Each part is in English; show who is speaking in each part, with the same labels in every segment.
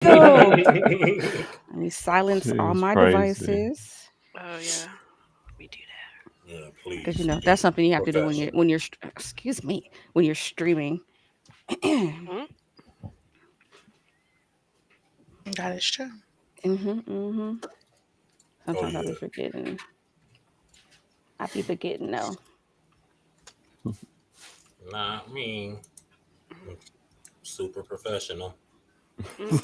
Speaker 1: go. Let me silence all
Speaker 2: She's
Speaker 1: my
Speaker 2: crazy.
Speaker 1: devices
Speaker 3: Oh yeah, we do
Speaker 4: Yeah,
Speaker 1: because
Speaker 4: please
Speaker 1: that's
Speaker 4: be
Speaker 1: something you have to do
Speaker 4: professional.
Speaker 1: excuse me, when you're streaming.
Speaker 3: that. Mm,
Speaker 5: That is true.
Speaker 1: Mhm, mhm.
Speaker 4: Oh
Speaker 1: Sometimes I'll be
Speaker 4: yeah.
Speaker 1: forgetting. I be forgetting though.
Speaker 4: Not me. I'm super professional.
Speaker 3: mm.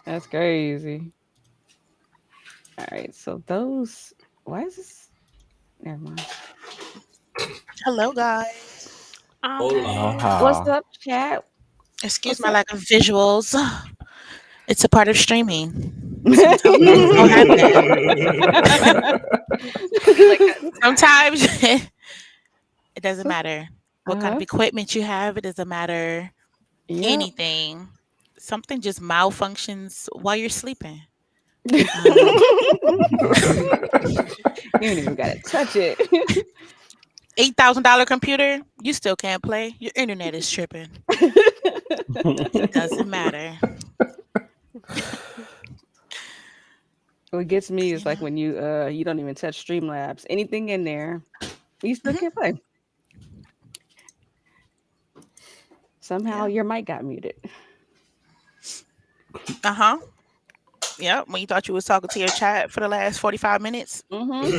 Speaker 1: That's crazy. All right, so those. Why is this? Never mind.
Speaker 5: Hello, guys.
Speaker 4: Hola.
Speaker 1: What's
Speaker 2: Aloha.
Speaker 1: up, chat?
Speaker 5: Excuse
Speaker 1: What's
Speaker 5: my
Speaker 1: up?
Speaker 5: lack of visuals. It's a part of streaming. Sometimes things don't happen.
Speaker 3: We like that.
Speaker 5: Sometimes it doesn't matter what kind of
Speaker 1: Uh-huh.
Speaker 5: equipment you have. It doesn't matter
Speaker 1: Yep.
Speaker 5: anything. Something just malfunctions while you're sleeping. Um,
Speaker 1: You ain't even gotta touch it.
Speaker 5: $8,000 computer, you still can't play. Your internet is tripping. It doesn't matter.
Speaker 1: What gets me is
Speaker 5: You
Speaker 1: like
Speaker 5: know.
Speaker 1: when you don't even touch Streamlabs. Anything in there, you still
Speaker 5: Hmm.
Speaker 1: can't play. Somehow
Speaker 5: Yeah.
Speaker 1: your mic got muted.
Speaker 5: Uh huh. Yep. When you thought you was talking to your chat for the last 45 minutes.
Speaker 1: Mm-hmm.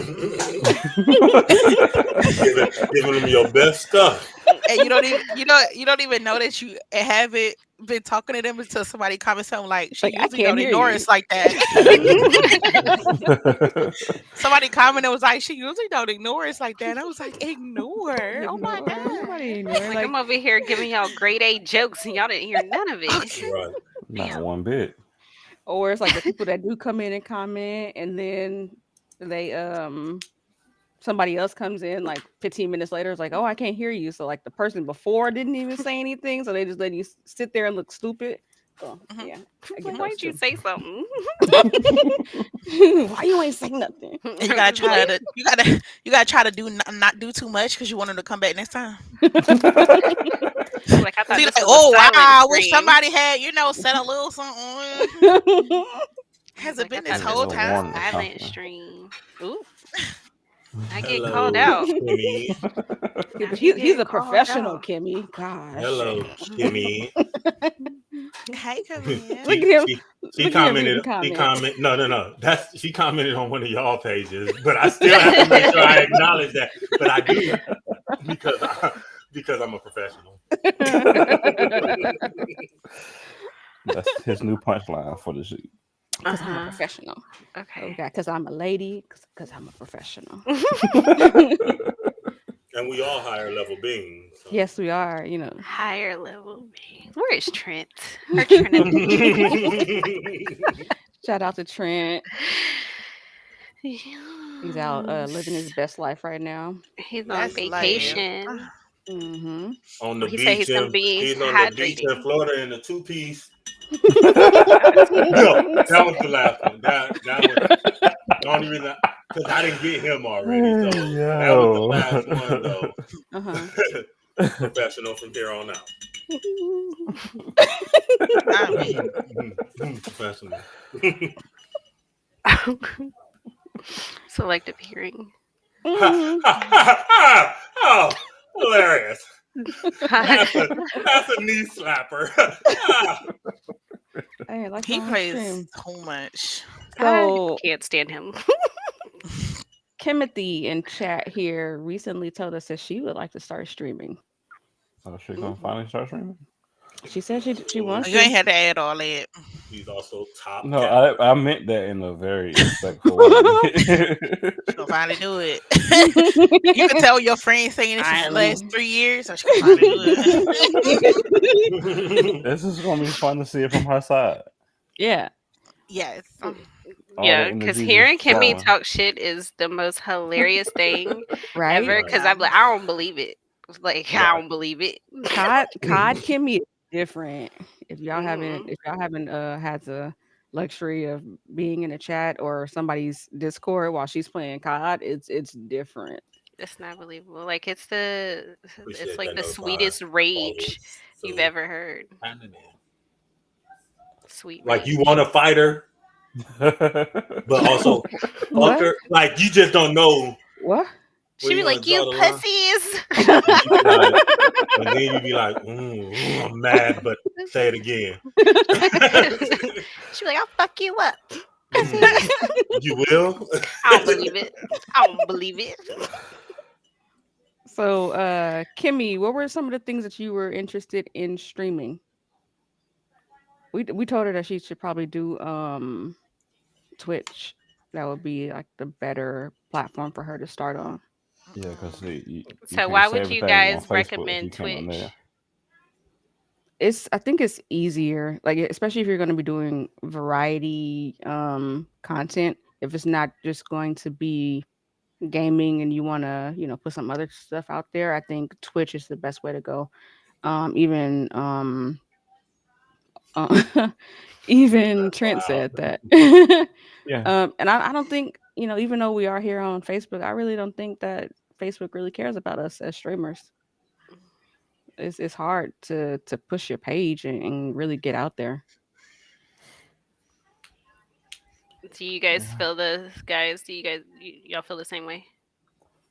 Speaker 4: giving, giving them your best stuff.
Speaker 5: And you don't even know that you haven't been talking to them until somebody comments something like she
Speaker 1: Like I
Speaker 5: usually
Speaker 1: can't
Speaker 5: don't
Speaker 1: hear
Speaker 5: ignore
Speaker 1: you.
Speaker 5: us like that. Somebody commented was like she usually don't ignore us like that. And I was like, ignore. Oh my
Speaker 1: Ignore. Nobody
Speaker 5: God.
Speaker 1: ignore.
Speaker 3: Like
Speaker 1: Like
Speaker 3: I'm over here giving y'all grade A jokes and y'all didn't hear none of it.
Speaker 5: Okay.
Speaker 4: Right.
Speaker 2: Not one bit.
Speaker 1: or it's like the people that do come in and comment and then they somebody else comes in like 15 minutes later. It's like, oh, I can't hear you. So like the person before didn't even say anything, so they just let you sit there and look stupid. So
Speaker 5: Mhm.
Speaker 1: yeah, I get
Speaker 3: Like,
Speaker 1: those
Speaker 3: why'd you
Speaker 1: too.
Speaker 3: say something?
Speaker 1: Why you ain't saying nothing?
Speaker 5: And you gotta try to you gotta try to do not do too much because you want them to come back next time.
Speaker 3: Like I
Speaker 5: So
Speaker 3: thought
Speaker 5: you're
Speaker 3: this
Speaker 5: like,
Speaker 3: was a
Speaker 5: oh wow,
Speaker 3: silent
Speaker 5: I wish
Speaker 3: stream.
Speaker 5: somebody had said a little something. Has it
Speaker 3: Like I
Speaker 5: been this
Speaker 3: thought
Speaker 2: Maybe a
Speaker 3: this
Speaker 5: whole
Speaker 3: was
Speaker 2: little
Speaker 3: a
Speaker 5: time?
Speaker 2: warning or
Speaker 3: silent
Speaker 2: something.
Speaker 3: stream. Ooh, I get called
Speaker 4: Hello,
Speaker 3: out.
Speaker 4: Kimmy.
Speaker 3: Now you
Speaker 1: He's
Speaker 3: get
Speaker 1: a
Speaker 3: called
Speaker 1: professional,
Speaker 3: out.
Speaker 1: Kimmy. Gosh,
Speaker 4: Hello, Kimmy.
Speaker 5: Hey, come in.
Speaker 1: look at
Speaker 4: She
Speaker 1: him.
Speaker 4: she she
Speaker 1: Look at him
Speaker 4: commented.
Speaker 1: reading
Speaker 4: She
Speaker 1: comments.
Speaker 4: comment. No, no, no. That's she commented on one of y'all pages, but I still have to make sure I acknowledge that. But I do because because I'm a professional.
Speaker 2: That's his new punchline for the sheet.
Speaker 3: Uh
Speaker 1: Because I'm a
Speaker 3: huh.
Speaker 1: professional. Oh
Speaker 3: Okay.
Speaker 1: God, because I'm a lady. Because I'm a professional.
Speaker 4: And we all higher level beings. So.
Speaker 1: Yes, we are. You know.
Speaker 3: Higher level being. Where is Trent? Or Trinity?
Speaker 1: Shout out to Trent. He's out living his
Speaker 3: Yes.
Speaker 1: best life right now.
Speaker 3: He's on
Speaker 5: Best life.
Speaker 3: vacation.
Speaker 1: Mm-hmm.
Speaker 4: On the
Speaker 3: He said
Speaker 4: beach
Speaker 3: he's gonna
Speaker 4: and
Speaker 3: be
Speaker 4: he's on the beach in
Speaker 3: hydrating.
Speaker 4: Florida in a two piece.
Speaker 3: Not a two
Speaker 4: No,
Speaker 3: piece.
Speaker 4: that was the last one. That was the only reason because I didn't get him already.
Speaker 2: Hey,
Speaker 4: So that was the
Speaker 2: yo.
Speaker 4: last one though.
Speaker 1: Uh-huh.
Speaker 4: Professional from here on out.
Speaker 5: I mean,
Speaker 4: Professional.
Speaker 3: Selective hearing.
Speaker 4: Ha,
Speaker 1: Hmm.
Speaker 4: ha, ha, ha. Oh, hilarious. That's a knee slapper. Ah.
Speaker 1: Hey, I like
Speaker 5: he
Speaker 1: my own
Speaker 5: plays
Speaker 1: stream.
Speaker 5: so much.
Speaker 3: I
Speaker 1: So
Speaker 3: can't stand him.
Speaker 1: Timothy in chat here recently told us that she would like to start streaming.
Speaker 2: Oh, she gonna
Speaker 3: Ooh.
Speaker 2: finally start streaming?
Speaker 1: She said she
Speaker 4: Oh,
Speaker 1: wants
Speaker 5: You
Speaker 1: to.
Speaker 5: ain't had to add all that.
Speaker 4: he's also top
Speaker 2: No,
Speaker 4: capper.
Speaker 2: I meant that in a very respectful way.
Speaker 5: She gonna finally do it. You can tell your friend saying this for the last
Speaker 1: Finally.
Speaker 5: 3 years, so she gonna finally do it.
Speaker 2: This is gonna be fun to see it from her side.
Speaker 1: Yeah.
Speaker 5: Yes.
Speaker 2: All the
Speaker 3: Yeah, because
Speaker 2: energy just
Speaker 3: hearing Kimmy
Speaker 2: flowing.
Speaker 3: talk shit is the most hilarious thing
Speaker 1: Right?
Speaker 3: ever.
Speaker 4: Right.
Speaker 3: Because
Speaker 5: Yeah.
Speaker 3: I'm like, I don't believe it. Like, I
Speaker 4: Right.
Speaker 3: don't believe it.
Speaker 1: Cod Kimmy is different.
Speaker 3: Mm.
Speaker 1: If y'all haven't had the luxury of being in a chat or somebody's Discord while she's playing COD, it's different.
Speaker 3: It's not believable. Like it's the
Speaker 4: Appreciate
Speaker 3: like
Speaker 4: that
Speaker 3: the
Speaker 4: notified
Speaker 3: sweetest rage
Speaker 4: followers.
Speaker 3: you've
Speaker 4: So,
Speaker 3: ever heard.
Speaker 4: handing in.
Speaker 3: Sweet
Speaker 4: Like
Speaker 3: rage.
Speaker 4: you want to fight her, but also fuck
Speaker 1: What?
Speaker 4: her. Like you just don't know
Speaker 1: What?
Speaker 4: where
Speaker 3: She be
Speaker 4: you want
Speaker 3: like,
Speaker 4: to draw
Speaker 3: "You
Speaker 4: the line.
Speaker 3: pussies."
Speaker 4: And, you be like, and then you be like, I'm mad, but say it again.
Speaker 3: She be like, "I'll fuck you up."
Speaker 4: Mm, you will?
Speaker 3: I don't believe it. I don't believe it.
Speaker 1: So, Kimmy, what were some of the things that you were interested in streaming? We told her that she should probably do Twitch. That would be like the better platform for her to start on.
Speaker 2: Yeah, because you
Speaker 3: So
Speaker 2: can't
Speaker 3: why
Speaker 2: say
Speaker 3: would you
Speaker 2: everything on
Speaker 3: guys
Speaker 2: Facebook if you
Speaker 3: recommend
Speaker 2: can't on
Speaker 3: Twitch?
Speaker 2: there.
Speaker 1: I think it's easier, like especially if you're going to be doing variety content. If it's not just going to be gaming and you want to, put some other stuff out there, I think Twitch is the best way to go. Even even Trent
Speaker 4: Wow.
Speaker 1: said that.
Speaker 2: Yeah.
Speaker 1: And I don't think, even though we are here on Facebook, I really don't think that Facebook really cares about us as streamers. It's hard to push your page and really get out there.
Speaker 3: Do you guys
Speaker 2: Yeah.
Speaker 3: feel the guys? Do you guys y'all feel the same way?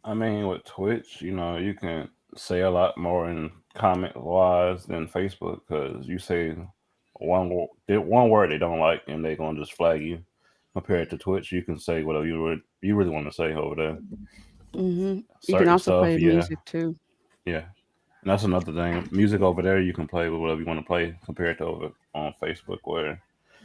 Speaker 2: I mean, with Twitch, you can say a lot more in comment wise than Facebook because you say one word they don't like and they're gonna just flag you. Compared to Twitch, you can say whatever you really want to say over there.
Speaker 1: You can
Speaker 2: Certain
Speaker 1: also
Speaker 2: stuff,
Speaker 1: play
Speaker 2: yeah,
Speaker 1: music too.
Speaker 2: yeah. And that's another thing. Music over there, you can play with whatever you want to play compared to over on Facebook where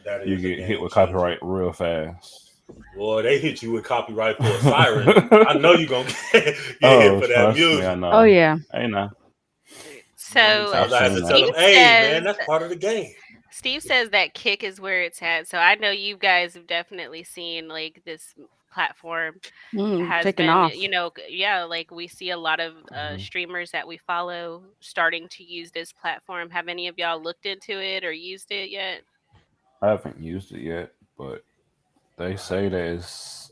Speaker 4: That
Speaker 2: you
Speaker 4: is a
Speaker 2: get hit
Speaker 4: game
Speaker 2: with
Speaker 4: changer.
Speaker 2: copyright real fast.
Speaker 4: Boy, they hit you with copyright for a siren. I know you're going to get hit
Speaker 2: Oh,
Speaker 4: for that
Speaker 2: trust me, I
Speaker 4: music.
Speaker 1: Oh
Speaker 2: know.
Speaker 1: yeah.
Speaker 2: Hey, now
Speaker 4: Many
Speaker 3: So
Speaker 4: times
Speaker 2: I've
Speaker 4: I had to
Speaker 2: seen
Speaker 4: tell
Speaker 2: that.
Speaker 4: them,
Speaker 3: Steve
Speaker 4: hey, man,
Speaker 3: says
Speaker 4: that's part of the game.
Speaker 3: Steve says that Kick is where it's at. So I know you guys have definitely seen like this platform has
Speaker 1: Taking
Speaker 3: been,
Speaker 1: off.
Speaker 3: yeah, like we see a lot of
Speaker 2: Hmm.
Speaker 3: streamers that we follow starting to use this platform. Have any of y'all looked into it or used it yet?
Speaker 2: I haven't used it yet, but they say that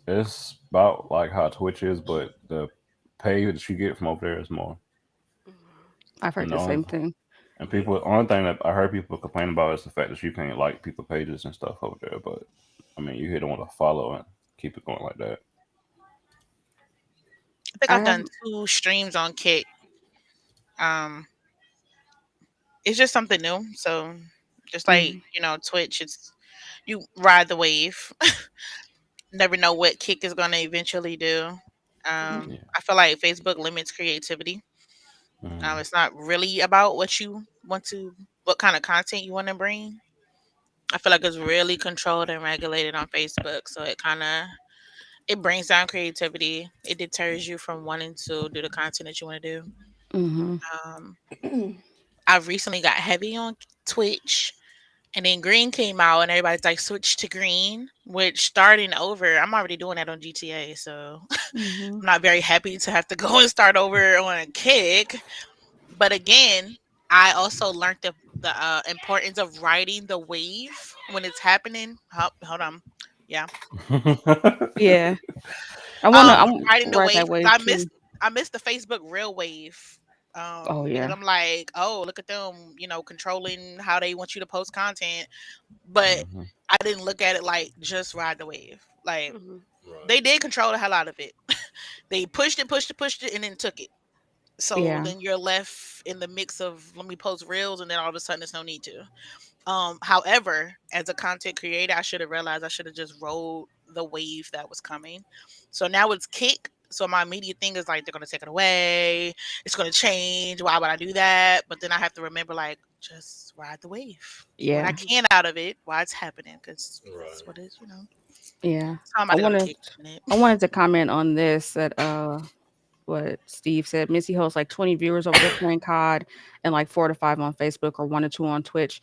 Speaker 2: it's about like how Twitch is, but the pay that you get from over there is more.
Speaker 1: I've heard
Speaker 2: And the
Speaker 1: the
Speaker 2: only
Speaker 1: same thing.
Speaker 2: and people, only thing that I heard people complain about is the fact that you can't like people pages and stuff over there. But I mean, you hit them with a follow and keep it going like that.
Speaker 5: I think
Speaker 1: I
Speaker 5: I've
Speaker 1: have.
Speaker 5: done 2 streams on Kick. Um, it's just something new. So just like
Speaker 1: Mhm.
Speaker 5: Twitch, it's you ride the wave. Never know what Kick is gonna eventually do.
Speaker 2: Yeah.
Speaker 5: I feel like Facebook limits creativity.
Speaker 2: Hmm.
Speaker 5: It's not really about what kind of content you want to bring. I feel like it's really controlled and regulated on Facebook, so it brings down creativity. It deters you from wanting to do the content that you want to do.
Speaker 1: Mhm.
Speaker 5: Um, I recently got heavy on Twitch, and then Green came out, and everybody's like, switch to Green, which starting over, I'm already doing that on GTA, so
Speaker 1: Mhm.
Speaker 5: I'm not very happy to have to go and start over on a Kick. But again, I also learned the importance of riding the wave when it's happening. Hold on, yeah,
Speaker 1: Yeah. I want
Speaker 5: riding
Speaker 1: to
Speaker 5: the
Speaker 1: ride
Speaker 5: wave
Speaker 1: that
Speaker 5: because
Speaker 1: wave too.
Speaker 5: I missed the Facebook real wave.
Speaker 1: Oh
Speaker 5: Because
Speaker 1: yeah.
Speaker 5: I'm like, oh, look at them, controlling how they want you to post content. But
Speaker 2: Hmm.
Speaker 5: I didn't look at it like just ride the wave. Like
Speaker 3: Mhm.
Speaker 4: Right.
Speaker 5: they did control the hell out of it. They pushed it, and then took it. So
Speaker 1: Yeah.
Speaker 5: then you're left in the mix of let me post reels, and then all of a sudden there's no need to. However, as a content creator, I should have realized I should have just rode the wave that was coming. So now it's Kick. So my immediate thing is like they're gonna take it away. It's gonna change. Why would I do that? But then I have to remember like just ride the wave. Get what I
Speaker 1: Yeah.
Speaker 5: can out of it while it's happening because
Speaker 4: Right.
Speaker 5: that's what it is.
Speaker 1: Yeah.
Speaker 5: So I'm
Speaker 1: I
Speaker 5: about to go to
Speaker 1: wanted
Speaker 5: Kick in a minute.
Speaker 1: I wanted to comment on this that what Steve said. Missy hosts like 20 viewers over there playing COD and like 4 to 5 on Facebook or 1 to 2 on Twitch.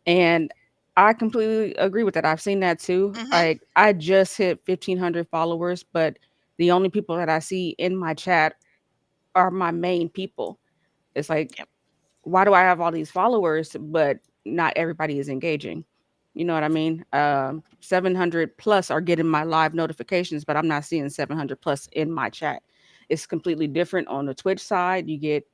Speaker 1: And I completely agree with that. I've seen that too.
Speaker 5: Hmm.
Speaker 1: Like I just hit 1,500 followers, but the only people that I see in my chat are my main people. It's like,
Speaker 5: Yep.
Speaker 1: why do I have all these followers, but not everybody is engaging? You know what I mean? 700 plus are getting my live notifications, but I'm not seeing 700 plus in my chat. it's completely different. On the Twitch side, you get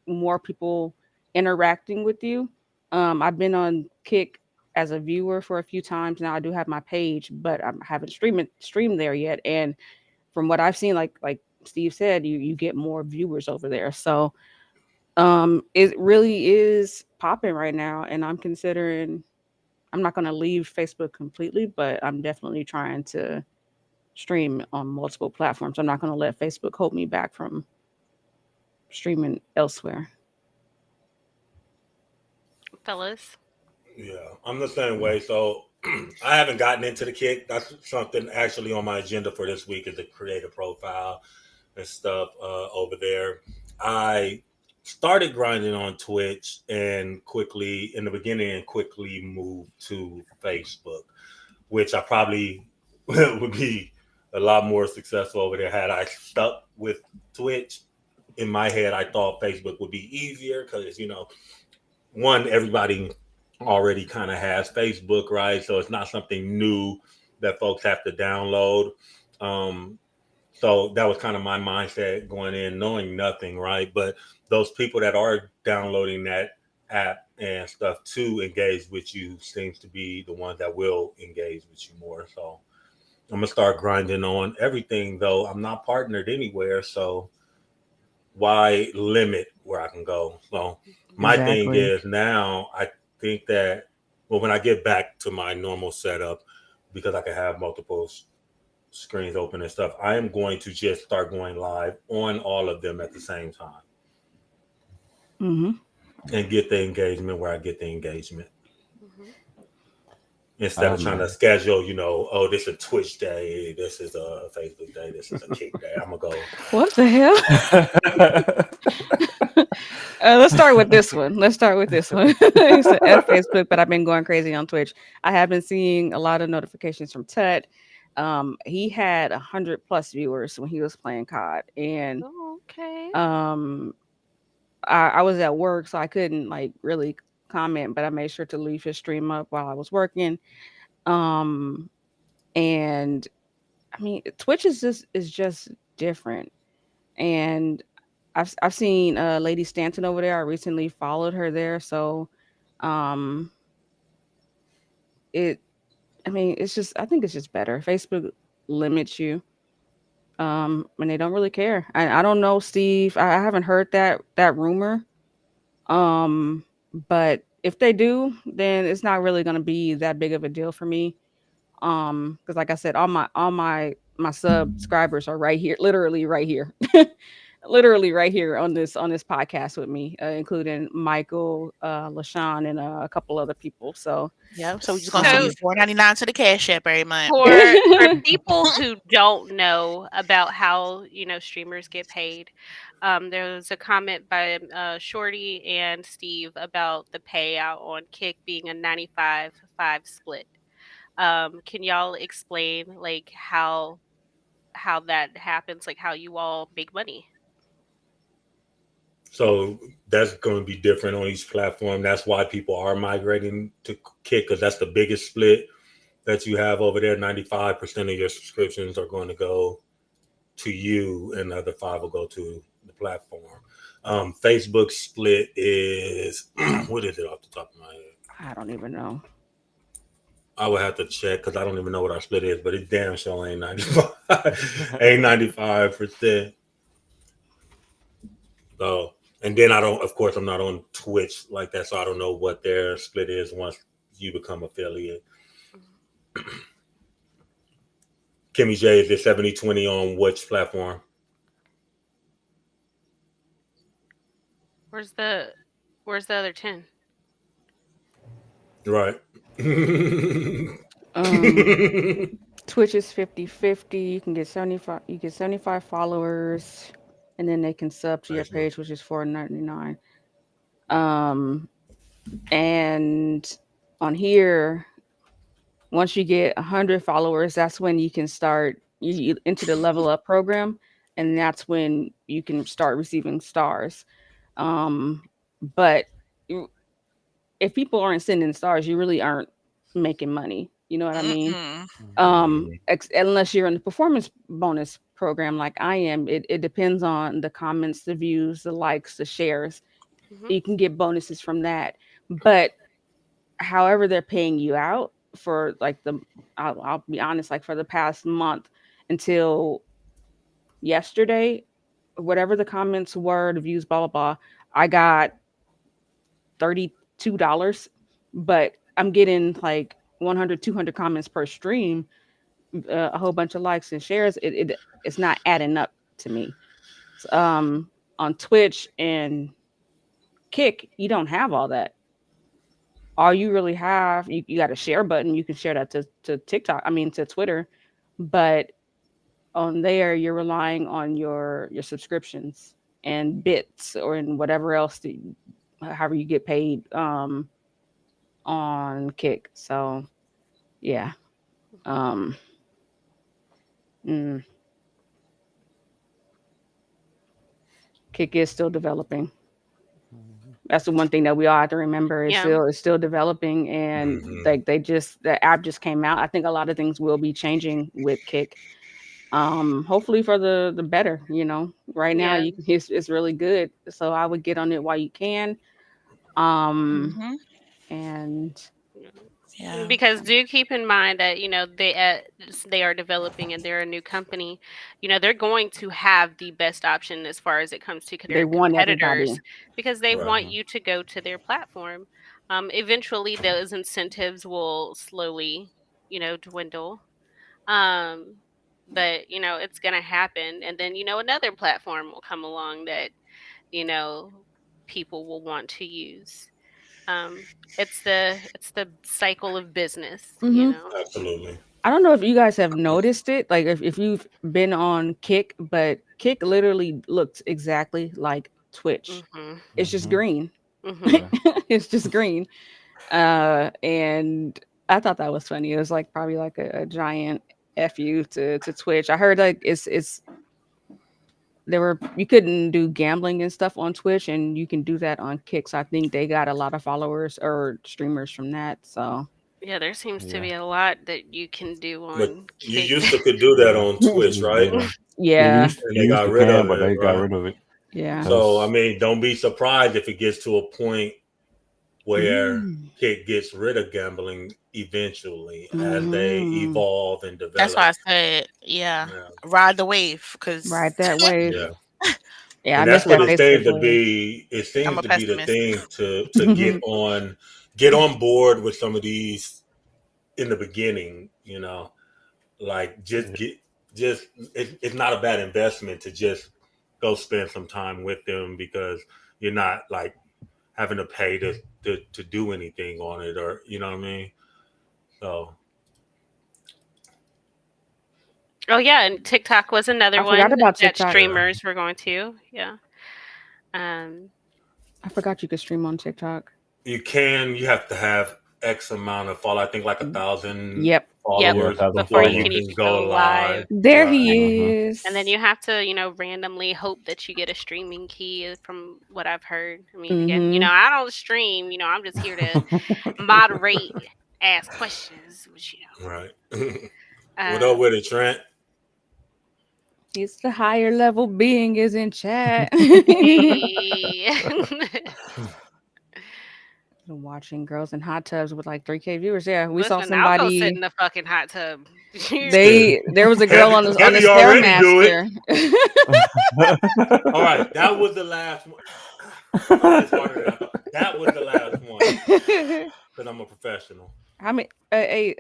Speaker 1: more people interacting with you. I've been on Kick as a viewer for a few times now. I do have my page, but I haven't streamed there yet. And from what I've seen, like Steve said, you get more viewers over there. So it really is popping right now, and I'm considering. I'm not going to leave Facebook completely, but I'm definitely trying to stream on multiple platforms. I'm not going to let Facebook hold me back from streaming elsewhere.
Speaker 3: Fellas.
Speaker 4: Yeah, I'm the same way. So I haven't gotten into the Kick. That's something actually on my agenda for this week is to create a profile and stuff over there. I started grinding on Twitch and quickly moved to Facebook, which I probably would be a lot more successful over there had I stuck with Twitch. In my head, I thought Facebook would be easier because, one, everybody already kind of has Facebook, right? So it's not something new that folks have to download. So that was kind of my mindset going in, knowing nothing, right? But those people that are downloading that app and stuff to engage with you seems to be the ones that will engage with you more. So I'm gonna start grinding on everything, though. I'm not partnered anywhere, so why limit where I can go? So my thing is now I think that when I get back to my normal setup, because I can have multiple screens open and stuff, I am going to just start going live on all of them at the same time. And get the engagement where I get the engagement. Instead of trying to schedule, this is a Twitch day, this is a Facebook day, this is a Kick day. I'm going to go.
Speaker 1: What the hell? Let's start with this one. It's at Facebook, but I've been going crazy on Twitch. I have been seeing a lot of notifications from Tut. He had 100+ viewers when he was playing COD. And I was at work, so I couldn't really comment, but I made sure to leave his stream up while I was working. And I mean, Twitch is just different. And I've seen Lady Stanton over there. I recently followed her there, so it's just, I think it's just better. Facebook limits you, and they don't really care. I don't know, Steve. I haven't heard that rumor. But if they do, then it's not really going to be that big of a deal for me. Because like I said, all my subscribers are right here, literally right here. Literally right here on this podcast with me, including Michael, LaShawn, and a couple other people. So
Speaker 5: yeah, so we're just gonna send you $4.99 to the Cash App every month.
Speaker 3: For people who don't know about how streamers get paid, there was a comment by Shorty and Steve about the payout on Kick being a 95-5 split. Can y'all explain how that happens, how you all make money?
Speaker 4: So that's going to be different on each platform. That's why people are migrating to Kick, because that's the biggest split that you have over there. 95% of your subscriptions are going to go to you, and the other 5 will go to the platform. Facebook split is what is it off the top of my head?
Speaker 1: I don't even know.
Speaker 4: I would have to check because I don't even know what our split is, but it damn sure ain't 95. Ain't 95%. So, and then of course, I'm not on Twitch like that, so I don't know what their split is once you become affiliate. Kimmy J, is it 70-20 on which platform?
Speaker 3: Where's the other 10?
Speaker 4: Right.
Speaker 1: Twitch is 50-50. You can get 75. You get 75 followers, and then they can sub to your page, which is $4.99. And on here, once you get 100 followers, that's when you can start you into the level up program, and that's when you can start receiving stars. But if people aren't sending stars, you really aren't making money. You know what I mean? Unless you're in the performance bonus program like I am, it depends on the comments, the views, the likes, the shares.
Speaker 3: Mhm.
Speaker 1: You can get bonuses from that. But however they're paying you out for like I'll be honest, like for the past month until yesterday, whatever the comments were, the views, blah blah blah, I got $32, but I'm getting like 100, 200 comments per stream, a whole bunch of likes and shares. It's not adding up to me. On Twitch and Kick, you don't have all that. All you really have, you got a share button. You can share that to TikTok. I mean to Twitter, but on there you're relying on your subscriptions and bits or in whatever else however you get paid on Kick. So yeah. Um mm, Kick is still developing. That's the one thing that we all have to remember.
Speaker 3: Yeah.
Speaker 1: It's still developing, and
Speaker 4: Mhm.
Speaker 1: the app just came out. I think a lot of things will be changing with Kick. Hopefully for the better. Right now
Speaker 3: Yeah.
Speaker 1: it's really good. So I would get on it while you can. Um,
Speaker 5: Hmm.
Speaker 1: and
Speaker 5: Yeah.
Speaker 3: Because do keep in mind that they are developing and they're a new company. They're going to have the best option as far as it comes to
Speaker 1: they
Speaker 3: their
Speaker 1: want
Speaker 3: competitors
Speaker 1: everybody.
Speaker 3: because they
Speaker 4: Right.
Speaker 3: want you to go to their platform. Eventually, those incentives will slowly, dwindle. Um, but it's gonna happen, and then another platform will come along that you know people will want to use. Um, it's the cycle of business.
Speaker 1: Hmm.
Speaker 4: Absolutely.
Speaker 1: I don't know if you guys have noticed it, like if you've been on Kick, but Kick literally looks exactly like Twitch.
Speaker 3: Mhm.
Speaker 1: It's just
Speaker 2: Hmm.
Speaker 1: green.
Speaker 3: Mhm.
Speaker 2: Yeah.
Speaker 1: It's just green. And I thought that was funny. It was like probably like a giant fu to Twitch. I heard like it's you couldn't do gambling and stuff on Twitch, and you can do that on Kick. So I think they got a lot of followers or streamers from that. So
Speaker 3: Yeah, there seems to
Speaker 2: Yeah.
Speaker 3: be a lot that you can do
Speaker 4: But
Speaker 3: on
Speaker 4: you
Speaker 3: Kick.
Speaker 4: used to could do that
Speaker 2: Yeah.
Speaker 4: on Twitch, right?
Speaker 2: Yeah.
Speaker 1: yeah,
Speaker 4: And
Speaker 2: You
Speaker 4: they
Speaker 2: used
Speaker 4: got
Speaker 2: to
Speaker 4: rid
Speaker 2: can,
Speaker 4: of
Speaker 2: but
Speaker 4: it,
Speaker 2: they got
Speaker 4: right?
Speaker 2: rid of it
Speaker 1: yeah.
Speaker 4: So I
Speaker 2: because
Speaker 4: mean, don't be surprised if it gets to a point where
Speaker 1: Mm.
Speaker 4: Kick gets rid of gambling eventually as they
Speaker 1: Mhm.
Speaker 4: evolve and
Speaker 5: That's why
Speaker 4: develop.
Speaker 5: I said, yeah,
Speaker 4: Yeah.
Speaker 5: ride the wave because
Speaker 1: Ride that wave.
Speaker 4: Yeah.
Speaker 1: Yeah, I
Speaker 4: And
Speaker 1: missed
Speaker 4: that's what
Speaker 1: that
Speaker 4: it
Speaker 1: Facebook
Speaker 4: seems to
Speaker 1: wave.
Speaker 4: be. It
Speaker 5: I'm
Speaker 4: seems
Speaker 5: a
Speaker 4: to be the
Speaker 5: pessimist.
Speaker 4: thing to get on board with some of these in the beginning, like it's not a bad investment to just go spend some time with them because you're not like having to pay to do anything on it, or you know what I mean. So
Speaker 3: Oh yeah, and TikTok was another
Speaker 1: I forgot
Speaker 3: one
Speaker 1: about
Speaker 3: that
Speaker 1: TikTok.
Speaker 4: yeah,
Speaker 3: streamers were going to. Yeah. Um.
Speaker 1: I forgot you could stream on TikTok.
Speaker 4: you have to have X amount of follow. I think like 1,000
Speaker 1: Yep.
Speaker 3: Yep.
Speaker 2: yeah,
Speaker 4: followers
Speaker 2: 1,000
Speaker 3: Before
Speaker 4: before
Speaker 3: you
Speaker 4: you
Speaker 3: can
Speaker 2: followers.
Speaker 4: can
Speaker 3: even
Speaker 4: go
Speaker 3: go
Speaker 4: live.
Speaker 3: live,
Speaker 1: There
Speaker 4: Right.
Speaker 1: he
Speaker 2: Hmm.
Speaker 1: is.
Speaker 3: and then you have to, randomly hope that you get a streaming key. From what I've heard. I mean, again,
Speaker 1: Mm-hmm.
Speaker 3: I don't stream. I'm just here to moderate, ask questions, which
Speaker 4: Right. What up
Speaker 3: Um,
Speaker 4: with it, Trent?
Speaker 1: He's the higher level being is in chat.
Speaker 3: hey.
Speaker 1: Watching girls in hot tubs with like 3K viewers. Yeah, we saw
Speaker 3: Listen, I'll go sit in
Speaker 1: somebody.
Speaker 3: the fucking hot tub.
Speaker 4: Shit.
Speaker 1: There was a girl on the
Speaker 4: Heavy already do it.
Speaker 1: stairmaster.
Speaker 4: All right, that was the last one. Oh, it's harder than I thought. That was the last one because I'm a professional.
Speaker 1: How many?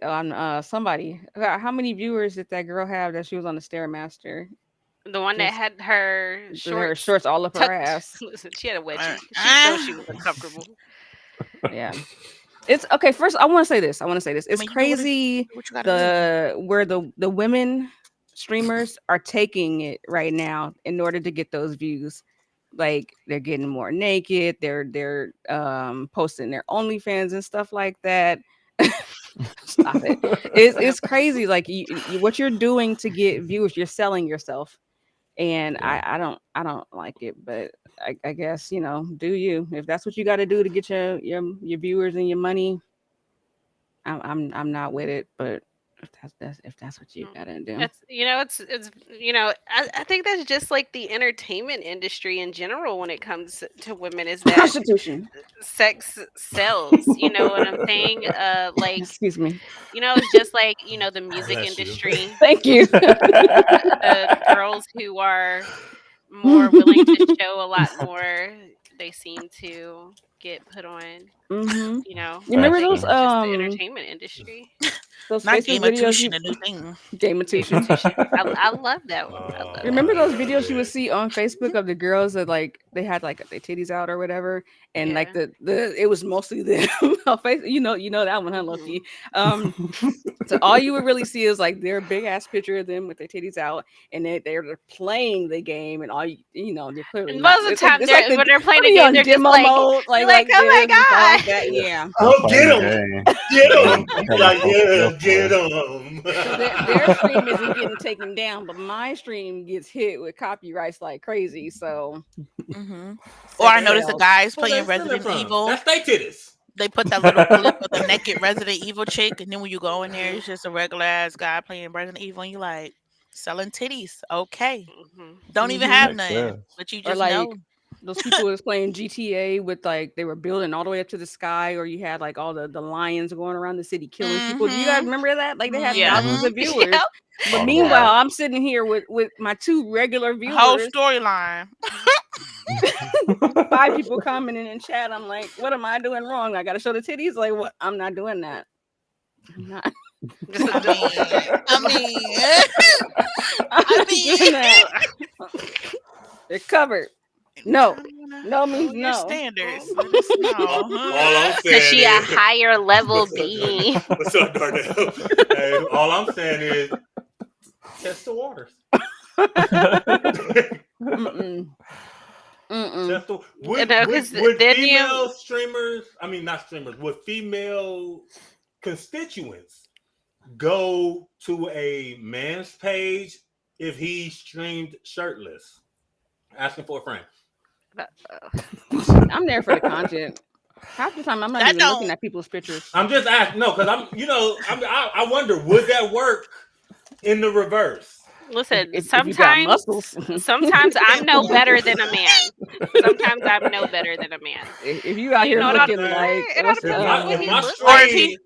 Speaker 1: On somebody. How many viewers did that girl have that she was on the stairmaster?
Speaker 3: The one that
Speaker 1: Just
Speaker 3: had her
Speaker 1: her
Speaker 3: shorts
Speaker 1: shorts all up her
Speaker 3: tucked.
Speaker 1: ass.
Speaker 3: Listen, she had a wedgie. She know she
Speaker 5: I
Speaker 3: was uncomfortable.
Speaker 1: Yeah. It's okay. First, I want to say this. It's
Speaker 5: mean, you do
Speaker 1: crazy
Speaker 5: what you gotta do.
Speaker 1: where the women streamers are taking it right now in order to get those views. Like they're getting more naked. They're posting their OnlyFans and stuff like that. Stop it. It's
Speaker 3: Yep.
Speaker 1: crazy. Like what you're doing to get viewers, you're selling yourself, and
Speaker 2: Yeah.
Speaker 1: I don't like it, but I guess do you if that's what you got to do to get your viewers and your money. I'm not with it, but if that's what you
Speaker 3: Mm.
Speaker 1: gotta do.
Speaker 3: It's I think that's just like the entertainment industry in general when it comes to women is that
Speaker 1: Prostitution.
Speaker 3: sex sells. You know what I'm saying?
Speaker 1: Excuse me.
Speaker 3: It's just like the music
Speaker 4: Bless you.
Speaker 3: industry.
Speaker 1: Thank you.
Speaker 3: The girls who are more willing to show a lot more, they seem to get put on.
Speaker 1: Hmm.
Speaker 3: You know,
Speaker 1: You remember
Speaker 3: I think
Speaker 1: those
Speaker 3: it's just the entertainment industry.
Speaker 5: Not
Speaker 1: Facebook videos
Speaker 5: Gamatution,
Speaker 1: you
Speaker 5: a new thing.
Speaker 1: Gamatution.
Speaker 3: Gamatution. I love that one. I love
Speaker 1: You remember
Speaker 3: that.
Speaker 1: those videos you would see on Facebook of the girls that like they had like their titties out or whatever, and like
Speaker 3: Yeah.
Speaker 1: the it was mostly them on face. You know that one, huh,
Speaker 3: Mhm.
Speaker 1: Loki? So all you would really see is like their big ass picture of them with their titties out, and they're playing the game, and all they're clearly
Speaker 3: And
Speaker 1: not.
Speaker 3: most of the
Speaker 1: It's like
Speaker 3: time,
Speaker 1: it's like
Speaker 3: when they're playing
Speaker 1: what are
Speaker 3: the
Speaker 1: you
Speaker 3: game,
Speaker 1: on
Speaker 3: they're just
Speaker 1: demo
Speaker 3: like,
Speaker 1: mode,
Speaker 3: you're
Speaker 1: like
Speaker 3: like, oh
Speaker 1: this and stuff
Speaker 3: my
Speaker 1: like
Speaker 3: god.
Speaker 1: that. Yeah.
Speaker 4: Oh, get
Speaker 2: Playing the
Speaker 4: him!
Speaker 2: game.
Speaker 4: Get him!
Speaker 2: Trying to
Speaker 4: Like,
Speaker 2: poke
Speaker 4: yeah,
Speaker 2: yourself
Speaker 4: get
Speaker 2: away.
Speaker 4: him!
Speaker 1: So their stream isn't getting taken down, but my stream gets hit with copyrights like crazy. So
Speaker 5: Hmm. Or I
Speaker 1: sex
Speaker 5: noticed the
Speaker 1: sells.
Speaker 5: guys
Speaker 4: Where
Speaker 5: playing
Speaker 4: they stealing
Speaker 5: Resident
Speaker 4: from?
Speaker 5: Evil.
Speaker 4: That's they titties.
Speaker 5: They put that little clip of the naked Resident Evil chick, and then when you go in there, it's just a regular ass guy playing Resident Evil, and you like selling titties. Okay,
Speaker 3: Mhm.
Speaker 5: don't even
Speaker 1: Mhm.
Speaker 5: have
Speaker 2: Sex
Speaker 5: nothing,
Speaker 2: sells.
Speaker 5: but you
Speaker 1: Or
Speaker 5: just know.
Speaker 1: like those people was playing GTA with like they were building all the way up to the sky, or you had like all the lions going around the city killing people. Do you guys
Speaker 5: Mhm.
Speaker 1: remember that? Like they had
Speaker 3: Yeah.
Speaker 1: thousands of viewers.
Speaker 3: Yep.
Speaker 1: But
Speaker 2: All the way
Speaker 1: meanwhile,
Speaker 2: up.
Speaker 1: I'm sitting here with my two regular
Speaker 5: Whole
Speaker 1: viewers,
Speaker 5: storyline.
Speaker 1: 5 people commenting in chat. I'm like, what am I doing wrong? I gotta show the titties? Like what? I'm not doing that. I'm not.
Speaker 5: I mean,
Speaker 1: I'm
Speaker 5: I
Speaker 1: not
Speaker 5: mean,
Speaker 1: doing that. They're covered. No. No means
Speaker 5: your
Speaker 1: no.
Speaker 5: standards. Let us know.
Speaker 4: All I'm
Speaker 3: Cause
Speaker 4: saying
Speaker 3: she a
Speaker 4: is,
Speaker 3: higher level being.
Speaker 4: what's up, Darnell? Hey, all I'm saying is, test the waters.
Speaker 1: Mm-mm. Mm-mm.
Speaker 4: Test the, would,
Speaker 3: No,
Speaker 4: would,
Speaker 3: 'cause
Speaker 4: would
Speaker 3: then
Speaker 4: female streamers, I mean not streamers, would female constituents go to a man's page if he streamed shirtless? Asking for a friend.
Speaker 1: I'm there for the content. Half the time, I'm not
Speaker 5: That
Speaker 1: even looking
Speaker 5: don't-
Speaker 1: at people's pictures.
Speaker 4: I'm just asking, no, because I wonder, would that work in the reverse?
Speaker 3: Listen,
Speaker 1: If you got muscles,
Speaker 3: sometimes I'm no better than a man. Sometimes I'm no better than a man.
Speaker 1: if you out
Speaker 3: You
Speaker 1: here
Speaker 3: know, it oughta-
Speaker 1: looking like
Speaker 3: it
Speaker 1: what's
Speaker 3: oughta depend on what
Speaker 4: If
Speaker 3: he
Speaker 4: my
Speaker 3: looks
Speaker 5: Or if
Speaker 4: stream,
Speaker 5: he-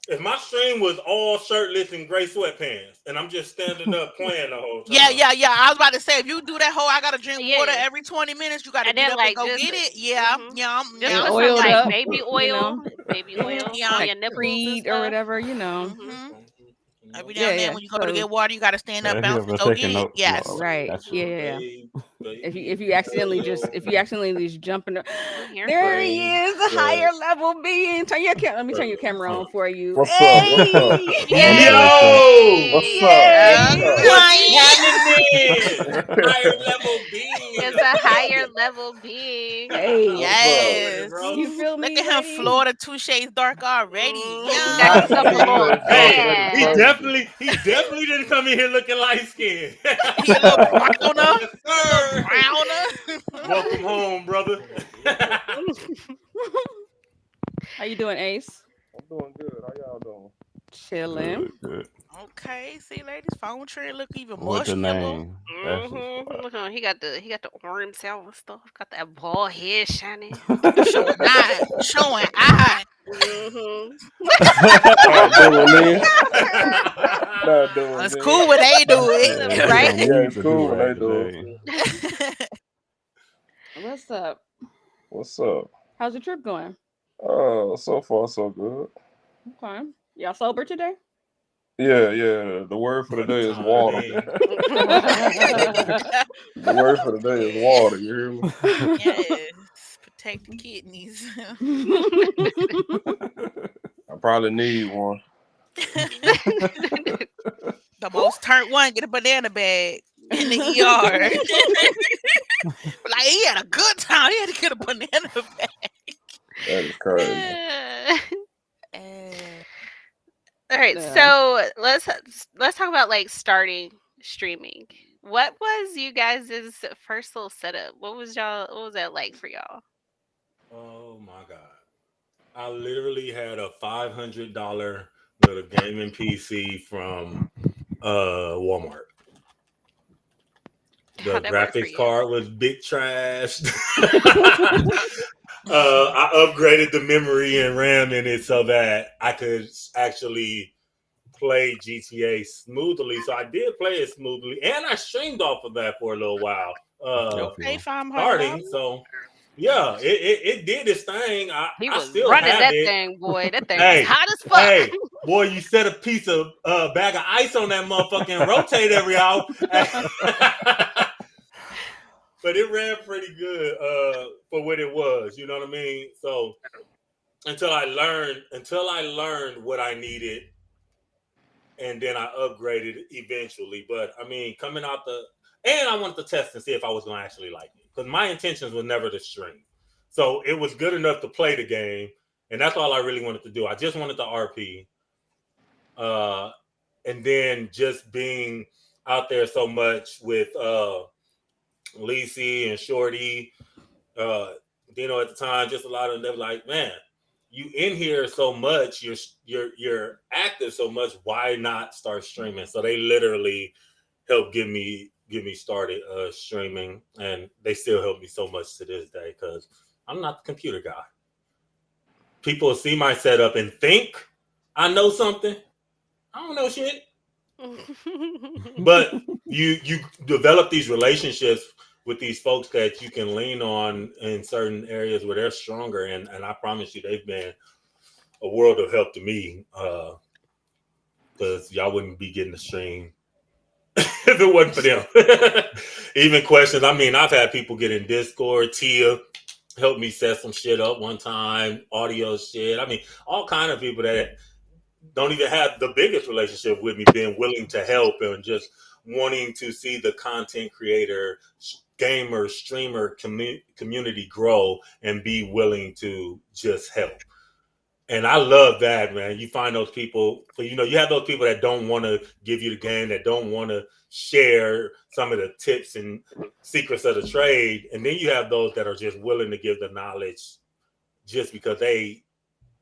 Speaker 4: if my stream was all shirtless and gray sweatpants, and I'm just standing up playing the whole time.
Speaker 5: Yeah. I was about to say, if you do that whole, I gotta drink
Speaker 3: Yeah.
Speaker 5: water every 20 minutes. You gotta
Speaker 3: And
Speaker 5: get
Speaker 3: then,
Speaker 5: up
Speaker 3: like,
Speaker 5: and go
Speaker 3: just-
Speaker 5: get it. Yeah,
Speaker 3: Mhm.
Speaker 5: yeah,
Speaker 3: Just
Speaker 1: Yeah,
Speaker 3: put some
Speaker 1: oiled
Speaker 3: like
Speaker 1: up,
Speaker 3: baby
Speaker 1: you
Speaker 3: oil,
Speaker 1: know.
Speaker 3: baby oil
Speaker 5: Yeah.
Speaker 3: on
Speaker 5: Like
Speaker 3: your nipples and
Speaker 1: Creed or
Speaker 3: stuff.
Speaker 1: whatever, you know.
Speaker 5: Mhm. Every
Speaker 1: Yeah,
Speaker 5: now and then,
Speaker 1: yeah,
Speaker 5: when you go to
Speaker 1: so-
Speaker 5: get water, you gotta stand up,
Speaker 2: Yeah,
Speaker 5: bounce,
Speaker 2: if
Speaker 5: and
Speaker 2: you're
Speaker 5: go
Speaker 2: taking
Speaker 5: get it.
Speaker 2: notes,
Speaker 5: Yes.
Speaker 2: well,
Speaker 1: Right.
Speaker 2: that's
Speaker 1: Yeah.
Speaker 4: Baby,
Speaker 1: If you accidentally just jump in the,
Speaker 3: I'm here
Speaker 1: there
Speaker 3: for
Speaker 1: he
Speaker 3: it.
Speaker 1: is, the higher level being. Let me turn your camera on for you.
Speaker 6: What's up?
Speaker 1: Hey!
Speaker 4: Yo!
Speaker 6: What's
Speaker 1: Yeah.
Speaker 6: up?
Speaker 4: What's happening? Higher level being.
Speaker 3: It's a higher level being.
Speaker 1: Hey.
Speaker 5: Yes.
Speaker 1: You feel me?
Speaker 5: Look at him,
Speaker 1: lady?
Speaker 5: Florida 2 shades dark already.
Speaker 3: Mhm.
Speaker 5: Yeah.
Speaker 3: Got yourself a little
Speaker 4: Hey, he
Speaker 3: tan.
Speaker 4: definitely didn't come in here looking light skinned.
Speaker 5: He a little browner.
Speaker 4: Yes, sir.
Speaker 5: Browner.
Speaker 4: Welcome home, brother.
Speaker 1: How you doing, Ace?
Speaker 6: I'm doing good. How y'all doing?
Speaker 1: Chilling.
Speaker 2: good.
Speaker 5: Okay, see, ladies, phone trend look even
Speaker 2: What's the
Speaker 5: marshmallow.
Speaker 2: name? That's just
Speaker 3: Mhm. Look on, he got the orange out and stuff. Got that bald head shining.
Speaker 5: Showing eye. Showing eye.
Speaker 3: Mhm.
Speaker 6: Not doing this. Not doing
Speaker 5: It's
Speaker 6: this.
Speaker 5: cool when they do
Speaker 2: Yeah,
Speaker 5: it,
Speaker 2: you
Speaker 5: right?
Speaker 2: don't need
Speaker 6: Yeah, it's
Speaker 2: to
Speaker 6: cool
Speaker 2: do
Speaker 6: when
Speaker 2: that
Speaker 6: they do
Speaker 2: today.
Speaker 6: it.
Speaker 1: What's up?
Speaker 6: What's up?
Speaker 1: How's your trip going?
Speaker 6: So far so good.
Speaker 1: Okay. Y'all sober today?
Speaker 6: Yeah. The word for the day is water. The word for the day is water. You hear me?
Speaker 5: Yes. Protect the kidneys.
Speaker 6: I probably need one.
Speaker 5: The most turned one, get a banana bag in the ER. Like, he had a good time. He had to get a banana bag.
Speaker 6: That is crazy.
Speaker 3: All right,
Speaker 1: Yeah.
Speaker 3: so let's talk about like starting streaming. What was you guys' first little setup? What was that like for y'all?
Speaker 4: Oh my God. I literally had a $500 wanted a gaming PC from Walmart. The
Speaker 3: How'd that work for
Speaker 4: graphics
Speaker 3: you?
Speaker 4: card was big trash. I upgraded the memory and RAM in it so that I could actually play GTA smoothly. So I did play it smoothly, and I streamed off of that for a little while.
Speaker 5: Pay $500.
Speaker 4: Starting, so yeah, it did its thing.
Speaker 3: He
Speaker 4: I
Speaker 3: was
Speaker 4: still
Speaker 3: running
Speaker 4: have
Speaker 3: that
Speaker 4: it.
Speaker 3: thing, boy. That thing
Speaker 4: Hey,
Speaker 3: was hot as fuck.
Speaker 4: Hey, boy, you set a piece of bag of ice on that motherfucker and rotate every hour. But it ran pretty good for what it was. You know what I mean? So until I learned what I needed, and then I upgraded eventually. But I mean, coming out and I wanted to test and see if I was going to actually like it, because my intentions were never to stream. So it was good enough to play the game, and that's all I really wanted to do. I just wanted the RP, and then just being out there so much with Lacey and Shorty, Dino at the time, just a lot of them. They were like, "Man, you in here so much, you're active so much. Why not start streaming?" So they literally helped get me started streaming, and they still help me so much to this day because I'm not the computer guy. People see my setup and think I know something. I don't know shit. But you develop these relationships with these folks that you can lean on in certain areas where they're stronger, and I promise you they've been a world of help to me, because y'all wouldn't be getting the stream if it wasn't for them. Even questions, I mean, I've had people get in Discord. Tia helped me set some shit up one time, audio shit. I mean, all kind of people that don't even have the biggest relationship with me being willing to help and just wanting to see the content creator, gamer, streamer community grow and be willing to just help. And I love that, man. You find those people, you have those people that don't want to give you the game, that don't want to share some of the tips and secrets of the trade. And then you have those that are just willing to give the knowledge just because they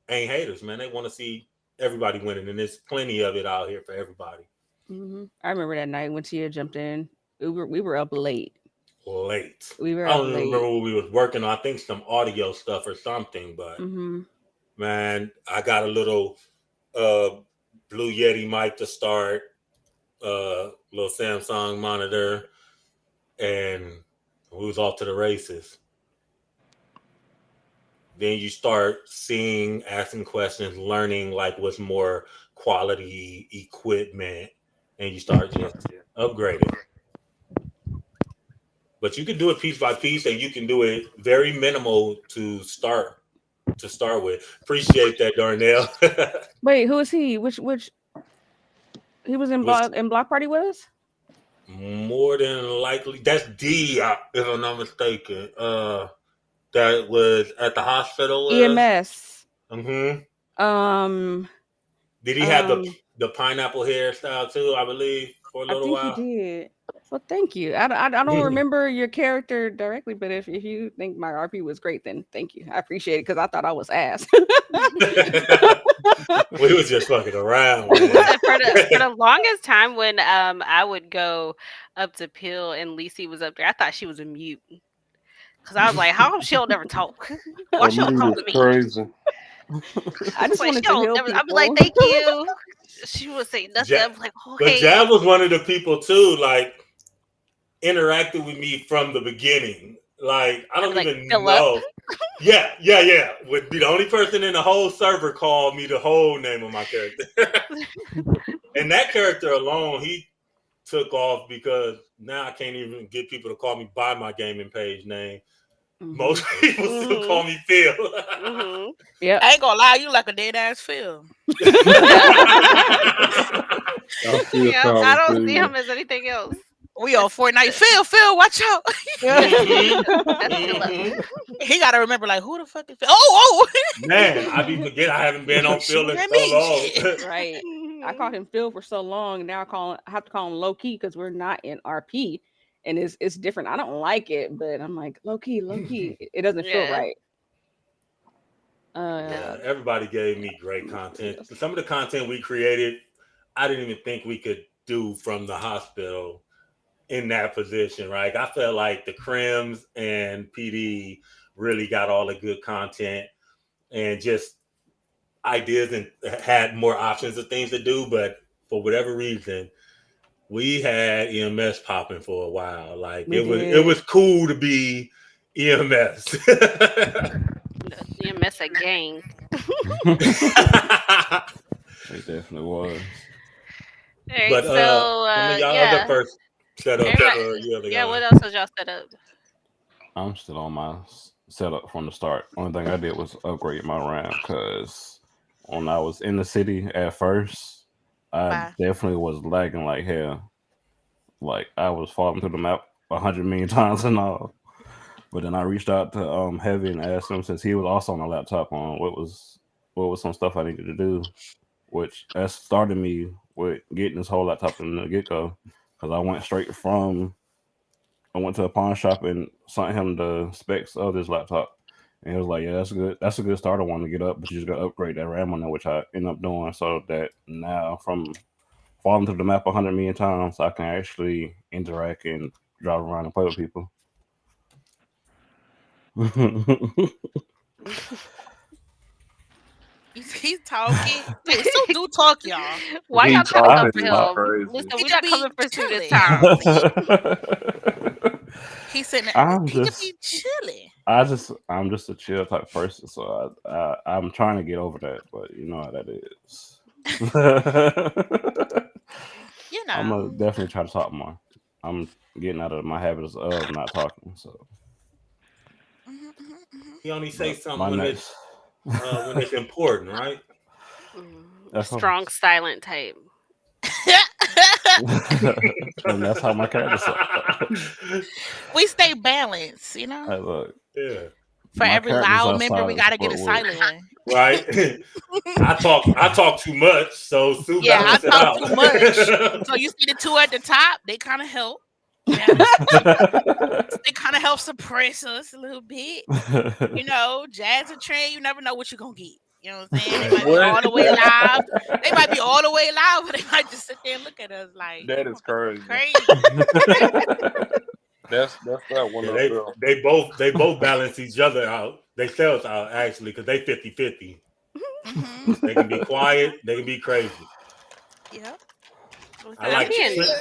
Speaker 4: ain't haters, man. They want to see everybody winning, and there's plenty of it out here for everybody.
Speaker 1: Mm-hmm. I remember that night when Tia jumped in. We were up late.
Speaker 4: We
Speaker 1: were
Speaker 4: I don't
Speaker 1: up late.
Speaker 4: remember what we was working on. I think some audio stuff or something, but man, I got a little Blue Yeti mic to start, little Samsung monitor, and we was off to the races. Then you start seeing, asking questions, learning like what's more quality equipment, and you start just upgrading. But you can do it piece by piece, and you can do it very minimal to start with. Appreciate that, Darnell.
Speaker 1: Wait, who is he? Which he was in Block Party with us?
Speaker 4: More than likely, that's D, if I'm not mistaken. That was at the hospital.
Speaker 1: EMS.
Speaker 4: Mm-hmm. Did he have the pineapple hairstyle too? I believe for a little while.
Speaker 1: I think he did. Well, thank you. I don't remember your character directly, but if you think my RP was great, then thank you. I appreciate it because I thought I was ass.
Speaker 4: We was just fucking around.
Speaker 3: For the longest time when I would go up to Pill and Lacey was up there, I thought she was a mute. Because I was like, how come she'll never talk? Why she'll talk to me?
Speaker 6: Crazy.
Speaker 1: I just wanted to help people.
Speaker 3: I'd be like, thank you. She would say nothing. I'm like, okay.
Speaker 4: But Jab was one of the people too, like interacted with me from the beginning. Like I don't even know. Yeah. Would be the only person in the whole server called me the whole name of my character. And that character alone, he took off because now I can't even get people to call me by my gaming page name. Most people still call me Phil.
Speaker 1: Yeah,
Speaker 5: I ain't gonna lie, you like a dead ass Phil.
Speaker 3: I don't see him as anything else.
Speaker 5: We on Fortnite. Phil, watch out. He gotta remember, like, who the fuck is Phil? Oh
Speaker 4: man, I be forgetting I haven't been on Phil in so long.
Speaker 1: Right. I called him Phil for so long, and now I have to call him low key because we're not in RP. And it's different. I don't like it, but I'm like low key. It doesn't feel right.
Speaker 4: Yeah, everybody gave me great content. Some of the content we created, I didn't even think we could do from the hospital in that position, right? I felt like the Crims and PD really got all the good content and just ideas and had more options of things to do. But for whatever reason, we had EMS popping for a while. Like
Speaker 1: We
Speaker 4: it
Speaker 1: did.
Speaker 4: was cool to be EMS.
Speaker 3: You miss a gang.
Speaker 2: It definitely was.
Speaker 3: All right,
Speaker 4: But
Speaker 3: so
Speaker 4: some of y'all other
Speaker 3: yeah,
Speaker 4: first setups
Speaker 3: everybody,
Speaker 4: for you other
Speaker 3: yeah. What
Speaker 4: guys.
Speaker 3: else was y'all set up?
Speaker 2: I'm still on my setup from the start. Only thing I did was upgrade my RAM because when I was in the city at first, I
Speaker 5: Bye.
Speaker 2: definitely was lagging like hell. Like I was falling through the map 100 million times and all. But then I reached out to Heavy and asked him since he was also on a laptop on what was some stuff I needed to do, which that started me with getting this whole laptop in the get go because I went to a pawn shop and sent him the specs of this laptop. And he was like, "Yeah, that's good. That's a good starter one to get up, but you just got to upgrade that RAM on there," which I ended up doing. So that now, from falling through the map 100 million times, I can actually interact and drive around and play with people.
Speaker 5: He's talking. Hey, so do talk, y'all.
Speaker 3: Why
Speaker 6: He
Speaker 3: y'all coming up
Speaker 6: talking
Speaker 3: for
Speaker 6: is
Speaker 3: him?
Speaker 6: crazy.
Speaker 3: Listen,
Speaker 5: He
Speaker 3: we
Speaker 5: could
Speaker 3: not
Speaker 5: be
Speaker 3: coming for Sue this
Speaker 5: chilling.
Speaker 3: time.
Speaker 5: He's sitting there.
Speaker 2: I'm
Speaker 5: He could
Speaker 2: just,
Speaker 5: be chilling.
Speaker 2: I'm just a chill type person, so I'm trying to get over that, but you know how that is.
Speaker 5: You
Speaker 2: I'm
Speaker 5: know.
Speaker 2: gonna definitely try to talk more. I'm getting out of my habits of not talking, so.
Speaker 5: Mhm, mhm, mhm.
Speaker 4: He only say
Speaker 2: But
Speaker 4: something
Speaker 2: my
Speaker 4: when
Speaker 2: next,
Speaker 4: it's important, right?
Speaker 2: of
Speaker 3: Strong,
Speaker 2: course,
Speaker 3: silent type.
Speaker 2: and that's how my characters are.
Speaker 5: We stay balanced, you know.
Speaker 2: Hey, look,
Speaker 4: Yeah.
Speaker 5: For
Speaker 2: my
Speaker 5: every
Speaker 2: characters
Speaker 5: loud
Speaker 2: are
Speaker 5: member, we
Speaker 2: silent,
Speaker 5: gotta get
Speaker 2: but
Speaker 5: a
Speaker 2: with
Speaker 5: silent one.
Speaker 4: Right. I talk too much, so Sue
Speaker 5: Yeah, I
Speaker 4: balance it
Speaker 5: talk
Speaker 4: out.
Speaker 5: too much. So you see the two at the top, they kind of help. Balance. They kind of help suppress us a little bit. You know, Jazz and Trey, you never know what you're gonna get. You know what I'm saying? They might be all the way live. They might be all the way live, but they might just sit there and look at us like
Speaker 6: That is crazy.
Speaker 5: crazy.
Speaker 6: That's that one
Speaker 4: Yeah,
Speaker 6: up there.
Speaker 4: they both balance each other out. They sell us out actually because they 50-50.
Speaker 5: Hmm.
Speaker 4: They can be quiet, they can be crazy.
Speaker 5: Yep.
Speaker 4: I like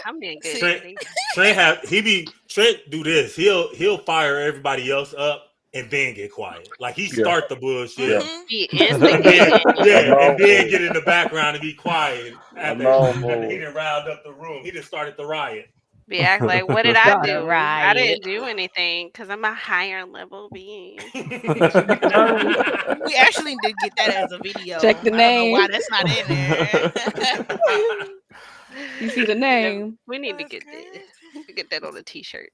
Speaker 3: I'm being good
Speaker 5: See.
Speaker 3: today.
Speaker 4: Trent do this. He'll fire everybody else up and then get quiet. Like he
Speaker 6: Yeah.
Speaker 4: start the bullshit.
Speaker 6: Yeah.
Speaker 5: Mhm.
Speaker 3: Be
Speaker 4: And then,
Speaker 3: instigating.
Speaker 4: and then
Speaker 6: move.
Speaker 4: get in the background and be quiet
Speaker 6: A
Speaker 4: after
Speaker 6: long
Speaker 4: he
Speaker 6: move.
Speaker 4: done riled up the room. He just started the riot.
Speaker 3: Be act like, what did I
Speaker 1: Start a
Speaker 3: do? I
Speaker 1: riot.
Speaker 3: didn't do anything because I'm a higher level being.
Speaker 5: We actually did get that as a video.
Speaker 1: Check the
Speaker 5: I don't know why
Speaker 1: name.
Speaker 5: that's not in there.
Speaker 1: You see the
Speaker 3: You know,
Speaker 1: name.
Speaker 3: we need to
Speaker 5: That's
Speaker 3: get
Speaker 5: crazy.
Speaker 3: get that on a t-shirt.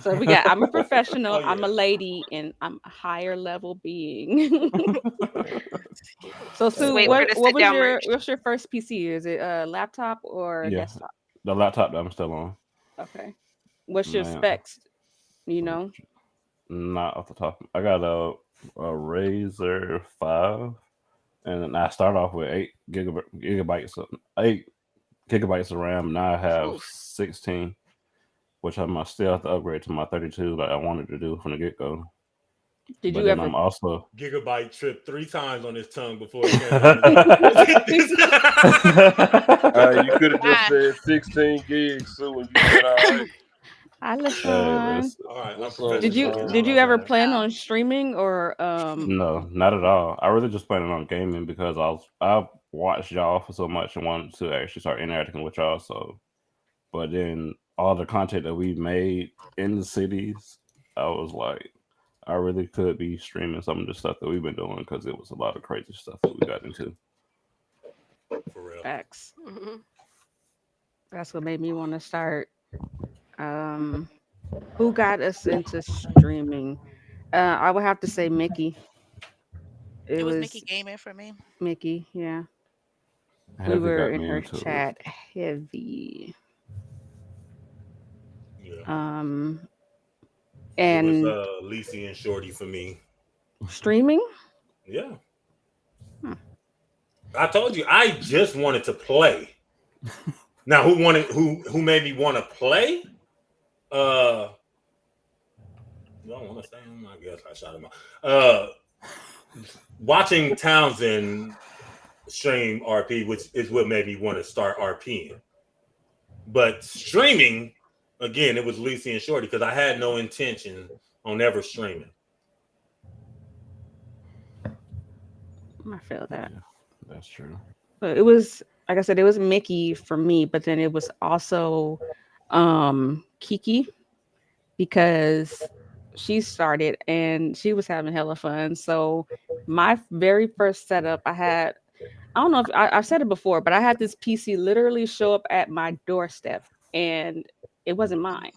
Speaker 1: So
Speaker 3: But
Speaker 1: we got I'm a professional,
Speaker 4: Oh,
Speaker 1: I'm a
Speaker 4: yeah.
Speaker 1: lady, and I'm a higher level being. So Sue,
Speaker 3: wait for the
Speaker 1: what
Speaker 3: sit
Speaker 1: was
Speaker 3: down merch.
Speaker 1: what's your first PC? Is it a laptop or a
Speaker 2: Yeah,
Speaker 1: desktop?
Speaker 2: the laptop that I'm still on.
Speaker 1: Okay. What's your
Speaker 2: Man,
Speaker 1: specs? You know?
Speaker 2: not off the top. I got a Razer 5, and I start off with 8 gigabytes of RAM. Now I have
Speaker 3: Oof.
Speaker 2: 16, which I must still have to upgrade to my 32 like I wanted to do from the get go.
Speaker 1: Did
Speaker 2: But
Speaker 1: you
Speaker 2: then
Speaker 1: ever
Speaker 2: I'm also
Speaker 4: Gigabyte tripped 3 times on his tongue before it came out.
Speaker 6: You could have just
Speaker 5: Bye.
Speaker 6: said 16 gigs, Sue, and you said, all right.
Speaker 1: Hi
Speaker 2: hey,
Speaker 1: LaShawn.
Speaker 2: listen,
Speaker 4: All right,
Speaker 6: What's
Speaker 4: I'm
Speaker 6: up,
Speaker 1: Did you
Speaker 4: professional.
Speaker 6: LaShawn?
Speaker 1: did you
Speaker 4: My
Speaker 1: ever
Speaker 4: bad.
Speaker 1: plan
Speaker 5: Oh.
Speaker 1: on streaming or
Speaker 2: no, not at all. I really just planning on gaming because I watched y'all for so much and wanted to actually start interacting with y'all. So, but then all the content that we made in the cities, I was like, I really could be streaming some of the stuff that we've been doing because it was a lot of crazy stuff that we got into.
Speaker 4: For real.
Speaker 1: X?
Speaker 3: Mhm.
Speaker 1: That's what made me want to start. Who got us into streaming? I would have to say Mickey. It
Speaker 5: It was Mickey
Speaker 1: was
Speaker 5: Gaming for me.
Speaker 1: Mickey, yeah. We
Speaker 2: Heavy
Speaker 1: were
Speaker 2: got
Speaker 1: in
Speaker 2: me
Speaker 1: her
Speaker 2: into it.
Speaker 1: chat heavy.
Speaker 4: Yeah.
Speaker 1: Um
Speaker 4: It was
Speaker 1: and
Speaker 4: Lisi and Shorty for me.
Speaker 1: Streaming?
Speaker 4: Yeah.
Speaker 1: Hmm.
Speaker 4: I told you I just wanted to play. Now who made me want to play? I don't want to say him. I guess I shot him out. Watching Townsend stream RP, which is what made me want to start RPing. But streaming, again, it was Lucy and Shorty because I had no intention on ever streaming.
Speaker 1: I feel that.
Speaker 2: Yeah, that's true.
Speaker 1: But it was, like I said, it was Mickey for me, but then it was also Kiki because she started and she was having hella fun. So my very first setup, I don't know if I've said it before, but I had this PC literally show up at my doorstep and it wasn't mine.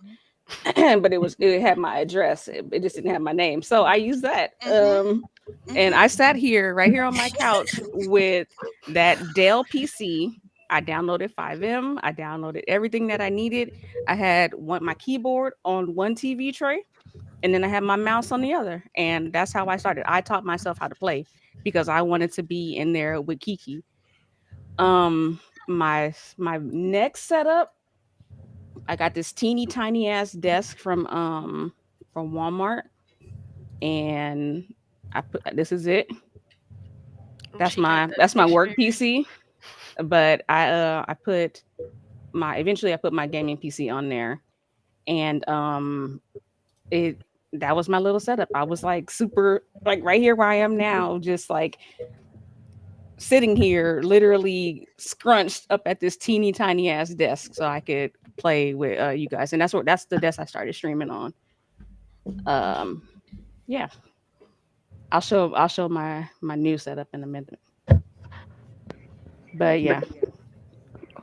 Speaker 1: But it had my address. It just didn't have my name. So I used that. And I sat here right here on my couch with that Dell PC. I downloaded 5M. I downloaded everything that I needed. I had my keyboard on one TV tray, and then I had my mouse on the other. And that's how I started. I taught myself how to play because I wanted to be in there with Kiki. My next setup, I got this teeny tiny ass desk from Walmart, and this is it. That's my work PC. But I put eventually I put my gaming PC on there, and that was my little setup. I was like super like right here where I am now, just like sitting here literally scrunched up at this teeny tiny ass desk so I could play with you guys. And that's the desk I started streaming on. Yeah. I'll show my new setup in a minute. But yeah.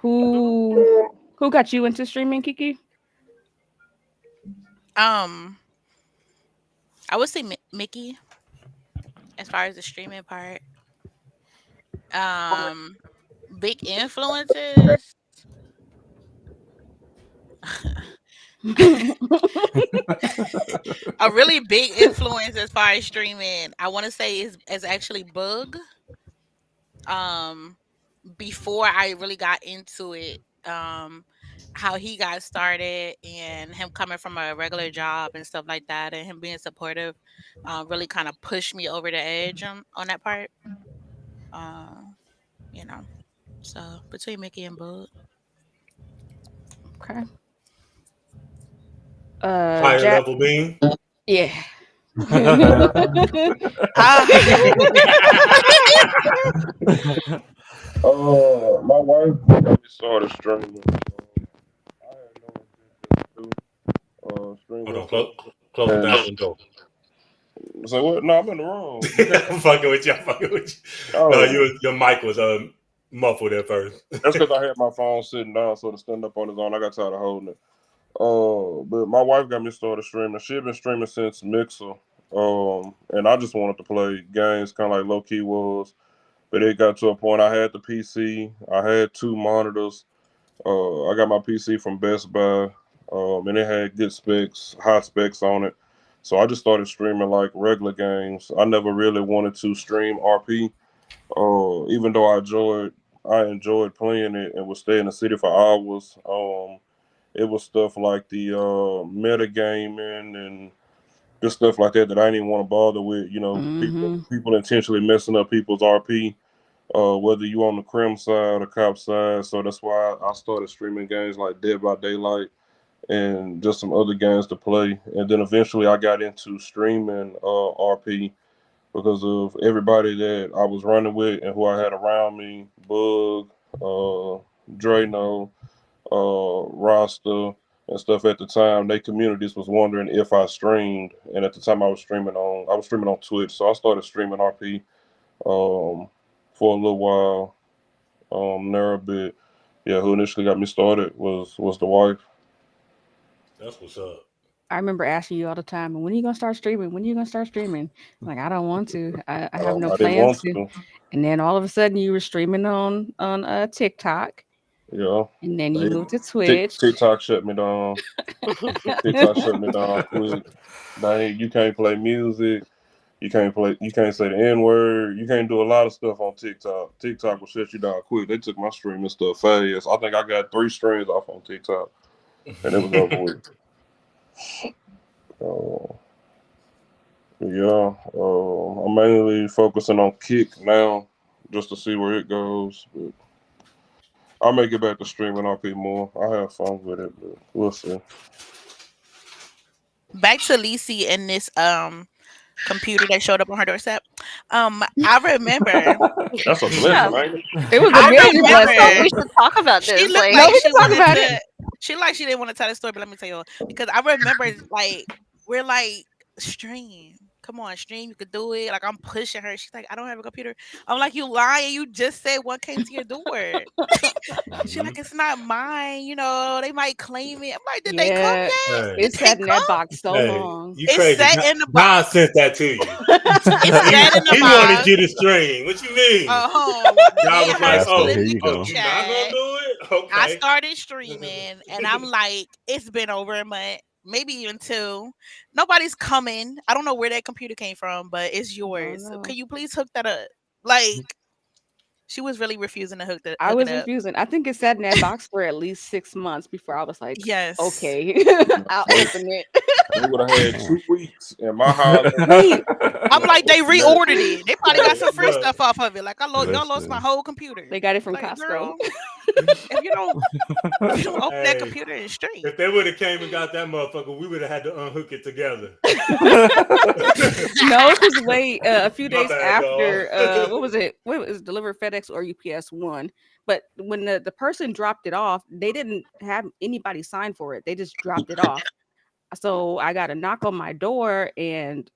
Speaker 1: Who got you into streaming, Kiki?
Speaker 5: I would say Mickey as far as the streaming part. Big influences. A really big influence as far as streaming, I want to say is actually Bug. Before I really got into it, how he got started and him coming from a regular job and stuff like that, and him being supportive, really kind of pushed me over the edge on that part. You know, so between Mickey and Bug.
Speaker 1: Okay.
Speaker 4: Higher
Speaker 1: Jack,
Speaker 4: level being.
Speaker 1: yeah.
Speaker 6: My wife got me started streaming. I had no intention to stream.
Speaker 4: Hold on, close the bathroom door.
Speaker 6: So what? No, I'm in the room.
Speaker 4: I'm fucking with you.
Speaker 6: Oh.
Speaker 4: No, your mic was muffled at first.
Speaker 6: That's because I had my phone sitting down, so to stand up on its own, I got tired of holding it. But my wife got me started streaming. She had been streaming since Mixer. And I just wanted to play games, kind of like Low Key was. But it got to a point I had the PC. I had 2 monitors. I got my PC from Best Buy. And it had good specs, high specs on it. So I just started streaming like regular games. I never really wanted to stream RP. Even though I enjoyed playing it and would stay in the city for hours. It was stuff like the metagaming and just stuff like that I didn't even want to bother with. You know, people intentionally messing up people's RP, whether you on the crim side or cop side. So that's why I started streaming games like Dead by Daylight and just some other games to play. And then eventually I got into streaming RP because of everybody that I was running with and who I had around me, Bug, Drano, Rasta, and stuff at the time. Their communities was wondering if I streamed, and at the time I was streaming on Twitch, so I started streaming RP for a little while. There a bit. Yeah, who initially got me started was the wife.
Speaker 4: That's what's up.
Speaker 1: I remember asking you all the time, when are you gonna start streaming? When are you gonna start streaming? I'm like, I don't want to. I have no plans to. And then all of a sudden you were streaming on TikTok.
Speaker 6: Yeah.
Speaker 1: And then you moved to Twitch.
Speaker 6: TikTok shut me down. TikTok shut me down quick. You can't play music. You can't say the N word. You can't do a lot of stuff on TikTok. TikTok will shut you down quick. They took my streaming stuff fast. I think I got 3 streams off on TikTok, and it was over with. Yeah, I'm mainly focusing on Kick now, just to see where it goes. But I may get back to streaming RP more. I have fun with it, but we'll see.
Speaker 5: Back to Lisi and this computer that showed up on her doorstep. I remember
Speaker 6: That's a blessing, ain't it?
Speaker 1: It was a
Speaker 5: I
Speaker 1: major
Speaker 5: remember-
Speaker 1: blessing.
Speaker 3: We should talk about
Speaker 5: she
Speaker 3: this.
Speaker 5: looked
Speaker 3: Like,
Speaker 1: No,
Speaker 5: like
Speaker 1: we
Speaker 5: she
Speaker 1: can talk
Speaker 5: wanted
Speaker 1: about
Speaker 5: to. She didn't want to tell the story, but let me tell you because I remember like we're like stream. Come on, stream. You could do it. Like I'm pushing her. She's like, I don't have a computer. I'm like, you lying. You just said one came to your door. She's like, it's not mine. You know, they might claim it. I'm like, did they come
Speaker 1: Yeah,
Speaker 5: yet?
Speaker 4: Hey,
Speaker 1: it sat in that box so
Speaker 4: hey,
Speaker 1: long.
Speaker 4: you
Speaker 5: It's
Speaker 4: crazy.
Speaker 5: set in the
Speaker 4: Don
Speaker 5: box.
Speaker 4: sent that to you.
Speaker 5: It's set in the
Speaker 4: He
Speaker 5: box.
Speaker 4: wanted you to stream. What you mean?
Speaker 5: Y'all
Speaker 4: Y'all was like,
Speaker 2: oh, here you
Speaker 4: you
Speaker 2: go.
Speaker 4: not gonna do it? Okay.
Speaker 5: I started streaming and I'm like, it's been over a month, maybe even 2. Nobody's coming. I don't know where that computer came from, but it's yours. So
Speaker 1: know.
Speaker 5: can you please hook that up? Like, she was really refusing to hook
Speaker 1: I
Speaker 5: it
Speaker 1: was
Speaker 5: up.
Speaker 1: refusing. I think it sat in that box for at least 6 months before I was like,
Speaker 5: Yes.
Speaker 1: okay, I'll open it.
Speaker 6: We would have had 2 weeks in my house.
Speaker 1: Wait,
Speaker 5: I'm like, they reordered it. They probably got some free
Speaker 4: Look.
Speaker 5: stuff off of it. Like, y'all lost
Speaker 2: Listen.
Speaker 5: my whole computer.
Speaker 1: they got it from
Speaker 5: Like,
Speaker 1: Costco.
Speaker 5: girl, if you don't open that
Speaker 4: Hey,
Speaker 5: computer and stream.
Speaker 4: If they would have came and got that motherfucker, we would have had to unhook it together.
Speaker 1: No, because wait, a few
Speaker 4: My
Speaker 1: days
Speaker 4: bad,
Speaker 1: after,
Speaker 4: dog.
Speaker 1: what was it? What was delivered FedEx or UPS one? But when the person dropped it off, they didn't have anybody sign for it. They just dropped it off. So I got a knock on my door and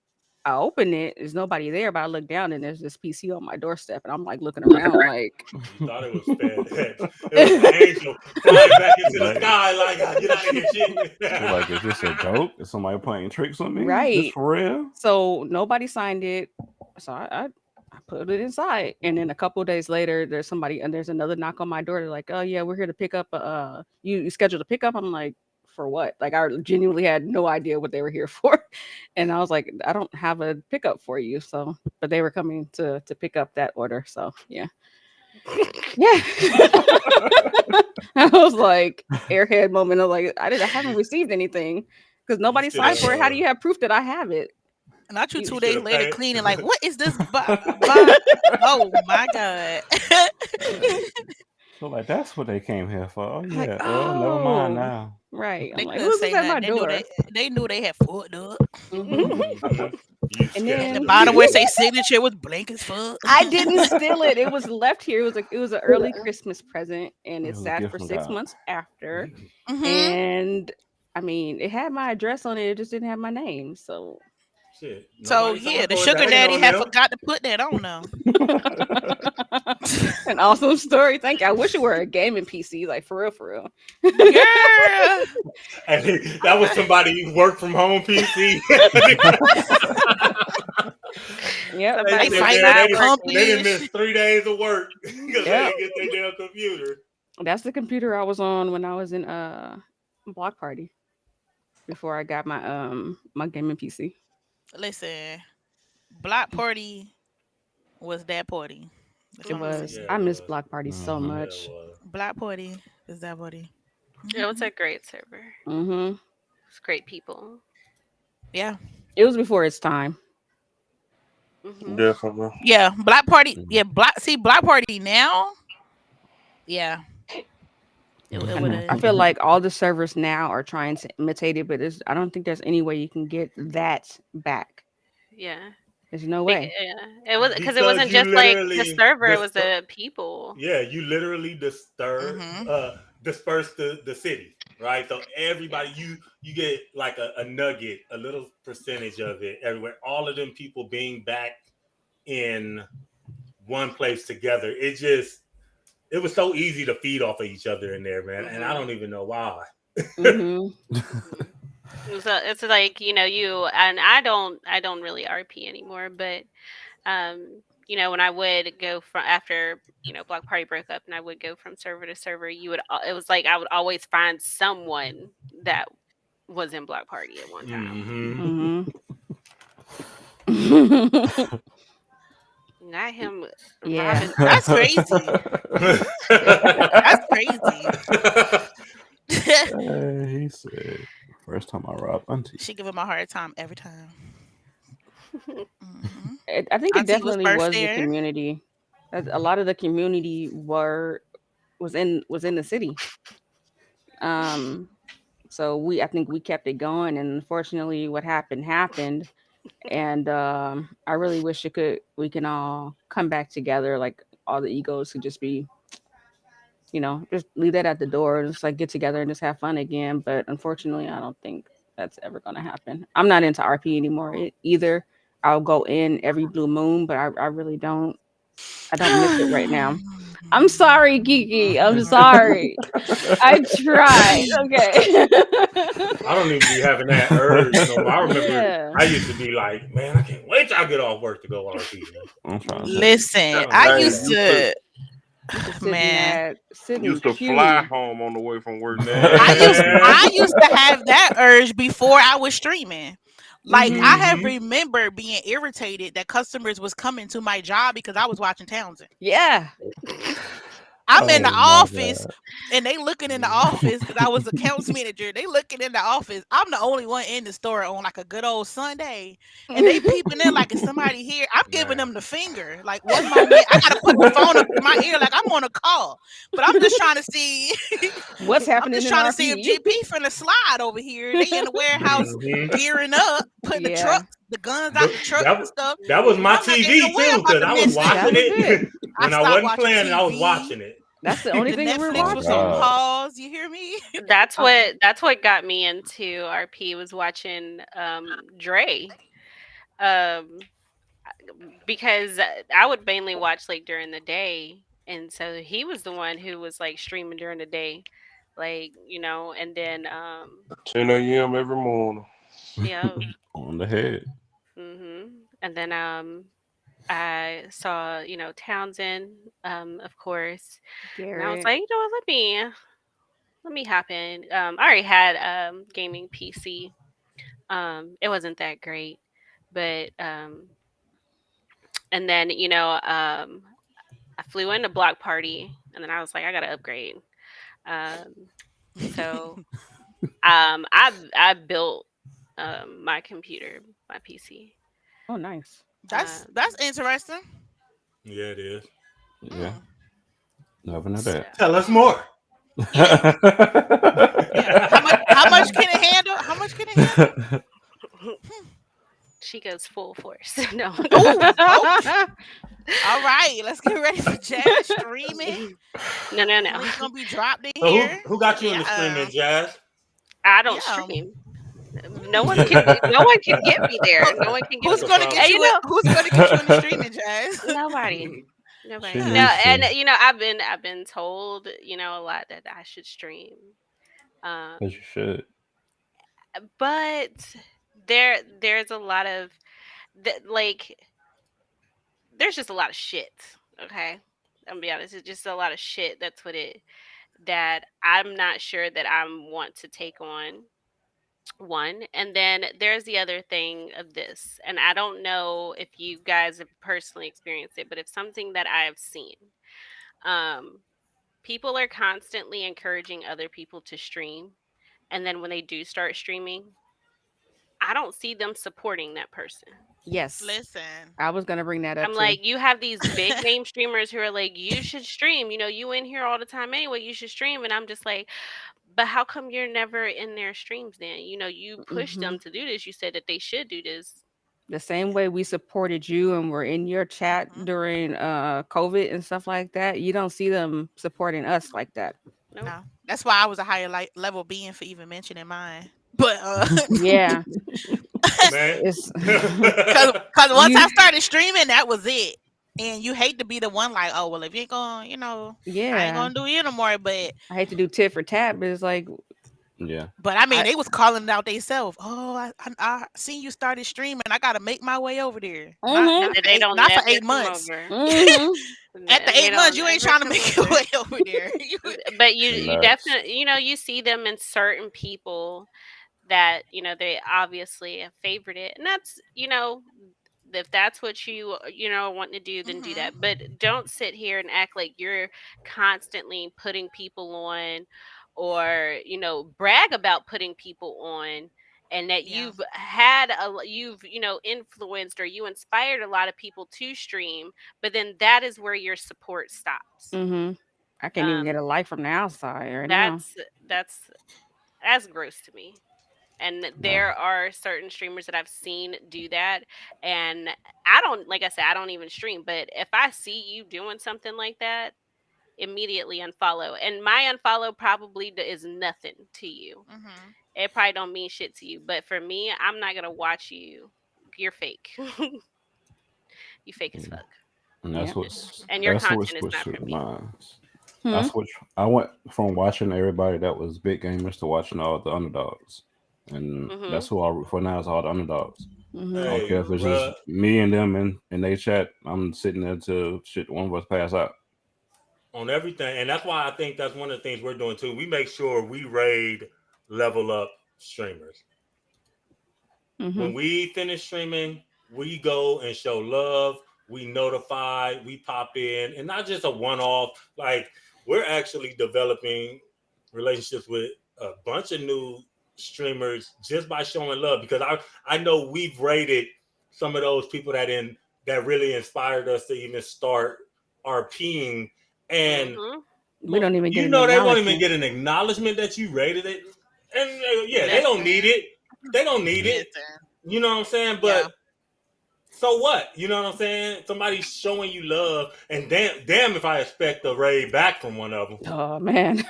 Speaker 1: I open it. There's nobody there, but I look down and there's this PC on my doorstep, and I'm like looking around, like
Speaker 4: You thought it was FedEx. It was an angel flying back into the sky, like, get out of here, shit.
Speaker 2: You're like, is this a joke? Is somebody playing tricks on me?
Speaker 1: Right.
Speaker 2: This for real?
Speaker 1: So nobody signed it. So I put it inside, and then a couple of days later, there's another knock on my door. They're like, "Oh yeah, we're here to pick up. You scheduled a pickup." I'm like, "For what?" Like I genuinely had no idea what they were here for, and I was like, "I don't have a pickup for you." So, but they were coming to pick up that order. So yeah, yeah. I was like airhead moment. I was like, I haven't received anything because nobody
Speaker 4: still
Speaker 1: signed for it. How
Speaker 4: have-
Speaker 1: do you have proof that I have it?
Speaker 5: Not you
Speaker 1: You
Speaker 5: 2 days
Speaker 4: should've
Speaker 5: later
Speaker 4: paid.
Speaker 5: cleaning, like, what is this? Oh my God.
Speaker 2: So like that's what they came here for. Oh
Speaker 1: Like,
Speaker 2: yeah. Never mind
Speaker 1: oh.
Speaker 2: now.
Speaker 1: Right.
Speaker 5: They
Speaker 1: I'm like,
Speaker 5: couldn't
Speaker 1: who's
Speaker 5: say
Speaker 1: this at my
Speaker 5: nothing.
Speaker 1: door?
Speaker 5: They knew they had fucked up.
Speaker 1: Mhm.
Speaker 4: Mhm. You
Speaker 1: And
Speaker 5: The
Speaker 1: then-
Speaker 5: bottom where say signature was blank as fuck.
Speaker 1: I didn't steal it. It was left here. It was an early Christmas present, and
Speaker 2: It
Speaker 1: it
Speaker 2: was a
Speaker 1: sat
Speaker 2: gift
Speaker 1: for
Speaker 2: from
Speaker 1: 6
Speaker 2: God.
Speaker 1: months after.
Speaker 5: Mhm.
Speaker 1: And I mean, it had my address on it. It just didn't have my name. So
Speaker 4: Shit.
Speaker 5: So
Speaker 4: Nobody
Speaker 5: yeah,
Speaker 4: signed
Speaker 5: the
Speaker 4: for it.
Speaker 5: sugar
Speaker 4: That ain't
Speaker 5: daddy
Speaker 4: on
Speaker 5: had
Speaker 4: them.
Speaker 5: forgot to put that on them.
Speaker 1: an awesome story. Thank you. I wish it were a gaming PC, like for real, for real.
Speaker 5: Girl.
Speaker 4: And that was somebody who worked from home PC.
Speaker 1: Yep.
Speaker 5: They
Speaker 4: They
Speaker 5: fight
Speaker 4: didn't
Speaker 5: accomplish.
Speaker 4: miss 3 days of work because
Speaker 1: Yep.
Speaker 4: they didn't get their damn computer.
Speaker 1: That's the computer I was on when I was in Block Party before I got my gaming PC.
Speaker 5: Listen, Block Party was that party. That's
Speaker 1: It
Speaker 5: all I'm gonna
Speaker 1: was.
Speaker 5: say.
Speaker 4: Yeah,
Speaker 1: I
Speaker 4: it
Speaker 1: miss
Speaker 4: was.
Speaker 1: Block Party so
Speaker 2: Mhm.
Speaker 4: Yeah,
Speaker 1: much.
Speaker 4: it was.
Speaker 5: Block Party is that party.
Speaker 3: it was a great server.
Speaker 1: Mm-hmm.
Speaker 3: It's great people.
Speaker 5: Yeah.
Speaker 1: It was before its time.
Speaker 3: Mhm.
Speaker 6: Definitely.
Speaker 5: Yeah. Block Party.
Speaker 2: Mhm.
Speaker 5: Yeah, Block Party now. Yeah. It
Speaker 2: Mhm.
Speaker 5: would
Speaker 1: I feel like all the servers now are trying to imitate it, but I don't think there's any way you can get that back.
Speaker 3: Yeah.
Speaker 1: There's no
Speaker 3: Bec-
Speaker 1: way.
Speaker 3: yeah. It was because it
Speaker 4: Because
Speaker 3: wasn't
Speaker 4: you
Speaker 3: just like the
Speaker 4: literally
Speaker 3: server; it was
Speaker 4: disper-
Speaker 3: the people.
Speaker 4: Yeah, you literally
Speaker 5: Mhm.
Speaker 4: disperse the city, right? So everybody, you get like a nugget, a little percentage of it everywhere. All of them people being back in one place together. It was so easy to feed off of each other in there, man. And I don't even know why.
Speaker 1: hmm
Speaker 3: So it's like you and I don't really RP anymore, but when I would go from after Block Party broke up, and I would go from server to server, it was like I would always find someone that was in Block Party at one time.
Speaker 4: Mhm.
Speaker 1: hmm
Speaker 3: Not him
Speaker 1: Yeah.
Speaker 3: robbing.
Speaker 5: That's crazy. That's crazy.
Speaker 2: He said, first time I robbed Auntie.
Speaker 5: She give him a hard time every time. Mhm.
Speaker 1: I think it
Speaker 5: Auntie was
Speaker 1: definitely
Speaker 5: first
Speaker 1: was the
Speaker 5: there.
Speaker 1: community. A lot of the community was in the city. Um, so I think we kept it going, and unfortunately, what happened. And I really wish we can all come back together, like all the egos could just be, just leave that at the door and just like get together and just have fun again. But unfortunately, I don't think that's ever gonna happen. I'm not into RP anymore either. I'll go in every blue moon, but I really don't. I don't miss it right now. I'm sorry, Kiki. I'm sorry. I tried. Okay.
Speaker 4: I don't even be having that urge no more. I remember
Speaker 1: Yeah.
Speaker 4: I used to be like, man, I can't wait till I get off work to go RP.
Speaker 2: I'm trying to
Speaker 5: Listen,
Speaker 4: I
Speaker 5: I
Speaker 4: used
Speaker 5: used to.
Speaker 1: Used to sit
Speaker 5: Man,
Speaker 6: Used to fly home on the way from work.
Speaker 5: I used to have that urge before I was streaming. Like I have
Speaker 4: Mhm.
Speaker 5: remember being irritated that customers was coming to my job because I was watching Townsend.
Speaker 1: Yeah.
Speaker 5: I'm in the
Speaker 2: Oh my
Speaker 5: office and they looking in the office because I was accounts manager. They looking in the office. I'm the only one in the store on like a good old Sunday. And they peeping in like, is somebody here? I'm giving them the finger. Like one moment, I gotta put the phone up to my ear like I'm on a call. But I'm just trying to see
Speaker 1: What's
Speaker 5: I'm
Speaker 1: happening
Speaker 5: just
Speaker 1: in
Speaker 5: trying to see if
Speaker 1: RP?
Speaker 5: GP finna slide over here. They in the warehouse
Speaker 4: Mhm.
Speaker 5: gearing up, putting the
Speaker 1: Yeah.
Speaker 5: trucks, the guns out the trucks and stuff.
Speaker 4: That was my
Speaker 5: I'm like, ain't
Speaker 4: TV
Speaker 5: no way I'm
Speaker 4: too,
Speaker 5: about
Speaker 4: because
Speaker 5: to
Speaker 4: I was
Speaker 5: miss
Speaker 1: That
Speaker 4: watching
Speaker 1: was
Speaker 5: it.
Speaker 1: it.
Speaker 4: it when I
Speaker 5: stopped
Speaker 4: wasn't
Speaker 5: watching
Speaker 4: playing. I was
Speaker 5: TV.
Speaker 4: watching it.
Speaker 1: That's the only
Speaker 5: The
Speaker 1: thing we were
Speaker 5: Netflix was on
Speaker 1: watching.
Speaker 2: God.
Speaker 5: pause. You hear me?
Speaker 3: That's what got me into RP was watching Dre. Um because I would mainly watch like during the day, and so he was the one who was like streaming during the day, like and then
Speaker 6: 10 a.m. every morning.
Speaker 3: yeah,
Speaker 2: On the head.
Speaker 3: and then I saw Townsend, of course, and I was
Speaker 1: Garrett.
Speaker 3: like, what, let me hop in. I already had gaming PC. It wasn't that great, but and then I flew into Block Party, and then I was like, I gotta upgrade. Um, so I built my computer, my PC.
Speaker 1: Oh, nice.
Speaker 5: That's
Speaker 3: Um,
Speaker 5: interesting.
Speaker 4: Yeah, it is.
Speaker 2: Yeah.
Speaker 5: Mm.
Speaker 2: Never knew
Speaker 3: so
Speaker 2: that.
Speaker 4: Tell us more.
Speaker 5: Yeah. How much can it handle? How much can it handle?
Speaker 3: she goes full force. No.
Speaker 5: Ooh, oh. All right, let's get ready for Jazz streaming.
Speaker 3: No.
Speaker 5: Link's gonna be dropped in
Speaker 4: So
Speaker 5: here.
Speaker 4: who got you in the streaming, Jazz?
Speaker 3: I don't
Speaker 5: Yeah.
Speaker 3: stream. No one can get me there. No one can get
Speaker 5: Who's
Speaker 3: me.
Speaker 5: gonna get
Speaker 3: And
Speaker 5: you? Who's gonna get you in the streaming, Jazz?
Speaker 3: Nobody.
Speaker 2: She
Speaker 3: No,
Speaker 2: needs
Speaker 3: and
Speaker 2: to.
Speaker 3: I've been told, a lot that I should stream. Um,
Speaker 2: As you should.
Speaker 3: but there's a lot of like there's just a lot of shit. Okay. I'm gonna be honest, it's just a lot of shit that I'm not sure that I want to take on. One, and then there's the other thing of this, and I don't know if you guys have personally experienced it, but it's something that I have seen. Um, People are constantly encouraging other people to stream, and then when they do start streaming, I don't see them supporting that person.
Speaker 1: Yes.
Speaker 5: Listen,
Speaker 1: I was gonna bring that up
Speaker 3: I'm
Speaker 1: too.
Speaker 3: like, you have these big name streamers who are like, you should stream. You in here all the time anyway. You should stream, and I'm just like, but how come you're never in their streams then? You push them to do this. You said that they should do this.
Speaker 1: The same way we supported you and were in your chat during COVID and stuff like that. You don't see them supporting us like that.
Speaker 3: Nope.
Speaker 5: no, that's why I was a higher level being for even mentioning mine. But
Speaker 1: Yeah.
Speaker 4: Man.
Speaker 1: It's
Speaker 5: because once I
Speaker 1: You-
Speaker 5: started streaming, that was it. And you hate to be the one like, oh well, if you ain't gonna, I ain't
Speaker 1: yeah.
Speaker 5: gonna do it no more. But
Speaker 1: I hate to do tit for tat, but it's like
Speaker 2: Yeah.
Speaker 5: I mean,
Speaker 1: I-
Speaker 5: they was calling it out themselves. Oh, I seen you started streaming. I gotta make my way over there.
Speaker 1: Mhm.
Speaker 3: And they don't
Speaker 5: not for
Speaker 3: never
Speaker 5: 8
Speaker 3: come
Speaker 5: months.
Speaker 3: over.
Speaker 1: mhm.
Speaker 5: At the
Speaker 3: They
Speaker 5: 8 months,
Speaker 3: don't
Speaker 5: you ain't
Speaker 3: never
Speaker 5: trying to
Speaker 3: come
Speaker 5: make your
Speaker 3: over.
Speaker 5: way over there.
Speaker 3: But you
Speaker 2: Nuts.
Speaker 3: definitely you see them in certain people that they obviously have favored it, and that's if that's what you want to do, then do that. But don't sit here and act like you're constantly putting people on, or brag about putting people on, and that
Speaker 5: Yeah.
Speaker 3: you've influenced or you inspired a lot of people to stream, but then that is where your support stops.
Speaker 1: I can't even get
Speaker 3: Um,
Speaker 1: a light from the outside right now.
Speaker 3: that's gross to me. And
Speaker 2: Yeah.
Speaker 3: there are certain streamers that I've seen do that, and I don't, like I said, I don't even stream, but if I see you doing something like that, immediately unfollow. And my unfollow probably is nothing to you. It probably don't mean shit to you, but for me, I'm not gonna watch you. You're fake. You fake as
Speaker 2: Yeah.
Speaker 3: fuck.
Speaker 2: And
Speaker 1: Yeah.
Speaker 3: And your
Speaker 2: that's what
Speaker 3: content is not
Speaker 2: switched
Speaker 3: for
Speaker 2: the
Speaker 3: me.
Speaker 2: minds.
Speaker 1: Hmm?
Speaker 2: I switched. I went from watching everybody that was big gamers to watching all the underdogs, and
Speaker 3: Mhm.
Speaker 2: that's who I root for now. Is all the underdogs. I don't
Speaker 4: Hey,
Speaker 2: care if it's
Speaker 4: bruh,
Speaker 2: just me and them in they chat. I'm sitting there till shit one of us pass out.
Speaker 4: on everything, and that's why I think that's one of the things we're doing too. We make sure we raid level up streamers. When we finish streaming, we go and show love. We notify, we pop in, and not just a one-off. Like, we're actually developing relationships with a bunch of new streamers just by showing love, because I know we've rated some of those people that really inspired us to even start RPing, and
Speaker 3: Mhm.
Speaker 1: We don't even get an
Speaker 4: they won't even
Speaker 1: acknowledgement.
Speaker 4: get an acknowledgement that you rated it, and yeah, they don't
Speaker 5: Listen.
Speaker 4: need it. They don't need it.
Speaker 5: Listen.
Speaker 4: You know what I'm saying? But so what? You know what I'm saying? Somebody's showing you love, and damn if I expect a raid back from one of them.
Speaker 1: Oh man.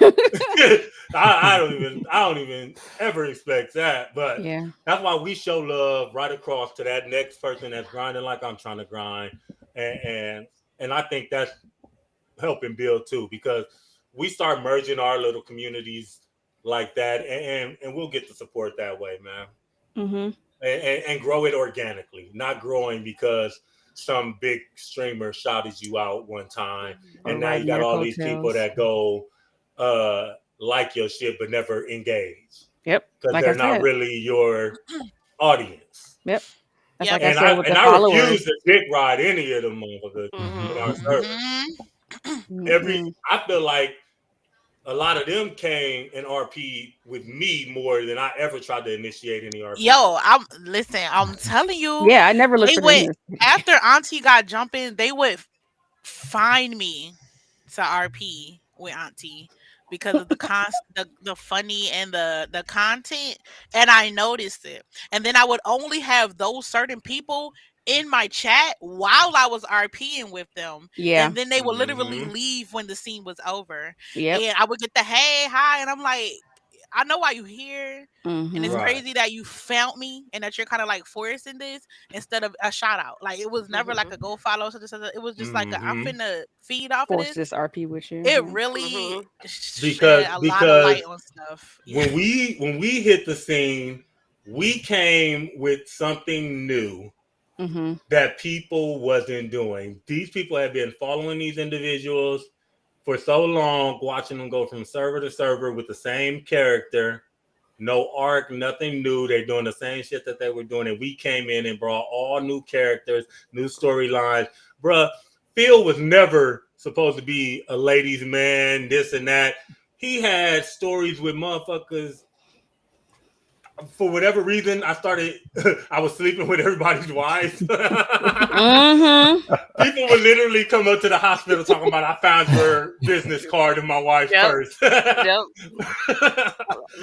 Speaker 4: I don't even ever expect that. But
Speaker 1: Yeah.
Speaker 4: that's why we show love right across to that next person that's grinding like I'm trying to grind, and I think that's helping build too, because we start merging our little communities like that, and we'll get the support that way, man.
Speaker 1: Mm-hmm.
Speaker 4: And grow it organically, not growing because some big streamer shouted you out one time,
Speaker 1: Or
Speaker 4: and now you
Speaker 1: riding
Speaker 4: got
Speaker 1: your
Speaker 4: all these people
Speaker 1: coattails.
Speaker 4: that go like your shit but never engage
Speaker 1: Yep.
Speaker 4: because
Speaker 1: Like I
Speaker 4: they're not
Speaker 1: said.
Speaker 4: really your audience.
Speaker 1: Yep. That's
Speaker 5: Yep.
Speaker 1: like I
Speaker 4: And
Speaker 1: said with the
Speaker 4: I
Speaker 1: followers.
Speaker 4: refuse to dick ride any of them motherfuckers in our server.
Speaker 1: Mm-mm.
Speaker 4: I feel like a lot of them came in RP with me more than I ever tried to initiate any RP.
Speaker 5: Yo, I'm telling you,
Speaker 1: Yeah, I never looked
Speaker 5: they
Speaker 1: for
Speaker 5: went
Speaker 1: them.
Speaker 5: after Auntie got jumping, they would find me to RP with Auntie because of the funny and the content, and I noticed it. And then I would only have those certain people in my chat while I was RPing with them.
Speaker 1: Yeah.
Speaker 5: And then they would literally leave when the scene was over.
Speaker 1: Yep.
Speaker 5: And I would get the hey, hi, and I'm like, I know why you here. And it's
Speaker 1: Mm-hmm.
Speaker 4: Right.
Speaker 5: crazy that you found me and that you're kind of like forcing this instead of a shout out. Like it was never like a go follow. It was just like I'm finna feed off of
Speaker 1: Force
Speaker 5: this.
Speaker 1: this RP with you.
Speaker 5: It
Speaker 1: Yeah.
Speaker 5: really
Speaker 4: Because
Speaker 5: shed a lot of light on stuff.
Speaker 4: when we hit the scene, we came with something new
Speaker 1: Mm-hmm.
Speaker 4: that people wasn't doing. These people have been following these individuals for so long, watching them go from server to server with the same character, no arc, nothing new. They're doing the same shit that they were doing, and we came in and brought all new characters, new storylines. Bruh, Phil was never supposed to be a ladies' man, this and that. He had stories with motherfuckers. For whatever reason, I was sleeping with everybody's wives.
Speaker 1: Mm-hmm.
Speaker 4: People would literally come up to the hospital talking about, I found your business card in my wife's purse.
Speaker 3: Yep.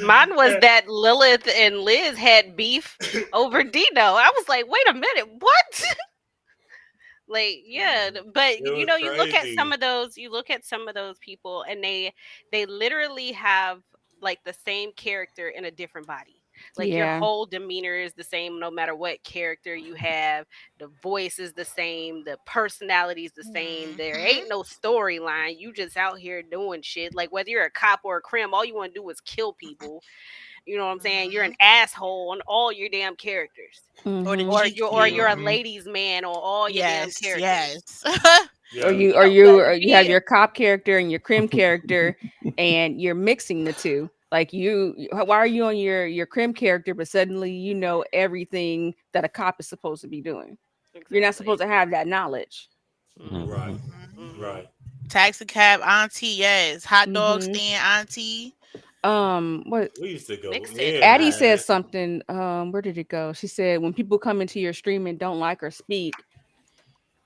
Speaker 3: Mine was that Lilith and Liz had beef over Dino. I was like, wait a minute, what? Like, yeah, but
Speaker 4: It was
Speaker 3: you look at
Speaker 4: crazy.
Speaker 3: some of those people, and they literally have like the same character in a different body. Like your
Speaker 1: Yeah.
Speaker 3: whole demeanor is the same no matter what character you have. The voice is the same, the personality is the same. There ain't no storyline. You just out here doing shit. Like whether you're a cop or a crim, all you want to do is kill people. You know what I'm saying? You're an asshole on all your damn characters.
Speaker 5: Or the
Speaker 1: Mm-hmm.
Speaker 3: Or
Speaker 5: cheek
Speaker 3: you're a
Speaker 4: Mhm.
Speaker 3: ladies' man on all your damn
Speaker 5: Yes,
Speaker 3: characters.
Speaker 5: yes.
Speaker 4: Yeah.
Speaker 1: Or you have your cop character and your crim character, and you're mixing the two. Like why are you on your crim character, but suddenly you know everything that a cop is supposed to be doing? You're not supposed to have that knowledge.
Speaker 4: Right.
Speaker 3: Mhm.
Speaker 4: Right.
Speaker 5: Taxi cab auntie, yes. Hot dog
Speaker 1: Mhm.
Speaker 5: stand auntie.
Speaker 1: What
Speaker 4: We used to go.
Speaker 3: Mixed
Speaker 4: Yeah,
Speaker 3: it.
Speaker 1: Addie said
Speaker 4: man.
Speaker 1: something. Where did it go? She said when people come into your stream and don't like or speak,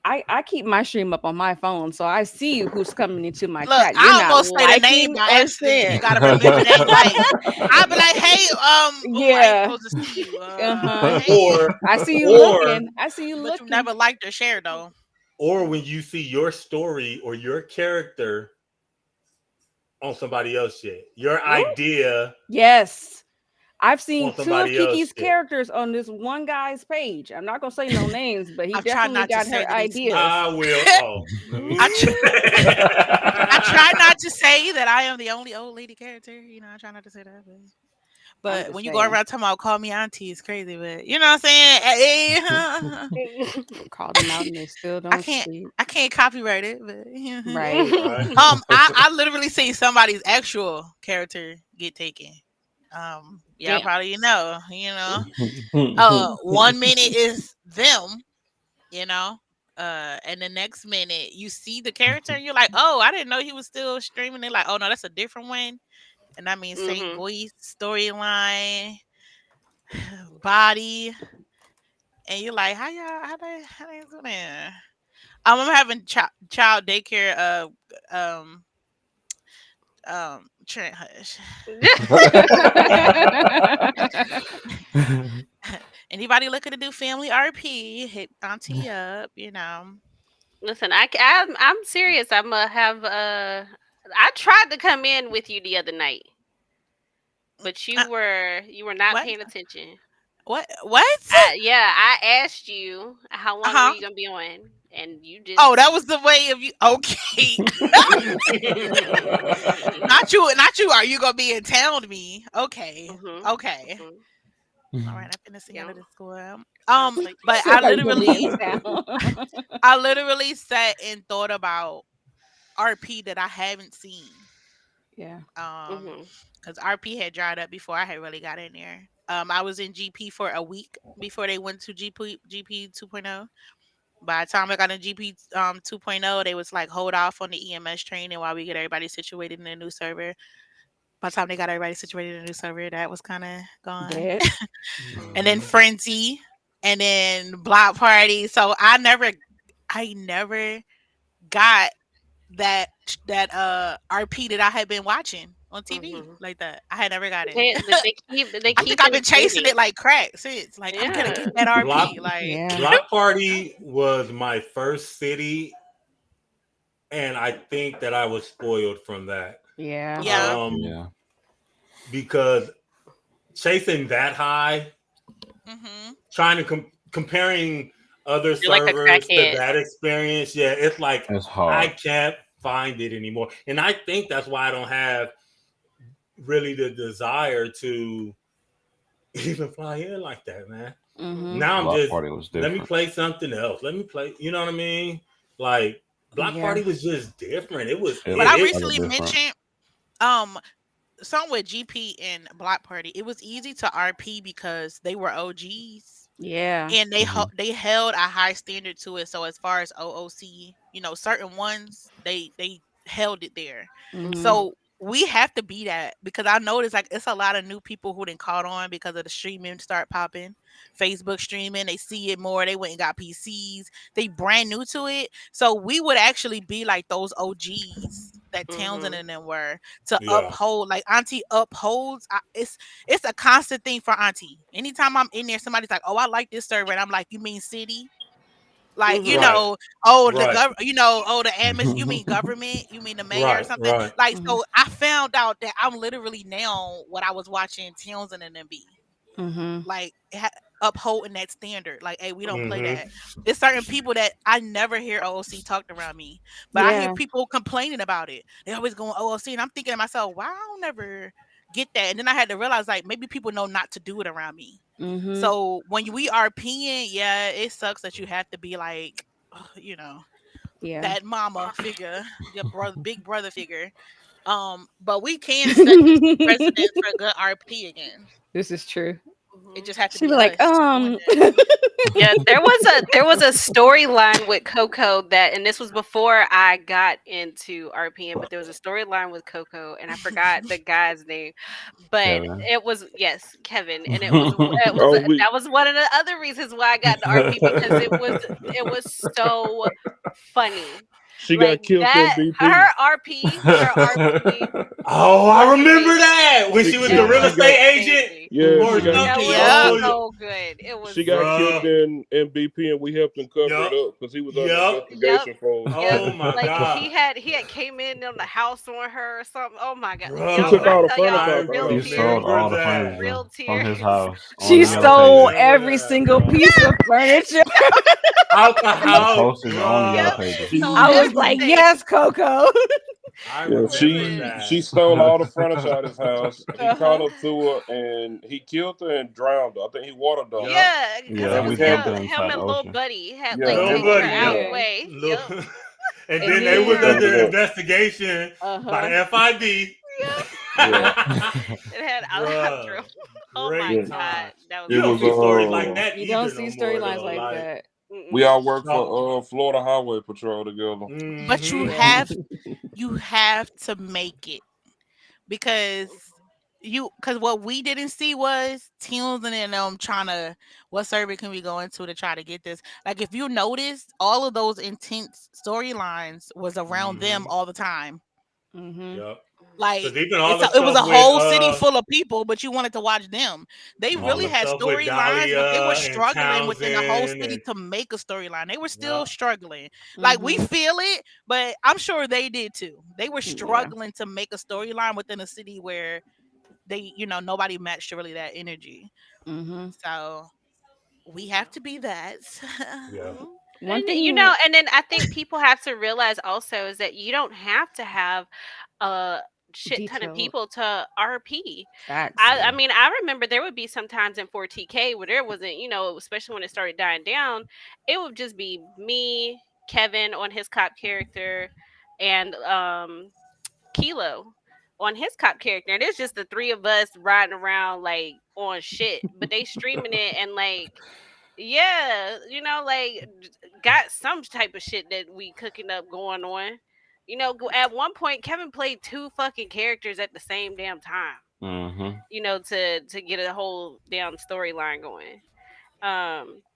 Speaker 1: I keep my stream up on my phone, so I see who's coming into my
Speaker 5: Look,
Speaker 1: chat. You're
Speaker 5: I
Speaker 1: not
Speaker 5: almost say the name
Speaker 1: liking
Speaker 5: by
Speaker 1: or
Speaker 5: accident. You
Speaker 1: saying.
Speaker 5: gotta remember that. Like, I'll be like, hey, oh, I ain't
Speaker 1: Yeah.
Speaker 5: supposed to see you.
Speaker 1: Uh-huh.
Speaker 5: Hey.
Speaker 4: Or
Speaker 1: I see you
Speaker 4: or
Speaker 1: looking. I see you
Speaker 5: But you
Speaker 1: looking.
Speaker 5: never liked or shared though.
Speaker 4: or when you see your story or your character on somebody else's shit, your
Speaker 1: Ooh.
Speaker 4: idea
Speaker 1: Yes. I've seen
Speaker 4: on
Speaker 1: 2 of
Speaker 4: somebody else's
Speaker 1: Kiki's
Speaker 4: shit.
Speaker 1: characters on this one guy's page. I'm not gonna say no names, but he
Speaker 5: I've tried
Speaker 1: definitely
Speaker 5: not to
Speaker 1: got
Speaker 5: say
Speaker 1: her
Speaker 5: that it's me.
Speaker 1: ideas.
Speaker 4: I will. Oh, let me.
Speaker 5: I try not to say that I am the only old lady character. You know, I try not to say that. But
Speaker 1: just
Speaker 5: when you go
Speaker 1: saying.
Speaker 5: around talking about call me auntie, it's crazy. But you know what I'm saying?
Speaker 1: Call them out and they still don't speak.
Speaker 5: I can't copyright it. But
Speaker 1: Right.
Speaker 4: Right.
Speaker 5: I literally see somebody's actual character get taken. Y'all
Speaker 1: Damn.
Speaker 5: probably know. 1 minute is them. You know. And the next minute you see the character and you're like, oh, I didn't know he was still streaming. They're like, oh no, that's a different one. And I mean, same
Speaker 3: Mhm.
Speaker 5: voice, storyline, body, and you're like, how they do that? I'm having child daycare. Trent Hush. Anybody looking to do family RP? Hit auntie up.
Speaker 3: Listen, I'm serious. I'm gonna have I tried to come in with you the other night, but you were not
Speaker 5: What?
Speaker 3: paying attention.
Speaker 5: What?
Speaker 3: I asked you how long were
Speaker 5: Uh-huh.
Speaker 3: you gonna be on, and you just
Speaker 5: Oh, that was the way of you. Okay. Not you. Are you gonna be in town with me? Okay.
Speaker 3: Mhm.
Speaker 5: Okay.
Speaker 3: Mhm.
Speaker 5: All right. I'm gonna see
Speaker 3: Yeah.
Speaker 5: how this go.
Speaker 3: Sounds like
Speaker 5: But
Speaker 1: Said, "Are you gonna be in town?"
Speaker 5: I literally sat and thought about RP that I haven't seen.
Speaker 1: Yeah.
Speaker 3: Mhm.
Speaker 5: Because RP had dried up before I had really got in there. I was in GP for a week before they went to GP 2.0. By the time I got in GP 2.0, they was like hold off on the EMS training while we get everybody situated in the new server. By the time they got everybody situated in the new server, that was kind of gone.
Speaker 1: Dead.
Speaker 5: And then Frenzy, and then Block Party. So I never got that RP that I had been watching on TV
Speaker 3: Mhm.
Speaker 5: like that. I had never got it.
Speaker 3: They
Speaker 5: I
Speaker 3: keep
Speaker 5: think I've been chasing
Speaker 3: improving.
Speaker 5: it like crack since. Like I'm gonna
Speaker 3: Yeah.
Speaker 5: get that RP.
Speaker 4: Block,
Speaker 5: Like
Speaker 1: Yeah.
Speaker 4: Block Party was my first city, and I think that I was spoiled from that.
Speaker 1: Yeah.
Speaker 5: yeah.
Speaker 2: Yeah.
Speaker 4: Because chasing that high,
Speaker 5: Mm-hmm.
Speaker 4: trying to comparing other
Speaker 3: You're like a
Speaker 4: servers to
Speaker 3: crackhead.
Speaker 4: that experience, yeah, it's like
Speaker 2: It's
Speaker 4: I
Speaker 2: hard.
Speaker 4: can't find it anymore. And I think that's why I don't have really the desire to even fly in like that, man.
Speaker 1: Mhm.
Speaker 4: Now I'm
Speaker 2: Block
Speaker 4: just
Speaker 2: Party was
Speaker 4: let me
Speaker 2: different.
Speaker 4: play something else. Let me play, you know what I mean? Like Block
Speaker 1: Yeah.
Speaker 4: Party was just different. It was
Speaker 2: It
Speaker 5: But I
Speaker 2: was
Speaker 4: it
Speaker 2: hella
Speaker 5: recently
Speaker 2: different.
Speaker 5: mentioned something with GP and Block Party. It was easy to RP because they were OGs.
Speaker 1: Yeah.
Speaker 5: And they
Speaker 2: Mhm.
Speaker 5: they held a high standard to it. So as far as OOC, certain ones they held it there.
Speaker 1: Mhm.
Speaker 5: So we have to be that because I noticed like it's a lot of new people who didn't caught on because of the streaming start popping, Facebook streaming. They see it more. They went and got PCs. They brand new to it. So we would actually be like those OGs that Townsend
Speaker 3: Mhm.
Speaker 5: and them were to
Speaker 4: yeah.
Speaker 5: uphold. Like Auntie upholds. It's a constant thing for Auntie. Anytime I'm in there, somebody's like, "Oh, I like this server," and I'm like, "You mean city?" Like
Speaker 3: Mhm.
Speaker 4: Right.
Speaker 5: oh
Speaker 4: Right.
Speaker 5: the admin. You mean government? You mean the mayor or
Speaker 4: Right.
Speaker 5: something?
Speaker 4: Right.
Speaker 5: Like
Speaker 1: Mhm.
Speaker 5: so, I found out that I'm literally now what I was watching Townsend and them be
Speaker 1: Mhm.
Speaker 5: like upholding that standard. Like, hey, we don't play
Speaker 4: Mm-hmm.
Speaker 5: that. There's certain people that I never hear OOC talked around me, but I hear
Speaker 1: Yeah.
Speaker 5: people complaining about it. They always going OOC, and I'm thinking to myself, why I don't never get that? And then I had to realize like maybe people know not to do it around me.
Speaker 1: Mhm.
Speaker 5: So when we are peeing, yeah, it sucks that you have to be like,
Speaker 1: Yeah.
Speaker 5: that mama figure, your brother, big brother figure. But we can set the precedence for good RP again.
Speaker 1: This is true.
Speaker 5: It just had to
Speaker 1: She'd
Speaker 5: be
Speaker 1: be like,
Speaker 5: us doing that.
Speaker 3: Yeah, there was a storyline with Coco that, and this was before I got into RPM, but there was a storyline with Coco, and I forgot the guy's name, but
Speaker 2: Kevin.
Speaker 3: it was, yes, Kevin, and it was
Speaker 6: Oh, we
Speaker 3: that was one of the other reasons why I got into RP, because it was so funny.
Speaker 6: she
Speaker 3: Like
Speaker 6: got killed in
Speaker 3: that,
Speaker 6: BP.
Speaker 3: her RP
Speaker 4: Oh, I
Speaker 3: was
Speaker 4: remember
Speaker 3: amazing.
Speaker 4: that when she was the
Speaker 3: It
Speaker 4: real
Speaker 3: was
Speaker 6: She got
Speaker 4: estate agent
Speaker 3: amazing.
Speaker 6: yeah,
Speaker 4: or
Speaker 6: she got
Speaker 3: That
Speaker 4: something.
Speaker 3: was
Speaker 5: Yeah.
Speaker 4: Oh,
Speaker 3: so good. It was
Speaker 6: she got
Speaker 3: so
Speaker 6: killed
Speaker 3: good.
Speaker 6: in BP, and we helped him cover
Speaker 4: Yup.
Speaker 6: it up because he was under
Speaker 4: Yup.
Speaker 3: Yep.
Speaker 6: investigation for.
Speaker 3: Yep.
Speaker 4: Oh my
Speaker 3: Like
Speaker 4: god,
Speaker 3: he had came in on the house on her or something. Oh my god.
Speaker 6: She
Speaker 3: Y'all,
Speaker 6: took
Speaker 3: when I
Speaker 6: all the
Speaker 3: tell
Speaker 6: furniture
Speaker 3: y'all
Speaker 6: out the
Speaker 3: real
Speaker 2: She
Speaker 6: house.
Speaker 2: sold
Speaker 3: tears,
Speaker 2: all the
Speaker 4: that.
Speaker 2: furniture
Speaker 3: real
Speaker 2: from his
Speaker 3: tears.
Speaker 2: house on
Speaker 1: she
Speaker 2: the
Speaker 4: I
Speaker 2: yellow
Speaker 1: stole
Speaker 2: pages.
Speaker 4: remember
Speaker 1: every
Speaker 4: that,
Speaker 1: single
Speaker 4: bro.
Speaker 1: piece of furniture.
Speaker 4: Out the
Speaker 2: She
Speaker 4: house,
Speaker 2: posted it on the yellow
Speaker 3: Yep.
Speaker 2: pages.
Speaker 3: She stole
Speaker 1: I was like,
Speaker 3: everything.
Speaker 1: yes, Coco.
Speaker 4: I
Speaker 6: Yeah,
Speaker 4: remember
Speaker 3: Listen.
Speaker 6: she
Speaker 4: that.
Speaker 6: stole all the furniture out of his house. He caught
Speaker 1: Uh-huh.
Speaker 6: up to her and he killed her and drowned her. I think he water dumped her.
Speaker 4: Yup.
Speaker 3: Yeah, because
Speaker 2: Yeah,
Speaker 3: it
Speaker 6: And
Speaker 2: we
Speaker 3: was
Speaker 6: we had
Speaker 2: dumped
Speaker 6: to,
Speaker 2: her
Speaker 3: him
Speaker 2: inside the
Speaker 3: and Lil
Speaker 2: ocean.
Speaker 3: Buddy had
Speaker 6: yeah,
Speaker 3: like
Speaker 6: and
Speaker 3: taken
Speaker 6: we,
Speaker 3: her out the
Speaker 6: yeah,
Speaker 1: Yeah.
Speaker 3: way.
Speaker 4: Look.
Speaker 3: Yep.
Speaker 4: And
Speaker 1: And
Speaker 4: then
Speaker 6: yeah,
Speaker 4: they
Speaker 6: we
Speaker 4: was
Speaker 1: then,
Speaker 6: covered
Speaker 4: under
Speaker 6: it up.
Speaker 4: investigation by
Speaker 1: uh-huh.
Speaker 4: the FIB.
Speaker 3: Yep.
Speaker 6: Yeah,
Speaker 3: It had
Speaker 4: Bruh,
Speaker 3: Alejandro. Oh my
Speaker 6: yeah.
Speaker 4: great
Speaker 3: god,
Speaker 4: time.
Speaker 3: that was
Speaker 6: It
Speaker 4: You don't
Speaker 6: was
Speaker 4: see
Speaker 3: amazing.
Speaker 4: stories like that
Speaker 1: You don't
Speaker 4: either
Speaker 1: see
Speaker 4: no more
Speaker 1: storylines
Speaker 4: though.
Speaker 1: like
Speaker 4: Like,
Speaker 1: that.
Speaker 6: we
Speaker 3: Mm-mm.
Speaker 6: all worked
Speaker 4: no.
Speaker 6: for Florida Highway Patrol together.
Speaker 5: But you
Speaker 1: Yeah.
Speaker 5: have to make it because because what we didn't see was Tunes and them trying to what server can we go into to try to get this. Like if you notice, all of those intense storylines was around them all the time.
Speaker 1: Mm-hmm.
Speaker 4: Yep.
Speaker 5: Like
Speaker 4: Because even all the
Speaker 5: it was
Speaker 4: stuff
Speaker 5: a
Speaker 4: with
Speaker 5: whole city full of people, but you wanted to watch them. They
Speaker 4: all
Speaker 5: really
Speaker 4: the
Speaker 5: had
Speaker 4: stuff with
Speaker 5: storylines, but they were
Speaker 4: Dahlia and
Speaker 5: struggling within the whole
Speaker 4: Townsend
Speaker 5: city
Speaker 4: and
Speaker 5: to make a storyline. They were still
Speaker 4: yep.
Speaker 5: struggling. Like we
Speaker 1: Mm-hmm.
Speaker 5: feel it, but I'm sure they did too. They were
Speaker 1: Yeah.
Speaker 5: struggling to make a storyline within a city where they, nobody matched really that energy.
Speaker 1: Mm-hmm.
Speaker 5: So we have to be that.
Speaker 4: Yeah.
Speaker 3: Mhm.
Speaker 1: One
Speaker 3: And
Speaker 1: thing
Speaker 3: and then I think people have to realize also is that you don't have to have a shit ton of
Speaker 1: detailed
Speaker 3: people to RP.
Speaker 1: facts.
Speaker 3: I mean, I remember there would be some times in 4TK where there wasn't, especially when it started dying down, it would just be me, Kevin on his cop character, and Kilo on his cop character. And it's just the three of us riding around like on shit, but they streaming it and like, yeah, like got some type of shit that we cooking up going on. At one point Kevin played two fucking characters at the same damn time.
Speaker 2: Mm-hmm.
Speaker 3: To get a whole damn storyline going.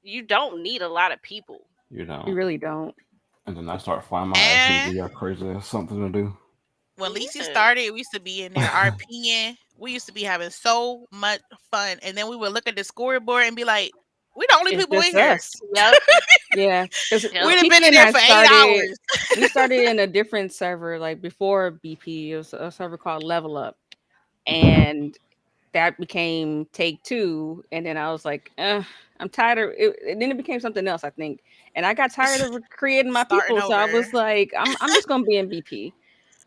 Speaker 3: You don't need a lot of people.
Speaker 2: You
Speaker 1: You
Speaker 2: don't.
Speaker 1: really don't.
Speaker 2: And then I start flying my ass and
Speaker 5: And
Speaker 2: give y'all crazy ass something to do.
Speaker 5: when Lisi
Speaker 3: Yeah.
Speaker 5: started, we used to be in there RPing. We used to be having so much fun. And then we would look at the scoreboard and be like, we the only
Speaker 1: It's
Speaker 5: people
Speaker 1: just
Speaker 5: in here.
Speaker 1: us.
Speaker 3: Yep.
Speaker 1: Yeah. Because
Speaker 3: Yep.
Speaker 5: We'd have
Speaker 1: Kiki
Speaker 5: been in
Speaker 1: and
Speaker 5: there
Speaker 1: I
Speaker 5: for 8
Speaker 1: started,
Speaker 5: hours.
Speaker 1: we started in a different server, like before BP. It was a server called Level Up. And that became Take Two. And then I was like, I'm tired of it. And then it became something else, I think. And I got tired of creating my
Speaker 5: Starting
Speaker 1: people. So I
Speaker 5: over.
Speaker 1: was like, I'm just gonna be in BP.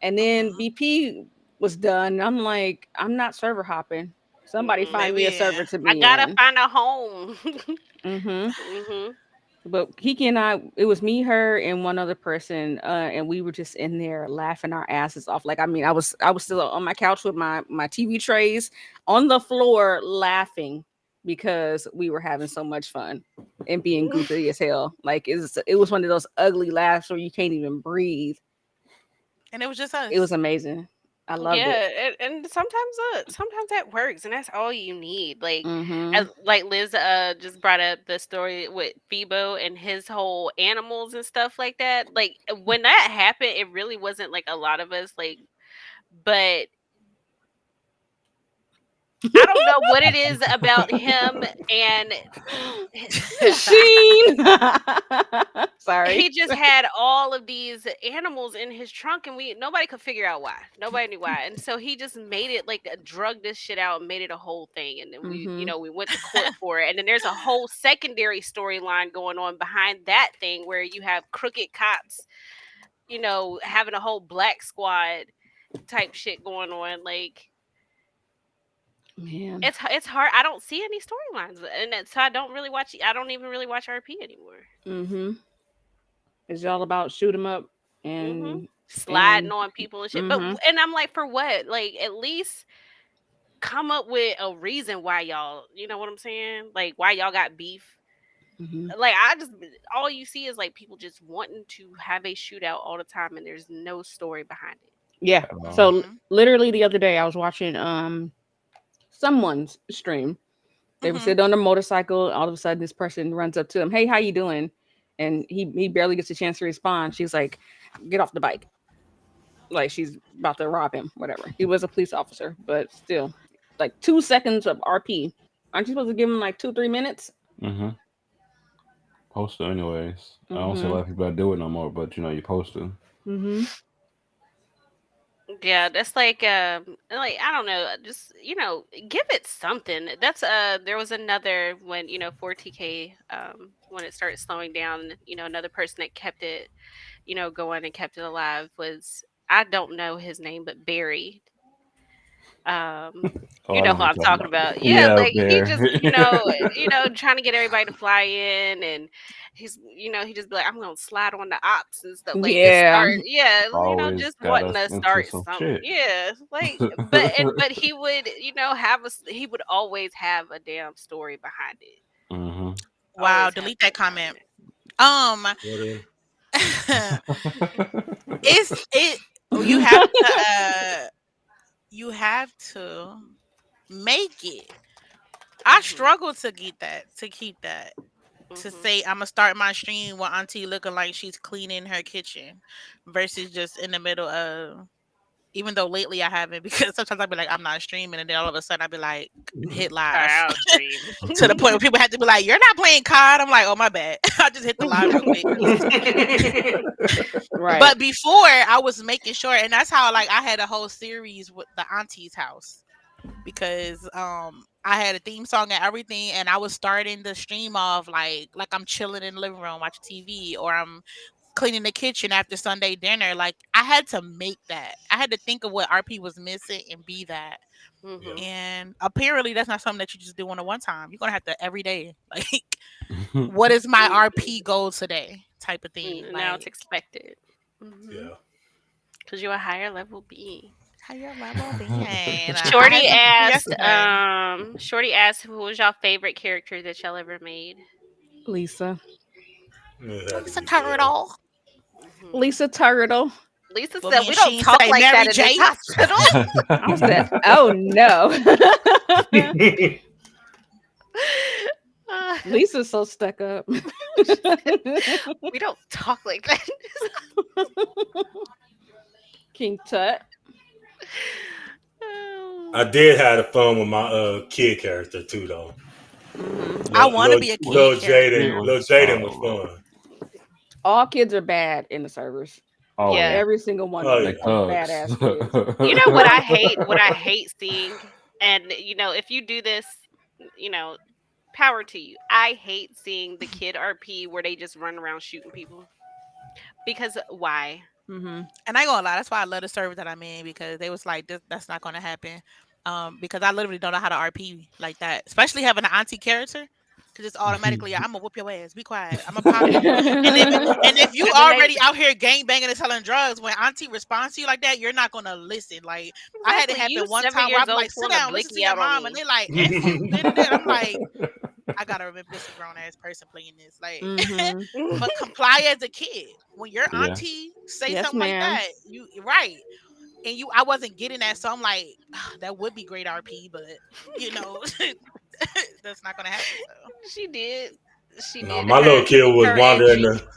Speaker 1: And then
Speaker 5: Mhm.
Speaker 1: BP was done. I'm like, I'm not server hopping. Somebody
Speaker 3: Mm-mm.
Speaker 1: find me a
Speaker 5: Baby,
Speaker 1: server to
Speaker 3: I
Speaker 1: be
Speaker 3: gotta
Speaker 1: in.
Speaker 3: find a home.
Speaker 1: Mm-hmm.
Speaker 3: hmm
Speaker 1: But Kiki and I, it was me, her, and one other person, and we were just in there laughing our asses off. Like, I mean, I was still on my couch with my TV trays on the floor laughing because we were having so much fun and being goofy as hell. Like, it was one of those ugly laughs where you can't even breathe.
Speaker 5: and it was just us.
Speaker 1: It was amazing. I loved it.
Speaker 3: Yeah, and sometimes that works, and that's all you need. Like,
Speaker 1: Mm-hmm.
Speaker 3: like Liz just brought up the story with Phoebo and his whole animals and stuff like that. Like when that happened, it really wasn't like a lot of us like, but I don't know what it is about him and
Speaker 1: Sheen. Sorry.
Speaker 3: he just had all of these animals in his trunk and nobody could figure out why. Nobody knew why. And so he just made it like drug this shit out and made it a whole thing. And then
Speaker 1: Mm-hmm.
Speaker 3: we went to court for it. And then there's a whole secondary storyline going on behind that thing where you have crooked cops, having a whole black squad type shit going on. Like
Speaker 1: Man.
Speaker 3: it's hard. I don't see any storylines, and so I don't really watch. I don't even really watch RP anymore.
Speaker 1: Mm-hmm. It's all about shoot 'em up
Speaker 3: hmm
Speaker 1: and
Speaker 3: Sliding
Speaker 1: and
Speaker 3: on people and shit.
Speaker 1: mm-hmm.
Speaker 3: And I'm like, for what? Like, at least come up with a reason why y'all, you know what I'm saying? Like why y'all got beef.
Speaker 1: Mhm.
Speaker 3: Like all you see is like people just wanting to have a shootout all the time, and there's no story behind it.
Speaker 1: Yeah.
Speaker 2: Wow.
Speaker 1: So
Speaker 5: Mhm.
Speaker 1: literally the other day I was watching someone's stream. They were
Speaker 5: Mhm.
Speaker 1: sitting on a motorcycle. All of a sudden, this person runs up to him. Hey, how you doing? And he barely gets a chance to respond. She's like, get off the bike. Like she's about to rob him, whatever. He was a police officer, but still, like 2 seconds of RP. Aren't you supposed to give him like 2-3 minutes?
Speaker 2: Mm-hmm. Post to anyways. I don't see a
Speaker 1: Mm-hmm.
Speaker 2: lot of people that do it no more, but you post to.
Speaker 1: Mm-hmm.
Speaker 3: Yeah, that's like I don't know, just give it something. That's there was another when 4TK when it started slowing down, another person that kept it, going and kept it alive was I don't know his name, but Barry.
Speaker 2: Oh,
Speaker 3: You
Speaker 2: I
Speaker 3: know
Speaker 2: know
Speaker 3: who
Speaker 2: who you're
Speaker 3: I'm
Speaker 2: talking
Speaker 3: talking
Speaker 2: about.
Speaker 3: about. Yeah,
Speaker 2: Yeah,
Speaker 3: like he
Speaker 2: there.
Speaker 3: just, trying to get everybody to fly in and he just be like, I'm gonna slide on the ops and stuff. Like just
Speaker 1: Yeah.
Speaker 3: start, yeah,
Speaker 2: Always
Speaker 3: just
Speaker 2: got
Speaker 3: wanting
Speaker 2: us
Speaker 3: to
Speaker 2: into
Speaker 3: start
Speaker 2: some
Speaker 3: something.
Speaker 2: shit.
Speaker 3: Yeah. Like but he would, he would always have a damn story behind it.
Speaker 2: Mm-hmm.
Speaker 5: Wow,
Speaker 3: Always have
Speaker 5: delete that
Speaker 3: something behind
Speaker 5: comment. Um,
Speaker 4: What
Speaker 5: it's it. You have to. You have to make it. I
Speaker 3: it.
Speaker 5: struggle to get that. To keep that. To
Speaker 3: Mhm.
Speaker 5: say I'm gonna start my stream with Auntie looking like she's cleaning her kitchen, versus just in the middle of. Even though lately I haven't, because sometimes I'll be like, I'm not streaming, and then all of a sudden I'll be like, hit live.
Speaker 3: I'll stream.
Speaker 5: To the point where people have to be like, "You're not playing COD." I'm like, "Oh my bad." I just hit the live real quick.
Speaker 1: Right.
Speaker 5: But before I was making sure, and that's how like I had a whole series with the auntie's house, because I had a theme song and everything, and I was starting the stream off like I'm chilling in the living room watching TV, or I'm cleaning the kitchen after Sunday dinner. Like I had to make that. I had to think of what RP was missing and be that.
Speaker 3: Mhm.
Speaker 5: And apparently that's not something that you just do on a one time. You're gonna have to every day. Like, what is my RP goal today? Type of thing.
Speaker 3: Now it's
Speaker 5: Like,
Speaker 3: expected. Mhm.
Speaker 4: Yeah.
Speaker 3: Cuz you're a higher level being.
Speaker 5: how your level being? I
Speaker 3: Shorty
Speaker 5: had something for
Speaker 3: asked,
Speaker 5: yesterday.
Speaker 3: Shorty asked, who was y'all favorite character that y'all ever made?
Speaker 1: Lisa.
Speaker 4: It had to
Speaker 5: It's a
Speaker 4: be Bill.
Speaker 5: turtle.
Speaker 3: Mhm.
Speaker 1: Lisa Turtle.
Speaker 3: Lisa
Speaker 5: Well,
Speaker 3: said,
Speaker 5: me
Speaker 3: "We
Speaker 5: and
Speaker 3: don't
Speaker 5: Sheen
Speaker 3: talk
Speaker 5: say
Speaker 3: like
Speaker 5: Mary
Speaker 3: that in this
Speaker 5: J.
Speaker 3: hospital."
Speaker 1: I said, oh no.
Speaker 3: Uh,
Speaker 1: Lisa's so stuck up.
Speaker 3: we don't talk like that.
Speaker 1: King Tut.
Speaker 4: I did have fun with my kid character too, though.
Speaker 1: Mhm.
Speaker 5: I want to be a
Speaker 4: Little
Speaker 5: kid character.
Speaker 2: It
Speaker 4: Jaden,
Speaker 2: was
Speaker 4: little Jaden was fun.
Speaker 1: All kids are bad in the servers.
Speaker 2: Oh
Speaker 3: Yeah.
Speaker 2: yeah.
Speaker 1: Every single one
Speaker 4: Oh
Speaker 1: of
Speaker 2: They
Speaker 1: them
Speaker 4: yeah.
Speaker 1: are
Speaker 2: thugs.
Speaker 1: badass kids.
Speaker 3: You know what I hate? What I hate seeing, and if you do this, you know, power to you. I hate seeing the kid RP where they just run around shooting people. Because why?
Speaker 1: Mm-hmm.
Speaker 5: And I ain't gonna lie, that's why I love the server that I'm in, because they was like, that's not gonna happen. Because I literally don't know how to RP like that, especially having an auntie character. Because it's automatically, I'm gonna whoop your ass. Be quiet. I'm gonna pop you. And if you
Speaker 3: And then they
Speaker 5: already out here gang banging and selling drugs, when auntie responds to you like that, you're not gonna listen. Like, I had it
Speaker 3: exactly, you
Speaker 5: happen one
Speaker 3: 7
Speaker 5: time where
Speaker 3: years
Speaker 5: I'm
Speaker 3: old
Speaker 5: like, sit
Speaker 3: pulling a
Speaker 5: down, listen to
Speaker 3: blicky
Speaker 5: your
Speaker 3: out on
Speaker 5: mom, and
Speaker 3: me.
Speaker 5: they like, F you. I'm like, I gotta remember this is a grown ass person playing this. Like,
Speaker 1: Mm-hmm.
Speaker 5: but comply as a kid. When your
Speaker 2: Yeah.
Speaker 5: auntie say
Speaker 1: Yes,
Speaker 5: something like
Speaker 1: ma'am.
Speaker 5: that, you right. And I wasn't getting that, so I'm like, that would be great RP, but you know, that's not gonna happen. So
Speaker 3: She did. She
Speaker 4: No,
Speaker 3: did.
Speaker 4: my little kid was
Speaker 3: Her and
Speaker 4: wandering
Speaker 3: Cheek.
Speaker 4: the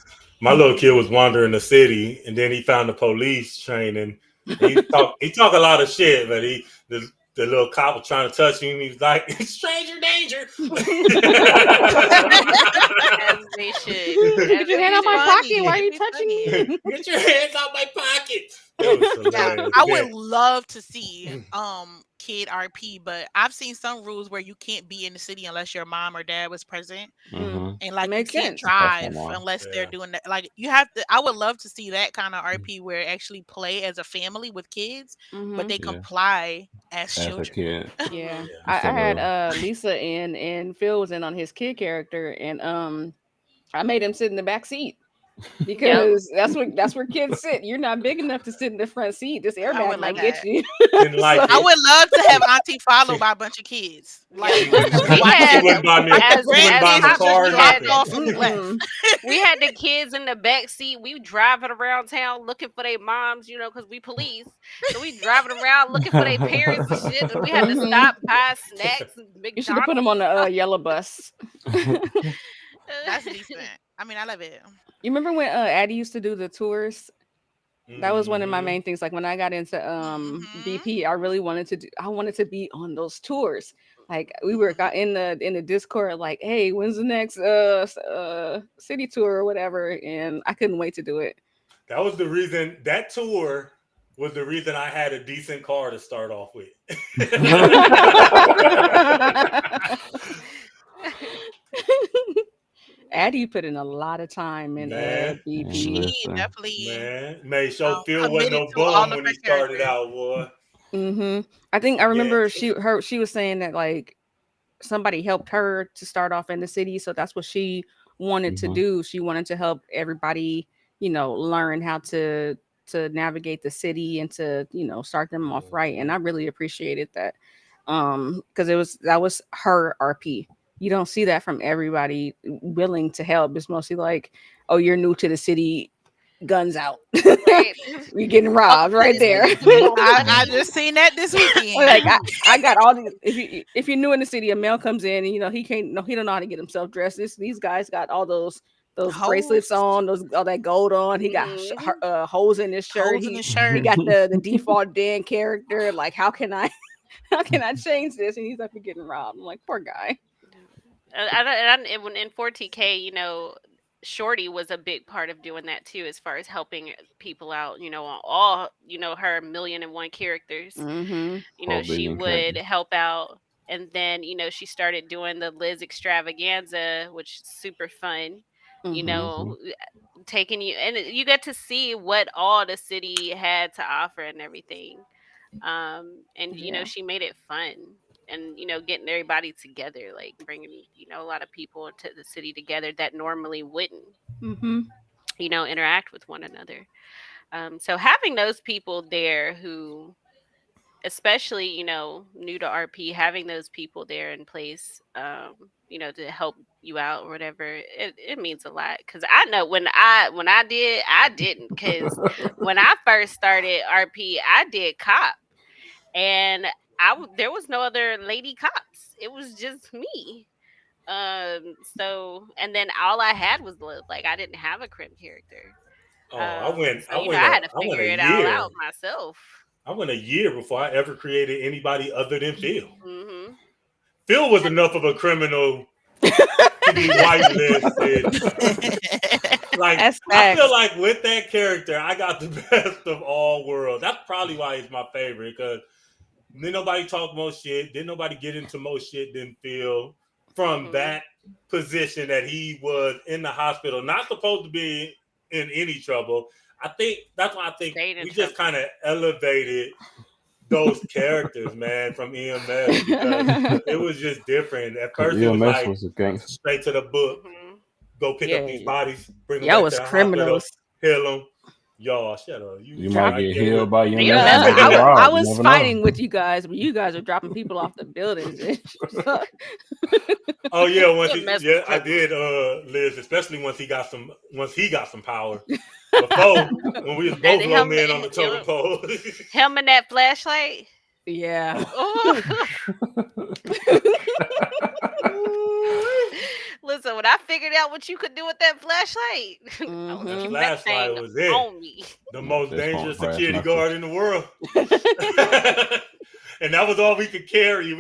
Speaker 4: my little kid was wandering the city, and then he found the police training. He talk a lot of shit, but the little cop was trying to touch him. He was like, "Stranger danger."
Speaker 3: As they should.
Speaker 1: Get
Speaker 3: As
Speaker 1: your
Speaker 3: they
Speaker 1: hand out my
Speaker 3: should.
Speaker 1: pocket. Why are
Speaker 5: it'd
Speaker 1: you
Speaker 5: be
Speaker 1: touching
Speaker 5: funny.
Speaker 1: me?
Speaker 4: Get your hands out my pocket. That was
Speaker 5: Yeah,
Speaker 4: hilarious.
Speaker 5: I
Speaker 4: Then,
Speaker 5: would love to see kid RP, but I've seen some rules where you can't be in the city unless your mom or dad was present.
Speaker 2: Mm-hmm.
Speaker 5: And like you
Speaker 1: Makes
Speaker 5: can't
Speaker 1: sense.
Speaker 2: That's my
Speaker 5: drive
Speaker 2: mom.
Speaker 5: unless they're
Speaker 4: yeah.
Speaker 5: doing that. Like you have to. I would love to see that kind of RP where it actually play as a family with kids, but
Speaker 1: Mm-hmm.
Speaker 5: they
Speaker 2: Yeah.
Speaker 5: comply as
Speaker 2: As a
Speaker 5: children.
Speaker 2: kid.
Speaker 1: Yeah.
Speaker 3: Mhm.
Speaker 4: Yeah.
Speaker 1: I
Speaker 2: Instead
Speaker 1: had
Speaker 2: of
Speaker 1: Lisa in and Phil was in on his kid character and I made him sit in the back seat. because that's where kids sit. You're not big enough to sit in the front seat. This airbag
Speaker 5: would
Speaker 1: might
Speaker 5: love
Speaker 1: get
Speaker 5: that.
Speaker 1: you.
Speaker 4: Didn't like
Speaker 5: I
Speaker 4: it.
Speaker 5: would love to have Auntie followed by a bunch of kids. Like,
Speaker 4: She wouldn't
Speaker 3: We had-
Speaker 4: buy me.
Speaker 5: like
Speaker 3: as-
Speaker 5: the
Speaker 4: She wouldn't buy
Speaker 3: as
Speaker 4: me a
Speaker 5: grandkids
Speaker 3: toddlers,
Speaker 4: car
Speaker 3: we
Speaker 4: or
Speaker 3: had
Speaker 4: nothing.
Speaker 5: off and left.
Speaker 1: Mm-mm.
Speaker 3: we had the kids in the back seat. We driving around town looking for their moms, because we police. So we driving around looking for their parents and shit. And we had to
Speaker 1: Mhm.
Speaker 3: stop, buy snacks and
Speaker 1: You should have put them on the yellow bus.
Speaker 5: That's decent. I mean, I love it.
Speaker 1: You remember when Addie used to do the tours? That was one of my
Speaker 4: Mhm.
Speaker 1: main things. Like when I got into BP, I really wanted to I wanted to be on those tours. Like we were got in the Discord, like, hey, when's the next city tour or whatever? And I couldn't wait to do it.
Speaker 4: That was the reason. That tour was the reason I had a decent car to start off with.
Speaker 1: Addie put in a lot of time in
Speaker 4: Man.
Speaker 1: BP.
Speaker 5: She
Speaker 2: Listen.
Speaker 5: definitely
Speaker 4: Man, made sure Phil wasn't
Speaker 5: committed
Speaker 4: no
Speaker 5: to all
Speaker 4: bum
Speaker 5: of
Speaker 4: when
Speaker 5: her
Speaker 4: he started
Speaker 5: characters.
Speaker 4: out, boy.
Speaker 1: I think I
Speaker 4: Yeah.
Speaker 1: remember she was saying that like somebody helped her to start off in the city, so that's what she wanted to
Speaker 2: Mhm.
Speaker 1: do. She wanted to help everybody, learn how to navigate the city and to start them off right. And I really appreciated that, because that was her RP. You don't see that from everybody willing to help. It's mostly like, oh, you're new to the city, guns out.
Speaker 3: Right.
Speaker 1: You're getting robbed right there.
Speaker 5: I just seen that this weekend.
Speaker 1: Like I got all these. If you're new in the city, a male comes in and he don't know how to get himself dressed. These guys got all those bracelets
Speaker 5: Hoes.
Speaker 1: on, all that gold on. He got holes in his shirt.
Speaker 5: Holes in
Speaker 1: He
Speaker 5: his shirt.
Speaker 1: got the default Dan character. Like how can I change this? And he's up to getting robbed. I'm like, poor guy.
Speaker 3: And when in 40K, Shorty was a big part of doing that too, as far as helping people out, on all, her 1,000,001 characters.
Speaker 1: Mm-hmm.
Speaker 2: All
Speaker 3: She
Speaker 2: billion
Speaker 3: would
Speaker 2: characters.
Speaker 3: help out. And then, she started doing the Liz extravaganza, which is super fun, taking you, and you get to see what all the city had to offer and everything. And
Speaker 1: Yeah.
Speaker 3: she made it fun, and getting everybody together, like bringing a lot of people into the city together that normally wouldn't
Speaker 1: Mm-hmm.
Speaker 3: interact with one another. So having those people there who, especially new to RP, having those people there in place, to help you out or whatever, it means a lot. Because I know when I didn't, because when I first started RP, I did cop, and there was no other lady cops. It was just me. So, and then all I had was Liv. Like, I didn't have a crim character.
Speaker 4: Oh, I went
Speaker 3: So,
Speaker 4: I
Speaker 3: I had to
Speaker 4: went
Speaker 3: figure
Speaker 4: a
Speaker 3: it all
Speaker 4: year.
Speaker 3: out myself.
Speaker 4: I went a year before I ever created anybody other than Phil.
Speaker 3: Hmm.
Speaker 4: Phil was enough of a criminal to be whitelisted. Like,
Speaker 1: That's
Speaker 4: I feel
Speaker 1: facts.
Speaker 4: like with that character, I got the best of all worlds. That's probably why he's my favorite, because didn't nobody talk more shit. Didn't nobody get into more shit than Phil from
Speaker 3: Mhm.
Speaker 4: that position that he was in the hospital, not supposed to be in any trouble. I think that's why I think
Speaker 3: Stayed in
Speaker 4: we just
Speaker 3: trouble.
Speaker 4: kind of elevated those characters, man, from EMS, because it was just different. At
Speaker 2: Because
Speaker 4: first, it was
Speaker 2: EMS
Speaker 4: like
Speaker 2: was a gangster.
Speaker 4: straight to the book,
Speaker 3: Mhm.
Speaker 4: go pick up these
Speaker 1: Yeah.
Speaker 4: bodies, bring them
Speaker 1: Y'all
Speaker 4: back
Speaker 1: was
Speaker 4: to the
Speaker 1: criminals.
Speaker 4: hospital, heal them. Y'all, shut up.
Speaker 2: You might
Speaker 4: right
Speaker 2: get
Speaker 4: there
Speaker 2: healed
Speaker 4: with-
Speaker 2: by EMS.
Speaker 3: Yeah,
Speaker 2: and
Speaker 1: Yeah,
Speaker 2: get
Speaker 1: I
Speaker 2: robbed. You
Speaker 1: was
Speaker 2: never
Speaker 1: fighting
Speaker 2: know.
Speaker 1: with you guys, but you guys are dropping people off the buildings.
Speaker 4: Oh yeah, once
Speaker 3: EMS
Speaker 4: yeah,
Speaker 3: was
Speaker 4: I did, Liz, especially once he got some power. Before, when we was both
Speaker 3: And
Speaker 4: low
Speaker 3: him-
Speaker 4: men on the totem pole.
Speaker 3: Him and that flashlight.
Speaker 1: Yeah.
Speaker 3: Oh. Listen, when I figured out what you could do with that flashlight, I was
Speaker 1: Mhm.
Speaker 3: keeping that
Speaker 4: Flashlight
Speaker 3: thing
Speaker 4: was it.
Speaker 3: on me.
Speaker 4: The most
Speaker 2: That's
Speaker 4: dangerous
Speaker 2: gonna
Speaker 4: security
Speaker 2: crash
Speaker 4: guard in the world. And that was all we could carry.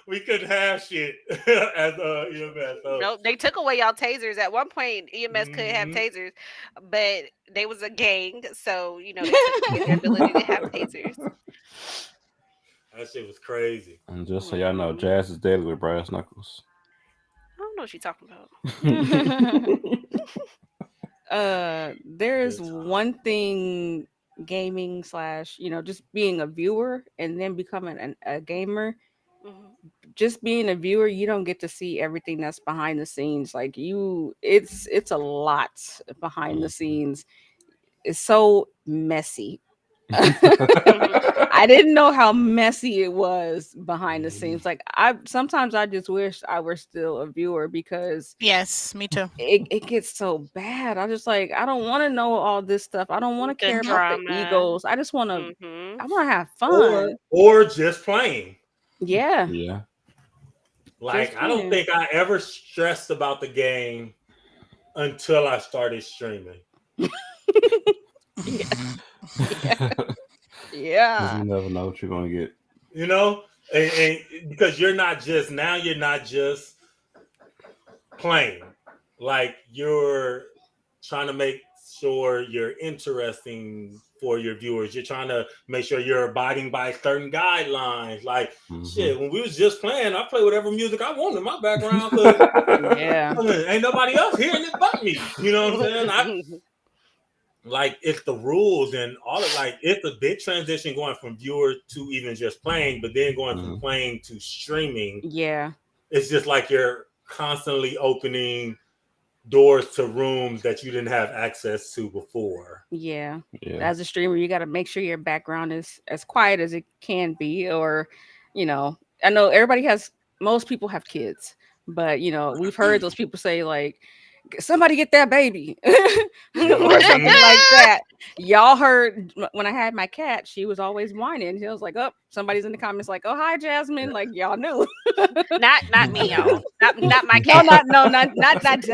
Speaker 4: We couldn't have shit as EMS. So.
Speaker 3: Nope, they took away y'all tasers. At one point, EMS couldn't have
Speaker 4: Mhm.
Speaker 3: tasers, but they was a gang, so they took away their ability to have tasers.
Speaker 4: That shit was crazy.
Speaker 2: And just so y'all know,
Speaker 3: Mhm.
Speaker 2: Jazz is deadly with brass knuckles.
Speaker 3: I don't know what you're talking about.
Speaker 1: There's
Speaker 4: Good time.
Speaker 1: one thing gaming / just being a viewer and then becoming a gamer.
Speaker 3: Mhm.
Speaker 1: just being a viewer, you don't get to see everything that's behind the scenes. Like it's a lot behind the scenes. It's so messy. I didn't know how messy it was behind the scenes. Like I sometimes I just wish I were still a viewer because
Speaker 5: Yes, me too.
Speaker 1: it gets so bad. I just like I don't want to know all this stuff. I don't want to
Speaker 3: The
Speaker 1: care about the
Speaker 3: drama.
Speaker 1: egos. I just want to
Speaker 3: Mhm.
Speaker 1: I want to have fun.
Speaker 4: or just playing.
Speaker 1: Yeah.
Speaker 2: Yeah.
Speaker 4: Like
Speaker 1: Just
Speaker 4: I don't
Speaker 1: playing.
Speaker 4: think I ever stressed about the game until I started streaming.
Speaker 1: Yeah.
Speaker 2: You never know what you're gonna get.
Speaker 4: You know, and because you're not just playing, like you're trying to make sure you're interesting for your viewers. You're trying to make sure you're abiding by certain guidelines. Like shit, when we was just playing, I play whatever music I want in my background.
Speaker 1: Yeah.
Speaker 4: Ain't nobody else hearing it but me. You know what I'm saying? Like it's the rules and all of like it's a big transition going from viewer to even just playing, but then going from playing to streaming.
Speaker 1: Yeah.
Speaker 4: It's just like you're constantly opening doors to rooms that you didn't have access to before.
Speaker 1: Yeah.
Speaker 2: Yeah.
Speaker 1: As a streamer, you got to make sure your background is as quiet as it can be, or, you know, I know most people have kids, but, you know, we've heard those people say, like, somebody get that baby, something like that. Y'all heard when I had my cat, she was always whining. She was like, "Oh, somebody's in the comments like, oh, hi, Jasmine." Like, y'all knew.
Speaker 3: Not me, y'all. Not my
Speaker 1: No,
Speaker 3: cat.
Speaker 1: not
Speaker 3: not this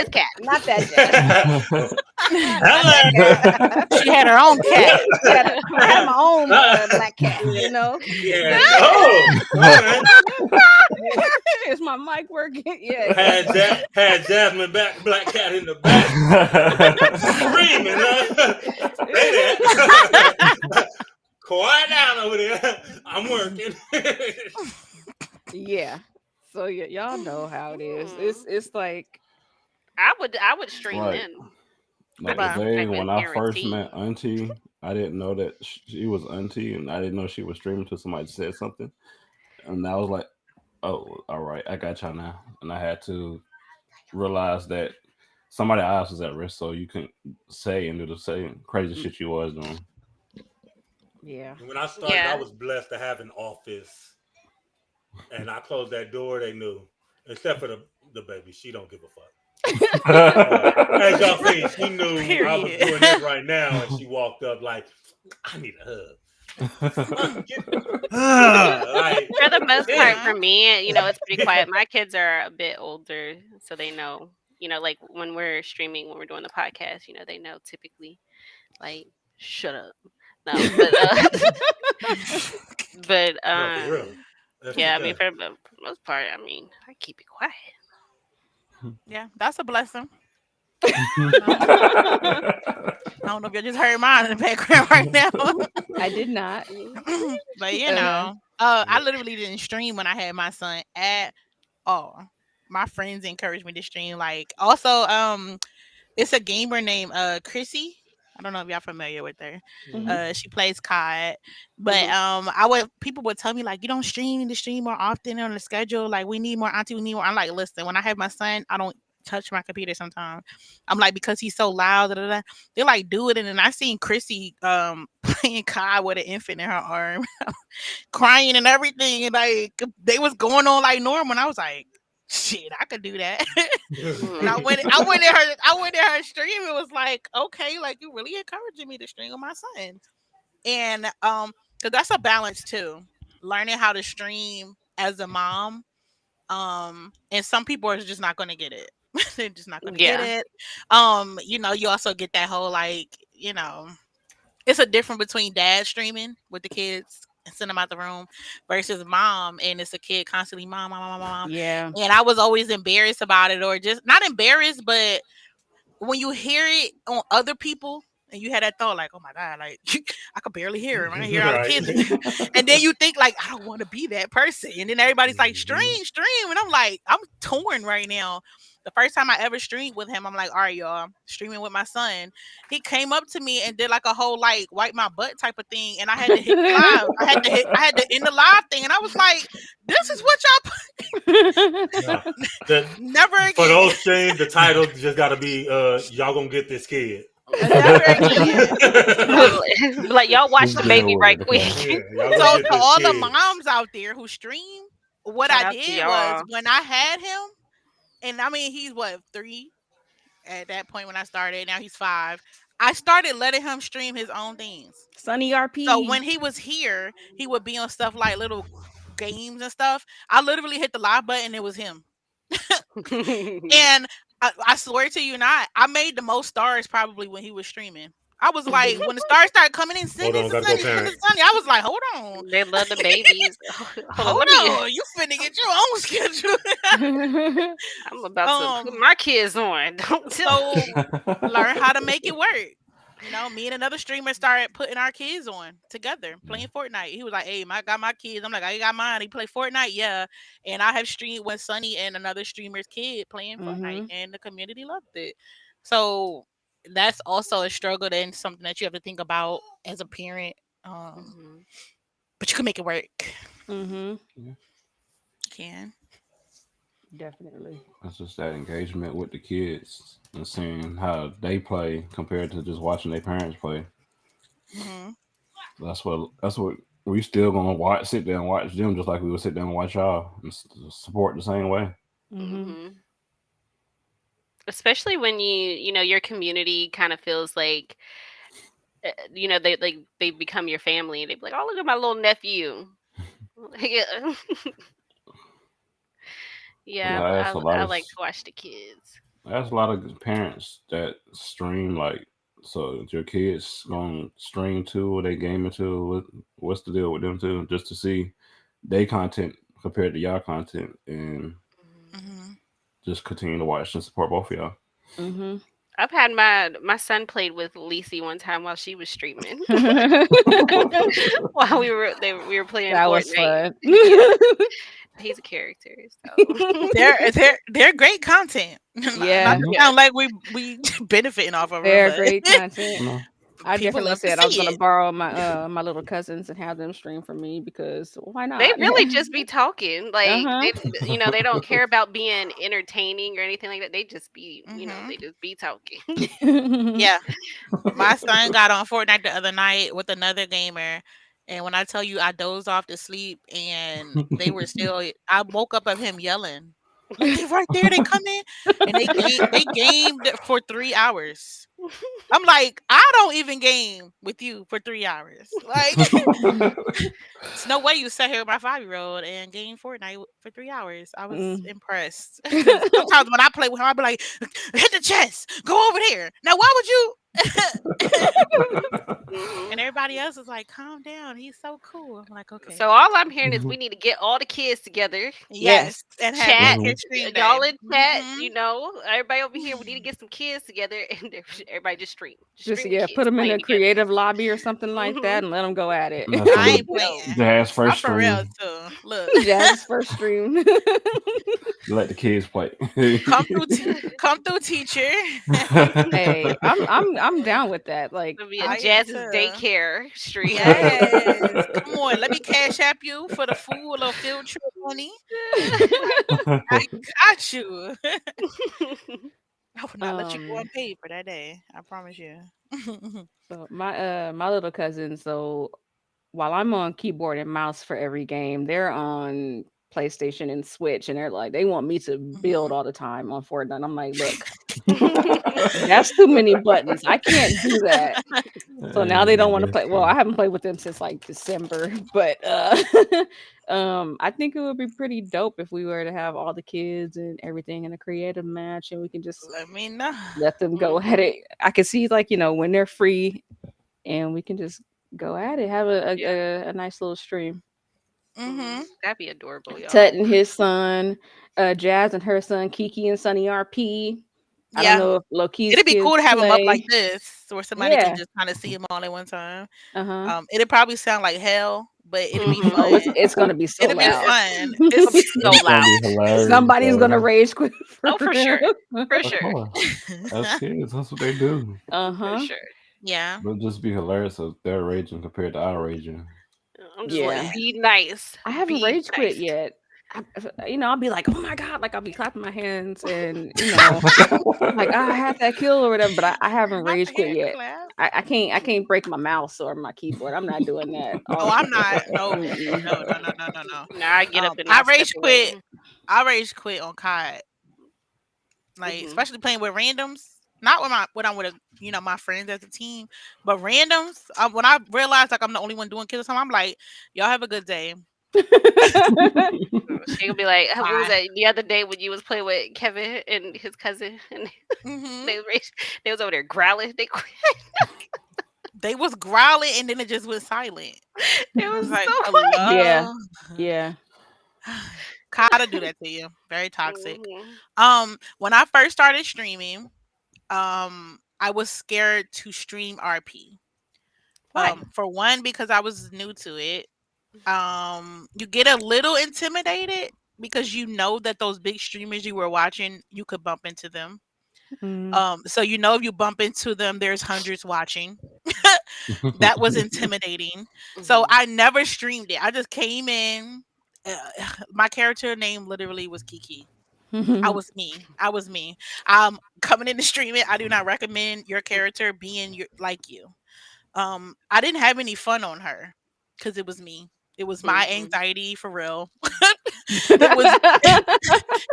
Speaker 3: cat.
Speaker 1: not that Jasmine.
Speaker 4: Hello.
Speaker 5: She had her own cat.
Speaker 1: I had my own black cat, you know.
Speaker 4: Yeah. Oh, okay.
Speaker 1: Is my mic working? Yeah.
Speaker 4: Had Jasmine black cat in the back screaming. Hey there. Quiet down over there. I'm working.
Speaker 1: Yeah. So y'all know how it is. It's like
Speaker 3: I would stream
Speaker 2: Right.
Speaker 3: in.
Speaker 2: Like
Speaker 5: Goodbye.
Speaker 2: the day
Speaker 3: I
Speaker 2: when
Speaker 3: can
Speaker 2: I first
Speaker 3: guarantee.
Speaker 2: met Auntie, I didn't know that she was Auntie, and I didn't know she was streaming until somebody said something, and I was like, "Oh, all right, I got y'all now." And I had to realize that somebody's eyes was at risk, so you couldn't say and do the same crazy shit you was doing.
Speaker 1: yeah.
Speaker 4: When I started,
Speaker 3: Yeah.
Speaker 4: I was blessed to have an office, and I closed that door. They knew, except for the baby. She don't give a fuck. As y'all see, she knew I was
Speaker 5: Period.
Speaker 4: doing this right now, and she walked up like, "I need a hug." Like,
Speaker 3: For the most part,
Speaker 5: Yeah.
Speaker 3: for me, you know, it's pretty quiet. My kids are a bit older, so they know, you know, like when we're streaming, when we're doing the podcast, you know, they know typically, like, shut up. No, but
Speaker 4: no, for real. That's
Speaker 3: yeah, I
Speaker 4: the
Speaker 3: mean,
Speaker 4: thing.
Speaker 3: for the most part, I mean, I keep it quiet.
Speaker 5: Yeah, that's a blessing. I don't know if you just heard mine in the background right now.
Speaker 1: I did not.
Speaker 5: But you know, I literally didn't stream when I had my son at all. My friends encouraged me to stream. Like also, it's a gamer named Chrissy. I don't know if y'all familiar with her. She plays COD. But people would tell me like, you don't stream, you need to stream more often on the schedule. Like we need more auntie, we need more. I'm like, listen, when I have my son, I don't touch my computer sometimes. I'm like, because he's so loud, da, da, da. They're like, do it. And then I seen Chrissy playing COD with an infant in her arm, crying and everything. And like they was going on like normal. And I was like, shit, I could do that. And I went in her stream. It was like, okay, like you really encouraging me to stream with my son. And because that's a balance too. Learning how to stream as a mom. And some people are just not gonna get it. They're just not gonna get it. You know, you also get that whole like, you know, it's a difference between dad streaming with the kids and send them out the room versus mom, and it's a kid constantly mom.
Speaker 1: Yeah.
Speaker 5: And I was always embarrassed about it, or just not embarrassed, but when you hear it on other people and you had that thought like, oh my God, like I could barely hear him. I hear all the kids. And then you think like, I don't want to be that person. And then everybody's like, stream. And I'm like, I'm torn right now. The first time I ever streamed with him, I'm like, all right, y'all, streaming with my son. He came up to me and did like a whole like wipe my butt type of thing, and I had to hit live. I had to end the live thing, and I was like, this is what
Speaker 4: Nah, the-
Speaker 5: never again.
Speaker 4: for those streams, the title just got to be y'all gonna get this kid.
Speaker 5: Never again.
Speaker 3: Like, y'all watch the baby right
Speaker 2: Yeah,
Speaker 3: quick.
Speaker 4: Yeah, y'all
Speaker 5: So
Speaker 4: gonna get
Speaker 5: to
Speaker 4: this
Speaker 5: all the
Speaker 4: kid.
Speaker 5: moms out there who stream, what
Speaker 3: Shout
Speaker 5: I
Speaker 3: out to
Speaker 5: did
Speaker 3: y'all.
Speaker 5: was when I had him, and I mean he's what 3 at that point when I started. Now he's 5. I started letting him stream his own things.
Speaker 1: Sunny RP.
Speaker 5: So when he was here, he would be on stuff like little games and stuff. I literally hit the live button. It was him. And I swear to you not, I made the most stars probably when he was streaming. I was like, when the stars started coming in, send
Speaker 4: Hold
Speaker 5: it
Speaker 4: on,
Speaker 5: to
Speaker 4: gotta go
Speaker 5: Sunny, send it
Speaker 4: parent.
Speaker 5: to Sunny. I was like, hold on.
Speaker 3: They love the babies. Hold on,
Speaker 5: Hold on, you finna get your own schedule.
Speaker 3: I'm about to put my kids on. Don't tell.
Speaker 5: So learn how to make it work. You know, me and another streamer started putting our kids on together, playing Fortnite. He was like, hey, I got my kids. I'm like, I got mine. He play Fortnite, yeah. And I have streamed with Sunny and another streamer's kid playing Fortnite, and the community loved it. So that's also a struggle and something that you have to think about as a parent. But you can make it work.
Speaker 1: Mm-hmm.
Speaker 5: You can.
Speaker 1: Definitely.
Speaker 2: It's just that engagement with the kids and seeing how they play compared to just watching their parents play. That's what we still gonna sit there and watch them just like we would sit there and watch y'all and support the same way.
Speaker 3: Especially when your community kind of feels like they become your family, and they be like, oh, look at my little nephew. Yeah, I like to watch the kids.
Speaker 2: There's a lot of parents that stream, like, so your kids gonna stream too, or they gaming too. What's the deal with them too? Just to see their content compared to y'all content, and just continue to watch and support both of y'all.
Speaker 3: I've had my son played with Lacey one time while she was streaming. While we were playing
Speaker 1: That
Speaker 3: Fortnite.
Speaker 1: was fun.
Speaker 3: Yeah. He's a character. So.
Speaker 5: They're great content.
Speaker 1: Yeah.
Speaker 5: Not to sound like we benefiting off of
Speaker 1: They're
Speaker 5: it. but
Speaker 1: great content. I
Speaker 5: people
Speaker 1: definitely
Speaker 5: love to
Speaker 1: said I was
Speaker 5: see
Speaker 1: gonna
Speaker 5: it.
Speaker 1: borrow my my little cousins and have them stream for me because why not?
Speaker 3: They really just be talking. Like they don't care about being entertaining or anything like that. They just be they just be talking.
Speaker 5: Yeah. My son got on Fortnite the other night with another gamer. And when I tell you I dozed off to sleep and they were still, I woke up of him yelling. Like, they right there, they come in. And they gamed for 3 hours. I'm like, I don't even game with you for 3 hours. Like, there's no way you sat here with my 5-year-old and game Fortnite for 3 hours. I was impressed. Sometimes when I play with him, I'll be like, hit the chest, go over there. Now, why would you? And everybody else is like, calm down. He's so cool. I'm like, okay.
Speaker 3: So all I'm hearing is we need to get all the kids together.
Speaker 5: Yes. And have
Speaker 3: Chat.
Speaker 5: extreme
Speaker 3: Y'all
Speaker 5: day.
Speaker 3: in chat, everybody over here. We need to get some kids together, and everybody just stream.
Speaker 1: Just
Speaker 3: stream
Speaker 1: put them in
Speaker 3: playing
Speaker 1: a
Speaker 3: together.
Speaker 1: creative lobby or something like that, and let them go at it.
Speaker 5: I ain't playing.
Speaker 2: Jazz
Speaker 5: I'm
Speaker 2: first
Speaker 5: for real
Speaker 2: stream.
Speaker 5: too. Look,
Speaker 1: Jazz's first stream.
Speaker 2: Let the kids play.
Speaker 5: come through, teacher.
Speaker 1: Hey, I'm down with that. Like,
Speaker 3: It'll be
Speaker 5: I
Speaker 3: a
Speaker 5: am
Speaker 3: Jazz's
Speaker 5: too.
Speaker 3: daycare stream.
Speaker 5: Yes. Come on, let me cash app you for the food or field trip money. I got you. I will not let you go unpaid for that day. I promise you.
Speaker 1: So my little cousin, so while I'm on keyboard and mouse for every game, they're on PlayStation and Switch, and they're like, they want me to build all the time on Fortnite. I'm like, look, that's too many buttons. I can't do that. So now they don't want to play. Well, I haven't played with them since like December, but I think it would be pretty dope if we were to have all the kids and everything in a creative match, and we can just
Speaker 5: Let me know.
Speaker 1: let them go at it. I can see like when they're free, and we can just go at it. Have a nice little stream.
Speaker 3: That'd be adorable, y'all.
Speaker 1: Tut and his son, Jazz and her son, Kiki and Sunny RP. I don't know if Loki's
Speaker 5: It'd be cool to have them up like
Speaker 1: play.
Speaker 5: this, where somebody can just kind of see them all at one time.
Speaker 1: Uh-huh.
Speaker 5: It'd probably sound like hell but it'll be
Speaker 3: Mhm.
Speaker 1: Oh,
Speaker 5: fun.
Speaker 1: it's gonna be so
Speaker 5: It'll be
Speaker 1: loud.
Speaker 5: fun.
Speaker 3: It's gonna be so
Speaker 2: It's gonna
Speaker 3: loud.
Speaker 2: be hilarious.
Speaker 1: Somebody's gonna
Speaker 2: though.
Speaker 1: rage quit.
Speaker 3: Oh, for sure. For
Speaker 2: Of
Speaker 3: sure.
Speaker 2: course. As kids, that's what they do.
Speaker 1: Uh
Speaker 3: For
Speaker 1: huh.
Speaker 3: sure.
Speaker 5: Yeah.
Speaker 2: It'll just be hilarious if they're raging compared to our raging.
Speaker 3: I'm just like,
Speaker 1: Yeah.
Speaker 3: be nice.
Speaker 1: I haven't
Speaker 3: Be
Speaker 1: rage quit
Speaker 3: nice.
Speaker 1: yet. I'll be like, oh my god, like I'll be clapping my hands and like I had that kill or whatever, but I haven't
Speaker 5: Not
Speaker 1: rage
Speaker 5: the
Speaker 1: quit
Speaker 5: hand
Speaker 1: yet.
Speaker 5: clap.
Speaker 1: I can't break my mouse or my keyboard. I'm not doing that.
Speaker 5: Oh, I'm not. No,
Speaker 1: Mm-mm.
Speaker 5: no, no, no, no, no, no.
Speaker 3: Now I get up and
Speaker 5: I
Speaker 3: I step
Speaker 5: rage
Speaker 3: away.
Speaker 5: quit. I rage quit on COD, like
Speaker 3: Mhm.
Speaker 5: especially playing with randoms. Not when I'm with my friends as a team, but randoms. When I realize like I'm the only one doing kills, I'm like, y'all have a good day.
Speaker 3: She gonna be like, what was
Speaker 5: Bye.
Speaker 3: that the other day when you was playing with Kevin and his cousin, and
Speaker 5: Hmm
Speaker 3: they was over there growling. They quit.
Speaker 5: They was growling and then it just went silent.
Speaker 3: It
Speaker 5: It
Speaker 3: was
Speaker 5: was like,
Speaker 3: so funny.
Speaker 1: Yeah.
Speaker 5: hello.
Speaker 1: Yeah.
Speaker 5: Gotta do that to you. Very toxic.
Speaker 3: Mhm.
Speaker 5: When I first started streaming, I was scared to stream RP.
Speaker 1: Why?
Speaker 5: For one, because I was new to it. You get a little intimidated because you know that those big streamers you were watching, you could bump into them.
Speaker 1: Mm.
Speaker 5: So if you bump into them, there's hundreds watching. That was intimidating. So
Speaker 3: Mhm.
Speaker 5: I never streamed it. I just came in. My character name literally was Kiki. I was me. I was me. Coming in to stream it, I do not recommend your character being like you. I didn't have any fun on her because it was me. It was my
Speaker 3: Mhm.
Speaker 5: anxiety for real. It was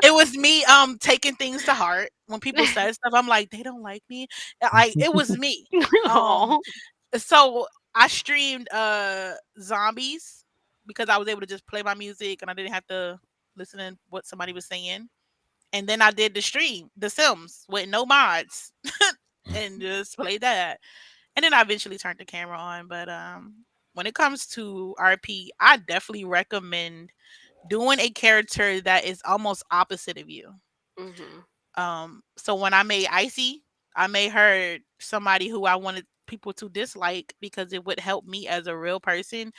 Speaker 5: it was me taking things to heart. When people said stuff, I'm like, they don't like me. Like it was me. Um
Speaker 3: Aw.
Speaker 5: so I streamed zombies because I was able to just play my music and I didn't have to listen to what somebody was saying. And then I did the stream, The Sims, with no mods and just played that. And then I eventually turned the camera on. But when it comes to RP, I definitely recommend doing a character that is almost opposite of you.
Speaker 3: Mhm.
Speaker 5: So when I made Icy, I made her somebody who I wanted people to dislike because it would help me as a real person,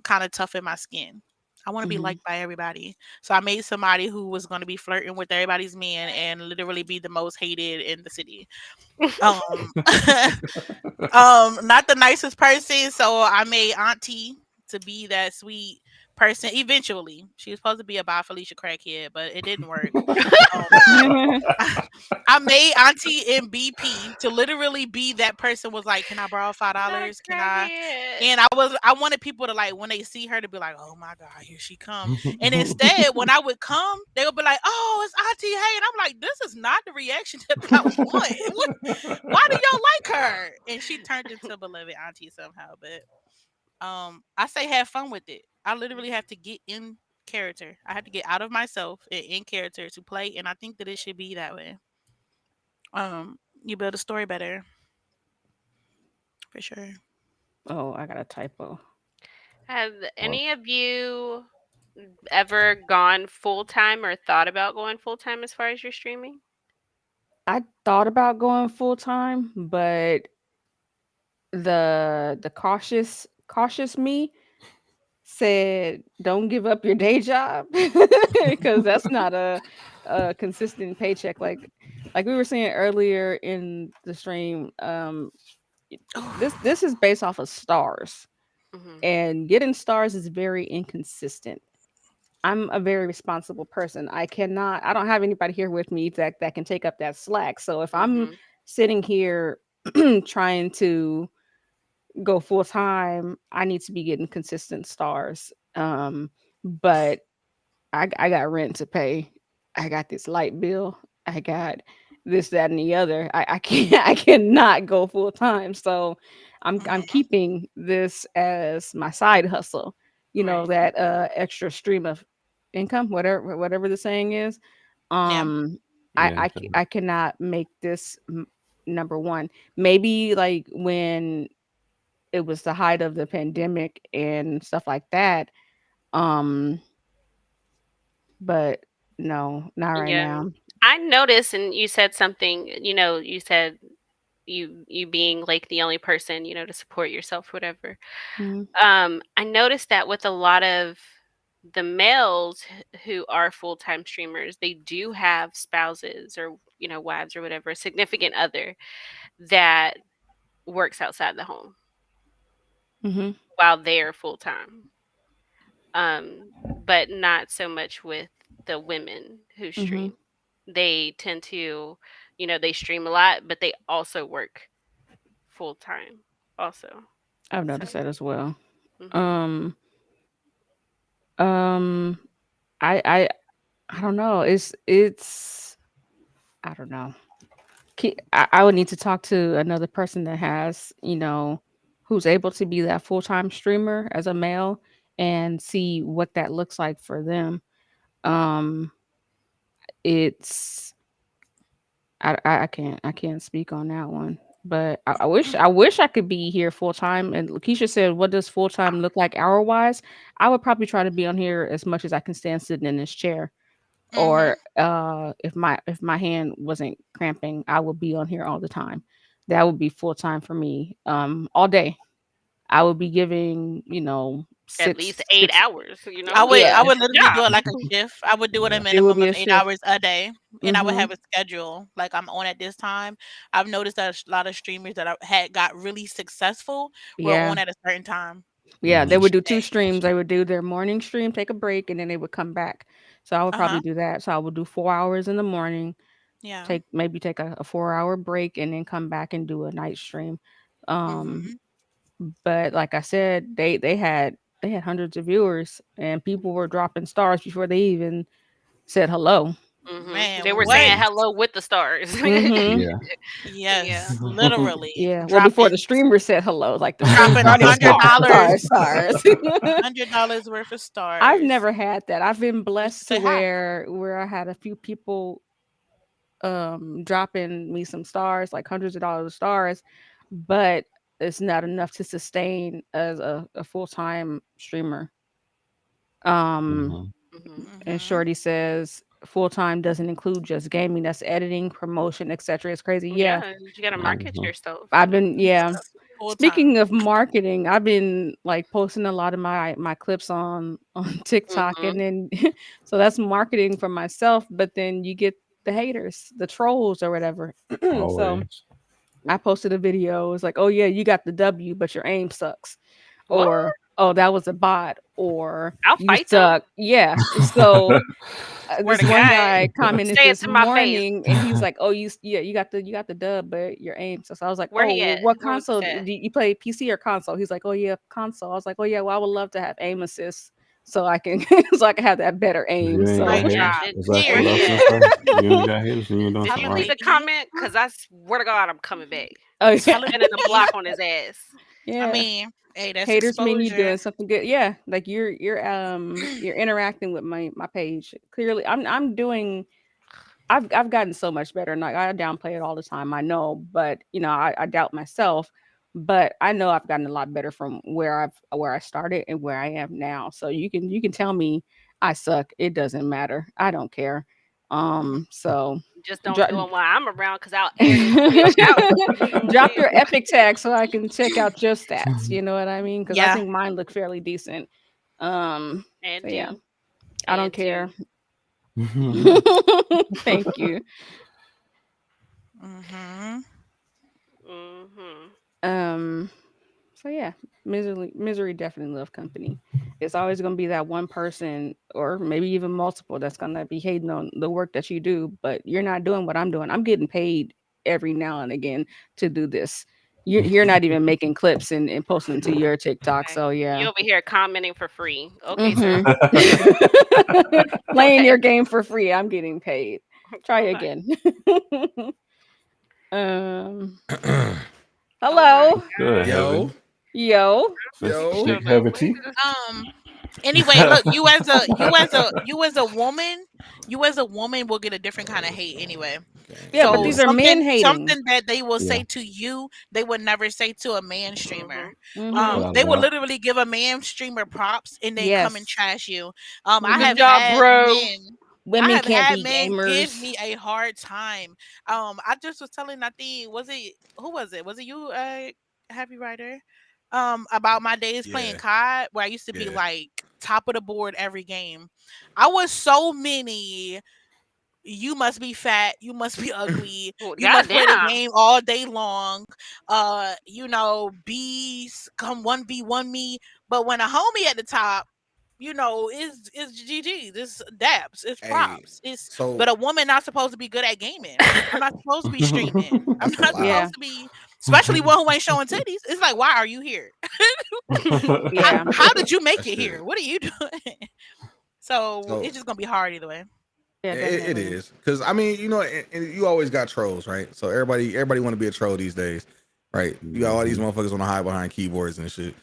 Speaker 5: kind of toughen my skin. I want to be
Speaker 1: Mhm.
Speaker 5: liked by everybody. So I made somebody who was going to be flirting with everybody's man and literally be the most hated in the city. Um, not the nicest person. So I made Auntie to be that sweet person. Eventually, she was supposed to be a Bi Felicia crackhead, but it didn't work. Um, I made Auntie in BP to literally be that person was like, can I borrow
Speaker 3: Not
Speaker 5: $5? Can I?
Speaker 3: crackhead.
Speaker 5: And I wanted people to like when they see her to be like, oh my God, here she come. And instead, when I would come, they would be like, oh, it's Auntie Hey. And I'm like, this is not the reaction that I want. Why do y'all like her? And she turned into beloved Auntie somehow. But I say have fun with it. I literally have to get in character. I have to get out of myself and in character to play. And I think that it should be that way. You build a story better for sure.
Speaker 1: Oh, I got a typo.
Speaker 3: Have
Speaker 2: Well,
Speaker 3: any of you ever gone full time or thought about going full time as far as your streaming?
Speaker 1: I thought about going full time, but the cautious me said, "Don't give up your day job," because that's not a consistent paycheck. Like we were saying earlier in the stream, this is based off of stars,
Speaker 3: Mhm.
Speaker 1: and getting stars is very inconsistent. I'm a very responsible person. I don't have anybody here with me that can take up that slack. So if I'm
Speaker 3: Mhm.
Speaker 1: sitting here trying to go full time, I need to be getting consistent stars. But I got rent to pay. I got this light bill. I got this, that, and the other. I can't I cannot go full time. So I'm
Speaker 5: Mhm.
Speaker 1: keeping this as my side hustle.
Speaker 3: Right.
Speaker 1: That extra stream of income, whatever the saying is.
Speaker 5: Yeah.
Speaker 1: Um
Speaker 2: yeah,
Speaker 1: I cannot make this number one. Maybe like when it was the height of the pandemic and stuff like that. Um, but no, not right
Speaker 3: Yeah.
Speaker 1: now.
Speaker 3: I noticed, and you said something, you said you being like the only person, to support yourself, whatever.
Speaker 1: Mhm.
Speaker 3: I noticed that with a lot of the males who are full-time streamers, they do have spouses or wives or whatever, a significant other that works outside the home
Speaker 1: Mhm.
Speaker 3: while they're full-time. But not so much with the women who stream.
Speaker 1: Mhm.
Speaker 3: They tend to, they stream a lot, but they also work full-time also.
Speaker 1: I've
Speaker 3: So,
Speaker 1: noticed that as well.
Speaker 3: mhm.
Speaker 1: Um, um, I don't know. It's I don't know. I would need to talk to another person that has, who's able to be that full-time streamer as a male and see what that looks like for them. Um, it's I can't speak on that one. But I wish I could be here full time. And Lakeisha said, "What does full time look like hour wise?" I would probably try to be on here as much as I can stand sitting in this chair.
Speaker 5: Mhm.
Speaker 1: Or if my hand wasn't cramping, I would be on here all the time. That would be full time for me. All day. I would be giving,
Speaker 3: At least
Speaker 1: six
Speaker 3: 8
Speaker 1: six.
Speaker 3: hours,
Speaker 5: I would
Speaker 1: Yeah,
Speaker 5: I
Speaker 3: it's
Speaker 5: would
Speaker 3: a
Speaker 5: literally do it
Speaker 3: job.
Speaker 5: like a shift. I would do it a
Speaker 2: Yeah.
Speaker 1: it would
Speaker 5: minimum
Speaker 1: be
Speaker 5: of
Speaker 1: a
Speaker 5: 8
Speaker 1: shift.
Speaker 5: hours a day, and I would
Speaker 1: Mm-hmm.
Speaker 5: have a schedule. Like I'm on at this time. I've noticed that a lot of streamers that I had got really successful were
Speaker 1: Yeah.
Speaker 5: on at a certain time
Speaker 1: Yeah, they
Speaker 2: Mhm.
Speaker 1: would
Speaker 5: each
Speaker 1: do 2
Speaker 5: day.
Speaker 1: streams. They would do their morning stream, take a break, and then they would come back. So I would probably
Speaker 5: Uh-huh.
Speaker 1: do that. So I would do 4 hours in the morning,
Speaker 5: Yeah.
Speaker 1: take a 4-hour break, and then come back and do a night stream. Um,
Speaker 5: Mhm.
Speaker 1: but like I said, they had hundreds of viewers, and people were dropping stars before they even said hello.
Speaker 3: They
Speaker 5: Man,
Speaker 3: were
Speaker 5: what?
Speaker 3: saying
Speaker 2: Mhm.
Speaker 3: hello with the stars.
Speaker 1: Mm-hmm.
Speaker 2: Yeah.
Speaker 3: Yeah.
Speaker 5: Yes, literally
Speaker 1: Yeah. Well, before the
Speaker 5: dropping
Speaker 1: streamer said hello, like the stream
Speaker 5: dropping a
Speaker 1: started
Speaker 5: hundred
Speaker 1: stars,
Speaker 5: dollars,
Speaker 1: stars, stars.
Speaker 5: $100 worth of
Speaker 1: I've
Speaker 5: stars
Speaker 1: never had that. I've been
Speaker 5: just to
Speaker 1: blessed to
Speaker 5: say hi.
Speaker 1: where I had a few people dropping me some stars, like hundreds of dollars of stars, but it's not enough to sustain as a full-time streamer. Um
Speaker 2: Mhm.
Speaker 3: Mhm.
Speaker 1: and
Speaker 5: Mhm.
Speaker 1: Shorty says full-time doesn't include just gaming, that's editing, promotion, etc. It's crazy. Yeah.
Speaker 3: Yeah, you gotta
Speaker 1: I,
Speaker 3: market
Speaker 2: Mhm.
Speaker 3: yourself,
Speaker 1: I've been yeah.
Speaker 5: Yes, full time.
Speaker 1: Speaking of marketing, I've been like posting a lot of my clips on TikTok,
Speaker 3: Mhm.
Speaker 1: and then so that's marketing for myself. But then you get the haters, the trolls, or whatever. So
Speaker 2: Always.
Speaker 1: I posted a video. It's like, oh yeah, you got the W, but your aim sucks,
Speaker 3: What?
Speaker 1: or oh that was a bot, or
Speaker 3: I'll
Speaker 1: you
Speaker 3: fight them.
Speaker 1: suck. Yeah. So
Speaker 3: Swear
Speaker 1: this
Speaker 3: to
Speaker 1: one
Speaker 3: God.
Speaker 1: guy commented
Speaker 3: Say it
Speaker 1: this
Speaker 3: to my face.
Speaker 1: morning, and he's like, "Oh, yeah, you got the dub, but your aim." So I was like,
Speaker 3: Where
Speaker 1: "Oh,
Speaker 3: he
Speaker 1: well,
Speaker 3: at?
Speaker 1: what
Speaker 3: Where was this
Speaker 1: console
Speaker 3: at?
Speaker 1: do you play? PC or console?" He's like, "Oh yeah, console." I was like, "Oh yeah, well, I would love to have aim assist so I can so I can have that better aim."
Speaker 2: You ain't got
Speaker 5: Mic
Speaker 1: So
Speaker 2: haters.
Speaker 5: drop.
Speaker 3: Did,
Speaker 2: Exactly
Speaker 3: where
Speaker 2: what I
Speaker 3: he
Speaker 2: was
Speaker 5: Period.
Speaker 3: at?
Speaker 2: gonna say. You ain't got haters, and you're doing
Speaker 3: Did
Speaker 2: something
Speaker 3: you
Speaker 2: right.
Speaker 3: leave a
Speaker 5: Absolutely.
Speaker 3: comment? Because I swear to God, I'm coming back.
Speaker 1: oh yeah,
Speaker 5: Telling
Speaker 3: And then a
Speaker 5: you.
Speaker 3: block on his ass.
Speaker 5: I
Speaker 1: yeah.
Speaker 5: mean, hey, that's
Speaker 1: Haters mean you
Speaker 5: exposure.
Speaker 1: doing something good. Yeah, like you're interacting with my page. Clearly, I'm doing. I've gotten so much better, and like I downplay it all the time. I know, but I doubt myself. But I know I've gotten a lot better from where I started and where I am now. So you can tell me I suck. It doesn't matter. I don't care. So
Speaker 3: Just don't
Speaker 1: dro-
Speaker 3: do it while I'm around because I'll air your bitch out. You know what I'm
Speaker 1: drop
Speaker 3: saying?
Speaker 1: your epic tag so I can check out your stats. You know what I mean? Because I
Speaker 5: Yeah.
Speaker 1: think mine look fairly decent. Um,
Speaker 3: And
Speaker 1: so yeah,
Speaker 3: do.
Speaker 1: I don't
Speaker 3: And
Speaker 1: care.
Speaker 3: do.
Speaker 1: Thank you.
Speaker 5: Mhm.
Speaker 3: Mhm.
Speaker 1: Um, so yeah, misery definitely love company. It's always gonna be that one person or maybe even multiple that's gonna be hating on the work that you do, but you're not doing what I'm doing. I'm getting paid every now and again to do this. You're not even making clips and posting them to your TikTok.
Speaker 3: Okay.
Speaker 1: So yeah.
Speaker 3: You over here commenting for free. Okay, sir.
Speaker 1: Mm-hmm. Playing
Speaker 3: Okay.
Speaker 1: your game for free. I'm getting paid. Try
Speaker 3: Okay.
Speaker 1: again. um
Speaker 3: Oh my
Speaker 1: hello.
Speaker 2: Good,
Speaker 7: Yo,
Speaker 2: heavy.
Speaker 1: Yo.
Speaker 2: This
Speaker 7: yo.
Speaker 2: thick,
Speaker 3: God.
Speaker 2: heavy tea.
Speaker 5: Anyway, look, you as a woman will get a different kind of hate anyway.
Speaker 1: Yeah, but
Speaker 5: So
Speaker 1: these are men hating.
Speaker 5: something that they will
Speaker 2: Yeah.
Speaker 5: say to you, they would never say to a man streamer.
Speaker 3: Mhm.
Speaker 1: Mhm.
Speaker 2: But I
Speaker 5: They will
Speaker 2: love.
Speaker 5: literally give a man streamer props and then come and
Speaker 1: Yes.
Speaker 5: trash you. I
Speaker 3: Good
Speaker 5: have
Speaker 3: job,
Speaker 5: had
Speaker 3: bro.
Speaker 5: men
Speaker 1: Women
Speaker 5: have
Speaker 1: can't
Speaker 5: had
Speaker 1: be
Speaker 5: men give
Speaker 1: gamers.
Speaker 5: me a hard time. I just was telling Nathie, who was it? Was it you, Happy Writer? About my days playing
Speaker 7: Yeah.
Speaker 5: COD, where I used to be
Speaker 7: Yeah.
Speaker 5: like top of the board every game. I was so many. You must be fat. You must be ugly.
Speaker 3: Well,
Speaker 5: You must play the
Speaker 3: goddamn.
Speaker 5: game all day long. Bees come 1v1 me. But when a homie at the top, is GG. This dabs. It's
Speaker 7: Hey,
Speaker 5: props. It's
Speaker 7: so
Speaker 5: but a woman not supposed to be good at gaming. I'm not supposed to be streaming. I'm
Speaker 7: that's
Speaker 5: not
Speaker 7: a lie.
Speaker 1: Yeah.
Speaker 5: supposed to be, especially one who ain't showing titties. It's like, why are you here?
Speaker 1: Yeah.
Speaker 5: How did you make
Speaker 7: That
Speaker 5: it
Speaker 7: shit.
Speaker 5: here? What are you doing? So
Speaker 7: So
Speaker 5: it's just gonna be hard either way.
Speaker 1: Yeah,
Speaker 7: it
Speaker 1: definitely.
Speaker 7: is because I mean, and you always got trolls, right? So everybody want to be a troll these days, right? You got all these motherfuckers want to hide behind keyboards and shit.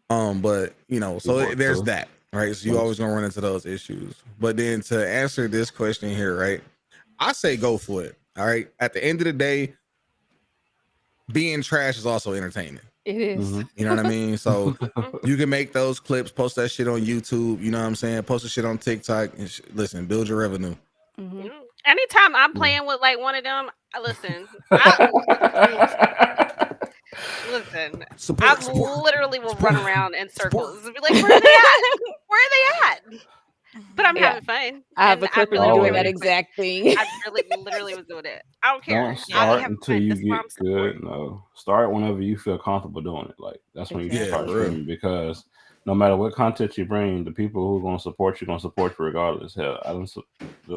Speaker 7: But so
Speaker 2: Keyboard
Speaker 7: there's
Speaker 2: too.
Speaker 7: that, right? So you always gonna run into those issues. But then to answer this question here, right? I say go for it. All right. At the end of the day, being trash is also entertainment.
Speaker 1: It is.
Speaker 2: Mhm.
Speaker 7: You know what I mean? So you can make those clips, post that shit on YouTube. You know what I'm saying? Post the shit on TikTok. And listen, build your revenue.
Speaker 1: Mhm.
Speaker 3: Anytime I'm playing with like one of them, listen. I
Speaker 7: Support, support.
Speaker 3: literally will
Speaker 7: Support.
Speaker 3: run around in
Speaker 7: Support.
Speaker 3: circles and be like, "Where are they at? Where are they at?" But I'm
Speaker 1: Yeah.
Speaker 3: having fun.
Speaker 1: I have a
Speaker 3: and
Speaker 1: clip of you
Speaker 3: really
Speaker 1: doing
Speaker 3: don't
Speaker 1: that
Speaker 3: care.
Speaker 1: exact thing.
Speaker 3: I literally was doing it. I don't care.
Speaker 2: Don't
Speaker 3: I'll be
Speaker 2: start
Speaker 3: having
Speaker 2: until
Speaker 3: fun.
Speaker 2: you
Speaker 3: That's why
Speaker 2: get
Speaker 3: I'm supporting.
Speaker 2: good. No, start whenever you feel comfortable doing it. Like that's when you
Speaker 1: Exactly.
Speaker 2: start
Speaker 7: Yeah, for real.
Speaker 2: streaming because no matter what content you bring, the people who are going to support you regardless. Hell,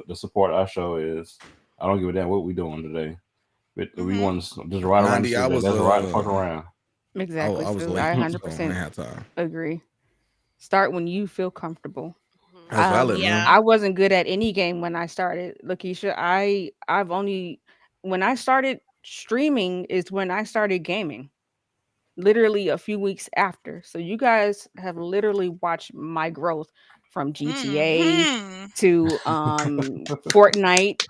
Speaker 2: the support I show is I don't give a damn what we doing today. But we
Speaker 5: Mhm.
Speaker 2: want to just ride around the
Speaker 7: 90, I
Speaker 2: city.
Speaker 7: was
Speaker 2: Let's ride the fuck around.
Speaker 1: Exactly.
Speaker 7: I was
Speaker 1: Stu.
Speaker 7: late,
Speaker 1: I
Speaker 7: so I
Speaker 1: 100%
Speaker 7: ain't have time.
Speaker 1: agree. Start when you feel comfortable.
Speaker 7: That's valid,
Speaker 5: Yeah.
Speaker 7: man.
Speaker 1: I wasn't good at any game when I started. Lakeisha, I've only when I started streaming is when I started gaming. Literally a few weeks after. So you guys have literally watched my growth from GTA
Speaker 5: Mhm.
Speaker 1: to Fortnite,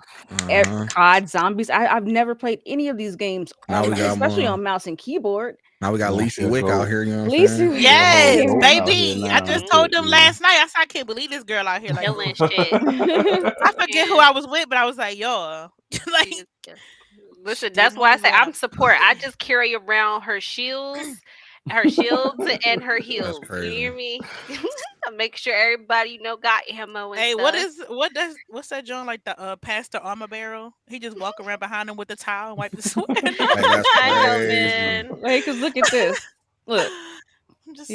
Speaker 7: Uh-huh.
Speaker 1: COD, Zombies. I've never played any of these games
Speaker 7: Now we got
Speaker 1: especially
Speaker 7: one.
Speaker 1: on mouse and keyboard.
Speaker 7: Now we got
Speaker 2: Nah,
Speaker 7: Lacey
Speaker 2: shit,
Speaker 7: Wick
Speaker 2: go.
Speaker 7: out here. You know what I'm
Speaker 1: Lacey
Speaker 7: saying?
Speaker 1: Wick.
Speaker 5: Yes,
Speaker 2: Go out here
Speaker 5: baby. I
Speaker 2: now.
Speaker 5: just told them
Speaker 2: Yeah.
Speaker 5: last night. I said I can't believe this girl out here like
Speaker 3: Killing
Speaker 5: this.
Speaker 3: shit.
Speaker 5: I forget who I was with, but I was like, yo, like
Speaker 3: Jesus. Listen,
Speaker 5: Still
Speaker 3: that's why I
Speaker 5: moving
Speaker 3: say I'm
Speaker 5: up.
Speaker 3: support. I just carry around her shields and her
Speaker 7: That's
Speaker 3: heels. You
Speaker 7: crazy.
Speaker 3: hear me? I make sure everybody got ammo and
Speaker 5: Hey,
Speaker 3: stuff.
Speaker 5: what's that John like the Pastor Armor Barrel? He just walk around behind him with the towel and wipe the sweat.
Speaker 7: Like, that's
Speaker 3: I know,
Speaker 7: crazy.
Speaker 3: man.
Speaker 1: Wait, because look at this. Look,
Speaker 5: Just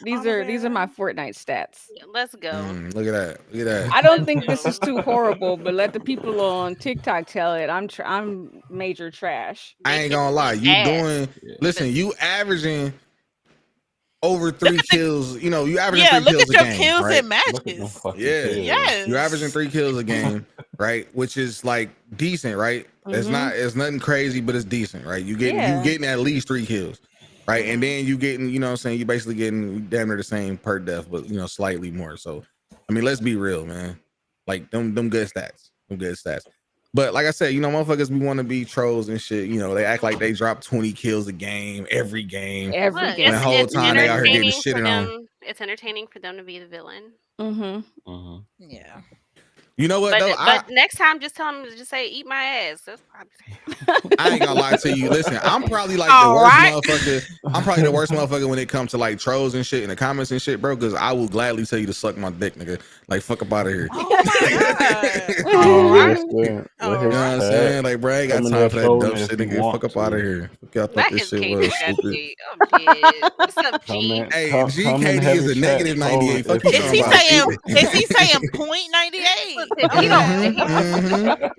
Speaker 1: these are my Fortnite stats.
Speaker 3: Yeah, let's go.
Speaker 7: Look at that. Look at that.
Speaker 1: I don't
Speaker 3: Let's
Speaker 1: think this
Speaker 3: go.
Speaker 1: is too horrible, but let the people on TikTok tell it. I'm major trash.
Speaker 7: I
Speaker 3: They
Speaker 7: ain't gonna lie.
Speaker 3: kicking
Speaker 7: You
Speaker 3: ass.
Speaker 7: doing
Speaker 2: Yeah.
Speaker 7: listen, you averaging over 3 kills. You averaging
Speaker 5: Yeah,
Speaker 7: 3
Speaker 5: look
Speaker 7: kills
Speaker 5: at
Speaker 7: a
Speaker 5: your
Speaker 7: game,
Speaker 5: kills
Speaker 7: right?
Speaker 5: and
Speaker 2: Look at them
Speaker 5: matches.
Speaker 2: fucking
Speaker 7: Yeah.
Speaker 2: kills.
Speaker 5: Yes.
Speaker 7: You're averaging 3 kills a game, right? Which is like decent, right? It's
Speaker 1: Mhm.
Speaker 7: it's nothing crazy, but it's decent, right? You
Speaker 1: Yeah.
Speaker 7: getting at least 3 kills. Right. And then you getting, you know what I'm saying, you basically getting damn near the same per death, but slightly more. So I mean, let's be real, man. Like them good stats. Them good stats. But like I said, motherfuckers we want to be trolls and shit. They act like they drop 20 kills a game, every game.
Speaker 1: Every
Speaker 3: Well,
Speaker 1: game.
Speaker 7: the whole
Speaker 3: it's
Speaker 7: time they out here getting
Speaker 3: entertaining for
Speaker 7: shitted on.
Speaker 3: them. It's entertaining for them to be the villain.
Speaker 1: Mm-hmm.
Speaker 2: Mhm.
Speaker 5: Yeah.
Speaker 7: You know what
Speaker 3: But
Speaker 7: though?
Speaker 3: but next time, just tell them to just say, "Eat my ass." That's probably
Speaker 7: I ain't gonna lie to you. Listen, I'm probably like
Speaker 5: All
Speaker 7: the worst
Speaker 5: right.
Speaker 7: motherfucker. I'm probably the worst motherfucker when it comes to like trolls and shit in the comments and shit, bro. Because I will gladly tell you to suck my dick, nigga. Like fuck up out of here.
Speaker 5: Oh my god.
Speaker 2: Oh,
Speaker 5: Alright.
Speaker 2: listen,
Speaker 7: You know what I'm
Speaker 2: that.
Speaker 7: saying? Like, bro, I ain't got
Speaker 2: Come in
Speaker 7: time
Speaker 2: there
Speaker 7: for that
Speaker 2: trolling
Speaker 7: dumb
Speaker 2: if
Speaker 7: shit,
Speaker 2: you
Speaker 7: nigga.
Speaker 2: want
Speaker 7: Fuck up out of
Speaker 2: to.
Speaker 7: here. Fuck, I thought
Speaker 3: that
Speaker 7: this
Speaker 3: is
Speaker 7: shit
Speaker 3: Katie.
Speaker 7: was
Speaker 3: That's
Speaker 7: stupid.
Speaker 3: G. I'm dead. What's up,
Speaker 2: Come
Speaker 3: G?
Speaker 2: in,
Speaker 7: Hey,
Speaker 2: come in
Speaker 7: GKD
Speaker 2: heavy
Speaker 7: is a
Speaker 2: chat
Speaker 7: negative 98.
Speaker 2: trolling
Speaker 7: Fuck
Speaker 2: if
Speaker 7: you
Speaker 2: you
Speaker 5: Is
Speaker 7: talking
Speaker 5: he
Speaker 7: about,
Speaker 5: saying
Speaker 7: stupid.
Speaker 5: is he saying point 98?
Speaker 3: Listen, he don't.
Speaker 7: Mhm.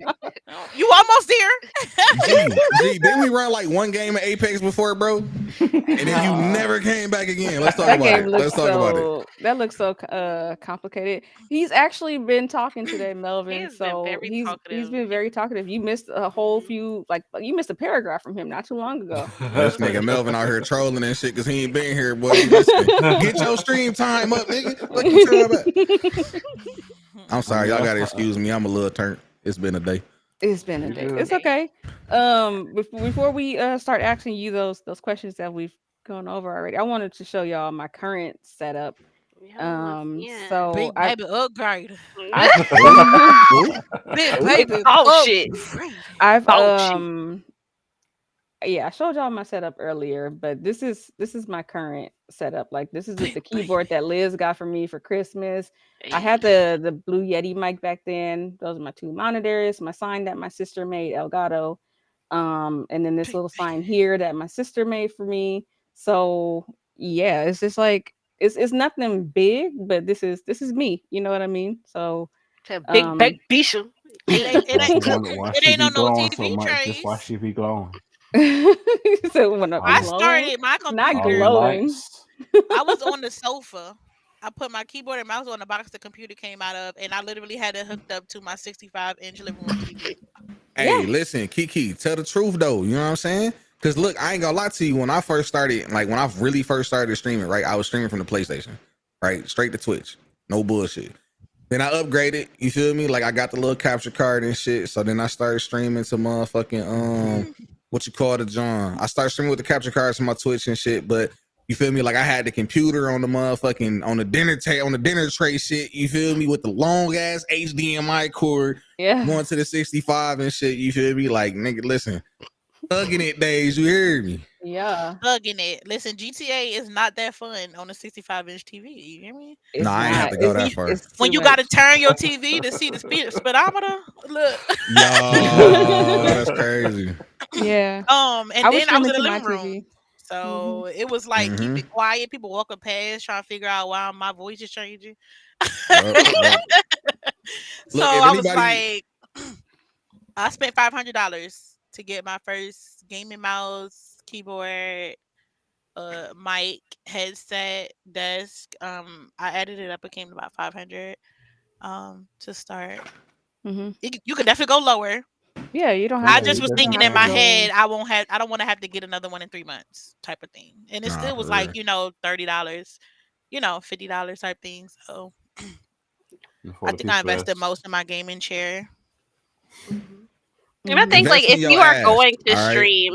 Speaker 5: You almost there.
Speaker 7: G, didn't we run like one game of Apex before, bro? And then you never came back again. Let's talk
Speaker 1: That
Speaker 7: about
Speaker 1: game
Speaker 7: it.
Speaker 1: looks
Speaker 7: Let's talk about it.
Speaker 1: that looks so complicated. He's actually been talking today, Melvin.
Speaker 3: He's been
Speaker 1: So
Speaker 3: very
Speaker 1: he's
Speaker 3: talkative.
Speaker 1: been very talkative. You missed a whole few, like you missed a paragraph from him not too long ago.
Speaker 7: This nigga Melvin out here trolling and shit because he ain't been here, boy. Listen, get your stream time up, nigga. What you talking about? I'm sorry, y'all gotta excuse me. I'm a little turnt. It's been a day.
Speaker 1: It's been a day.
Speaker 2: Yeah.
Speaker 1: It's okay. Before we start asking you those questions that we've gone over already, I wanted to show y'all my current setup.
Speaker 3: Yeah.
Speaker 1: So
Speaker 5: Big
Speaker 1: I,
Speaker 5: baby upgrade.
Speaker 7: Ooh,
Speaker 5: Big
Speaker 7: ooh.
Speaker 5: baby
Speaker 3: Oh shit.
Speaker 5: upgrade.
Speaker 1: I've
Speaker 3: Oh shit.
Speaker 1: yeah, I showed y'all my setup earlier, but this is my current setup. Like this is just the keyboard that Liz got for me for Christmas. I had the Blue Yeti mic back then. Those are my two monitors, my sign that my sister made, Elgato. And then this little sign here that my sister made for me. So yeah, it's just like it's nothing big, but this is me. You know what I mean? So
Speaker 3: It's a big
Speaker 1: um
Speaker 3: back Bisha.
Speaker 2: I wonder why
Speaker 5: It
Speaker 2: she
Speaker 5: ain't
Speaker 2: be
Speaker 5: on no
Speaker 2: glowing
Speaker 5: TV
Speaker 2: so much. Just why
Speaker 5: trays.
Speaker 2: she be glowing.
Speaker 1: so when I'm
Speaker 5: I
Speaker 2: All,
Speaker 1: glowing,
Speaker 5: started my
Speaker 1: not
Speaker 2: all them
Speaker 5: computer.
Speaker 1: glowing.
Speaker 2: lights.
Speaker 5: I was on the sofa. I put my keyboard and mouse on the box the computer came out of, and I literally had it hooked up to my 65-inch living room TV.
Speaker 7: Hey,
Speaker 1: Yeah.
Speaker 7: listen, Kiki, tell the truth though. You know what I'm saying? Because look, I ain't gonna lie to you. When I first started, like when I really first started streaming, right? I was streaming from the PlayStation, right? Straight to Twitch. No bullshit. Then I upgraded, you feel me? Like I got the little capture card and shit. So then I started streaming to motherfucking what you call it, John. I started streaming with the capture cards to my Twitch and shit, but you feel me? Like I had the computer on the motherfucking on the dinner tray shit, you feel me, with the long ass HDMI cord
Speaker 1: Yeah.
Speaker 7: going to the 65 and shit, you feel me? Like nigga, listen, thugging it days, you hear me?
Speaker 1: Yeah.
Speaker 5: Bugging it. Listen, GTA is not that fun on a 65-inch TV. You hear me?
Speaker 7: No,
Speaker 1: It's
Speaker 7: I ain't have
Speaker 1: not.
Speaker 7: to go that
Speaker 1: It's
Speaker 7: far.
Speaker 1: it's
Speaker 5: When
Speaker 1: too
Speaker 5: you got to
Speaker 1: much.
Speaker 5: turn your TV to see the speedometer, look.
Speaker 7: Yo, that's crazy.
Speaker 1: Yeah.
Speaker 5: And
Speaker 1: I was
Speaker 5: then I was
Speaker 1: streaming
Speaker 5: in the
Speaker 1: to my
Speaker 5: living room,
Speaker 1: TV.
Speaker 5: so it was like keep
Speaker 7: Mm-hmm.
Speaker 5: it quiet. People walking past trying to figure out why my voice is changing.
Speaker 7: Yep, yep.
Speaker 5: So
Speaker 7: Look, if
Speaker 5: I was
Speaker 7: anybody
Speaker 5: like, I spent $500 to get my first gaming mouse, keyboard, mic, headset, desk. I added it up. It came to about 500. To start.
Speaker 1: Hmm.
Speaker 5: You can definitely go lower.
Speaker 1: Yeah, you don't
Speaker 5: I
Speaker 1: have
Speaker 2: Yeah,
Speaker 1: to.
Speaker 5: just
Speaker 2: you
Speaker 5: was
Speaker 1: You don't
Speaker 5: thinking
Speaker 2: definitely
Speaker 1: have
Speaker 5: in
Speaker 1: to
Speaker 5: my
Speaker 2: can.
Speaker 1: go.
Speaker 5: head, I don't want to have to get another one in 3 months, type of thing. And it
Speaker 7: nah,
Speaker 5: still
Speaker 7: for
Speaker 5: was
Speaker 7: real.
Speaker 5: like, $30, $50 type thing. So
Speaker 2: For
Speaker 5: I
Speaker 2: the
Speaker 5: think I
Speaker 2: people
Speaker 5: invested
Speaker 2: that's
Speaker 5: most in my gaming chair.
Speaker 3: And I think like
Speaker 7: Invest in
Speaker 3: if
Speaker 7: your
Speaker 3: you are
Speaker 7: ass.
Speaker 3: going to
Speaker 7: All right.
Speaker 3: stream,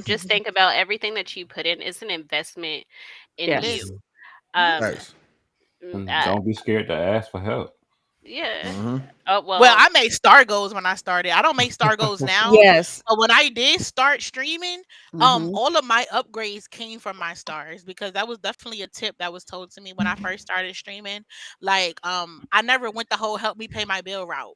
Speaker 3: just think about everything that you put in is an investment in
Speaker 1: Yes.
Speaker 5: Listen.
Speaker 3: you. Um,
Speaker 7: Thanks.
Speaker 2: and don't be scared to ask for help.
Speaker 3: yeah.
Speaker 7: Mm-hmm.
Speaker 3: Oh
Speaker 5: Well,
Speaker 3: well.
Speaker 5: I made star goals when I started. I don't make star goals now,
Speaker 1: Yes.
Speaker 5: but when I did start streaming,
Speaker 1: Hmm.
Speaker 5: all of my upgrades came from my stars because that was definitely a tip that was told to me when I first started streaming. Like, I never went the whole help me pay my bill route.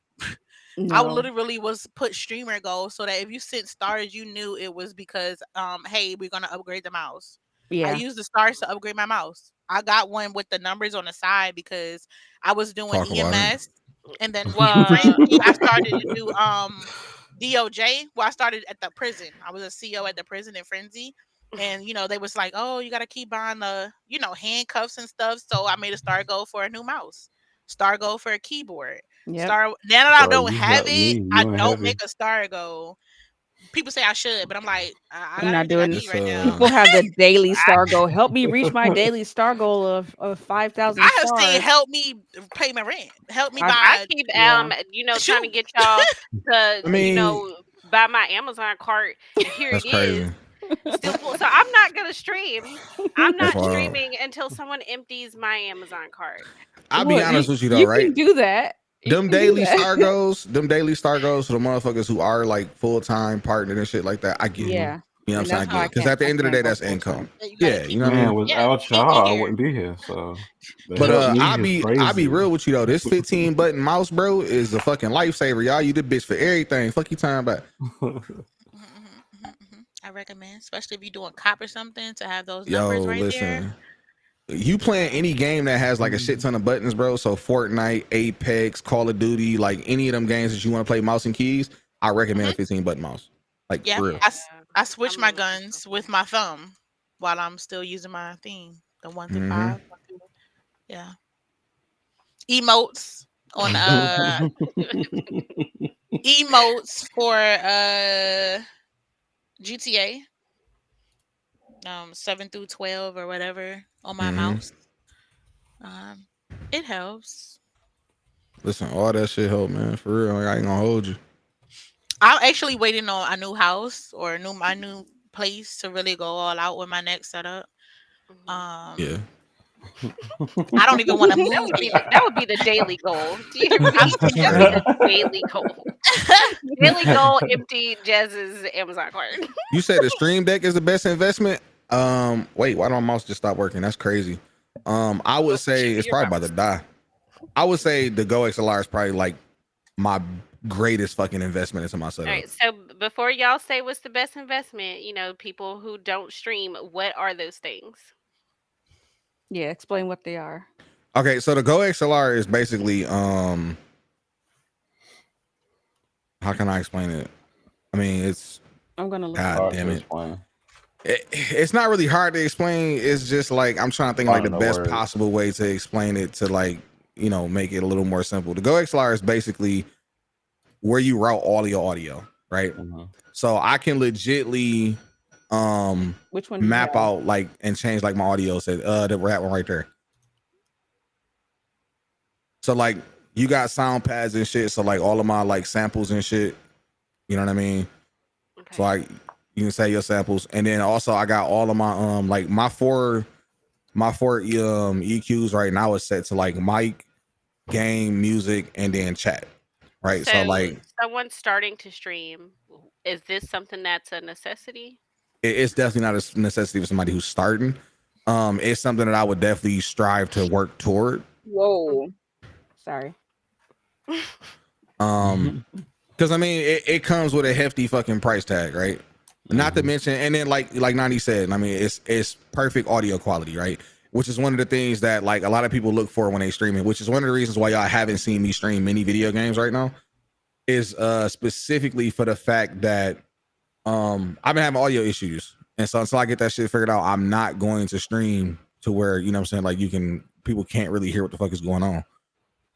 Speaker 5: I
Speaker 1: No.
Speaker 5: literally was put streamer goals so that if you sent stars, you knew it was because hey, we're gonna upgrade the mouse. I
Speaker 1: Yeah.
Speaker 5: used the stars to upgrade my mouse. I got one with the numbers on the side because I was doing
Speaker 7: Talk about it.
Speaker 5: EMS, and then
Speaker 3: Well.
Speaker 5: Frenzy, I started to do DOJ. Well, I started at the prison. I was a CO at the prison in Frenzy. And they was like, oh, you gotta keep buying the, handcuffs and stuff. So I made a star goal for a new mouse, star goal for a keyboard.
Speaker 1: Yep.
Speaker 5: Now that I
Speaker 2: Bro,
Speaker 5: don't
Speaker 2: you
Speaker 5: have
Speaker 2: helped
Speaker 5: it,
Speaker 2: me.
Speaker 5: I
Speaker 2: You ain't
Speaker 5: don't
Speaker 2: heavy.
Speaker 5: make a star goal. People say I should, but I'm like, I
Speaker 1: I'm
Speaker 5: got
Speaker 1: not
Speaker 5: everything I
Speaker 1: doing.
Speaker 5: need
Speaker 7: It's
Speaker 5: right now.
Speaker 1: People have the daily star goal. Help me reach my daily star goal of 5,000
Speaker 5: I have seen
Speaker 1: stars.
Speaker 5: help me pay my rent, help me
Speaker 1: I
Speaker 3: I
Speaker 5: buy
Speaker 3: keep
Speaker 1: yeah.
Speaker 3: trying to
Speaker 5: shoes.
Speaker 3: get y'all to
Speaker 7: I mean,
Speaker 3: buy my Amazon cart, and here
Speaker 7: that's
Speaker 3: it is.
Speaker 7: crazy.
Speaker 3: Still full. So I'm not gonna stream. I'm
Speaker 7: That's
Speaker 3: not
Speaker 7: wild.
Speaker 3: streaming until someone empties my Amazon cart.
Speaker 7: I'll be
Speaker 1: Well,
Speaker 7: honest with you though,
Speaker 1: you
Speaker 7: right?
Speaker 1: can do that. You
Speaker 7: Them
Speaker 1: can do
Speaker 7: daily
Speaker 1: that.
Speaker 7: star goals, for the motherfuckers who are like full-time partner and shit like that. I get.
Speaker 1: Yeah.
Speaker 7: You know what I'm
Speaker 1: And
Speaker 7: saying? I
Speaker 1: that's how
Speaker 7: get
Speaker 1: I
Speaker 7: it. Because
Speaker 1: can't.
Speaker 7: at the
Speaker 1: I
Speaker 7: end of the
Speaker 1: can't
Speaker 7: day,
Speaker 1: go
Speaker 7: that's
Speaker 1: full time.
Speaker 7: income.
Speaker 5: Yeah, you gotta
Speaker 7: Yeah, you
Speaker 5: keep
Speaker 7: know what I
Speaker 5: it.
Speaker 7: mean?
Speaker 2: Man,
Speaker 5: Yeah,
Speaker 2: without
Speaker 5: keep me
Speaker 2: y'all, I
Speaker 5: here.
Speaker 2: wouldn't be here. So the
Speaker 7: But
Speaker 2: help me
Speaker 7: I'll
Speaker 2: is
Speaker 7: be
Speaker 2: crazy.
Speaker 7: real with you though. This 15 button mouse, bro, is a fucking lifesaver. Y'all, you the bitch for everything. Fuck you time about.
Speaker 5: I recommend, especially if you're doing cop or something, to have those numbers
Speaker 7: Yo,
Speaker 5: right there.
Speaker 7: listen. You playing any game that has like a shit ton of buttons, bro. So Fortnite, Apex, Call of Duty, like any of them games that you want to play mouse and keys, I recommend
Speaker 5: hmm
Speaker 7: a 15 button mouse. Like
Speaker 5: Yeah,
Speaker 7: for real.
Speaker 5: I switch
Speaker 3: I'm
Speaker 5: my
Speaker 3: gonna look
Speaker 5: guns with my thumb while I'm still using my thing, the 1 through
Speaker 7: Mm-hmm.
Speaker 5: 5. Yeah, emotes on emotes for GTA 7 through 12 or whatever on my
Speaker 7: Mm-hmm.
Speaker 5: mouse. It helps.
Speaker 7: Listen, all that shit help, man. For real. Like, I ain't gonna hold you.
Speaker 5: I'm actually waiting on a new house or my new place to really go all out with my next setup.
Speaker 3: Mhm.
Speaker 5: Um,
Speaker 7: Yeah.
Speaker 5: I don't even want to move
Speaker 3: That would be the daily goal. Do you hear me? That would be the daily goal. Daily goal, empty Jazz's Amazon card.
Speaker 7: You said the Stream Deck is the best investment. Wait, why did my mouse just stop working? That's crazy. I would say it's probably about to die. I would say the Go XLR is probably like my greatest fucking investment into my
Speaker 3: All
Speaker 7: setup.
Speaker 3: right. So before y'all say what's the best investment, people who don't stream, what are those things?
Speaker 1: Yeah, explain what they are.
Speaker 7: Okay, so the Go XLR is basically how can I explain it? I mean, it's
Speaker 1: I'm gonna look.
Speaker 7: God
Speaker 2: Hard
Speaker 7: damn
Speaker 2: to
Speaker 7: it.
Speaker 2: explain.
Speaker 7: It's not really hard to explain. It's just like I'm trying to think of like the
Speaker 2: Find the
Speaker 7: best
Speaker 2: words.
Speaker 7: possible way to explain it to like, make it a little more simple. The Go XLR is basically where you route all of your audio, right?
Speaker 2: Mhm.
Speaker 7: So I can legitly
Speaker 1: Which one? do you
Speaker 7: map
Speaker 1: have?
Speaker 7: out like and change like my audio. Say the rat one right there. So like you got sound pads and shit. So like all of my like samples and shit. You know what I mean?
Speaker 3: Okay.
Speaker 7: So like you can say your samples, and then also I got all of my like my four EQs right now is set to like mic, game, music, and then chat. Right. So like
Speaker 3: someone starting to stream, is this something that's a necessity?
Speaker 7: it's definitely not a necessity for somebody who's starting. It's something that I would definitely strive to work toward.
Speaker 1: Whoa. Sorry.
Speaker 7: Because I mean it comes with a hefty fucking price tag, right? Not to mention, and then like 90 said, I mean it's perfect audio quality, right? Which is one of the things that like a lot of people look for when they stream it, which is one of the reasons why y'all haven't seen me stream many video games right now, is specifically for the fact that I've been having audio issues. And so until I get that shit figured out, I'm not going to stream to where, you know what I'm saying, like people can't really hear what the fuck is going on.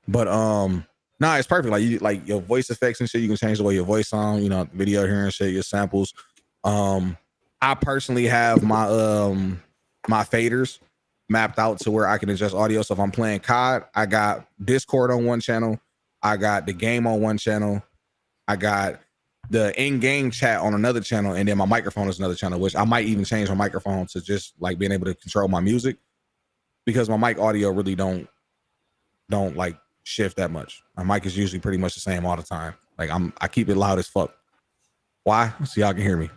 Speaker 7: But nah, it's perfect. Like you like your voice effects and shit, you can change the way your voice sound, video hearing shit, your samples. I personally have my my faders mapped out to where I can adjust audio. So if I'm playing COD, I got Discord on one channel, I got the game on one channel, I got the in-game chat on another channel, and then my microphone is another channel, which I might even change my microphone to just like being able to control my music, because my mic audio really don't like shift that much. My mic is usually pretty much the same all the time. Like I keep it loud as fuck. Why? So y'all can hear me.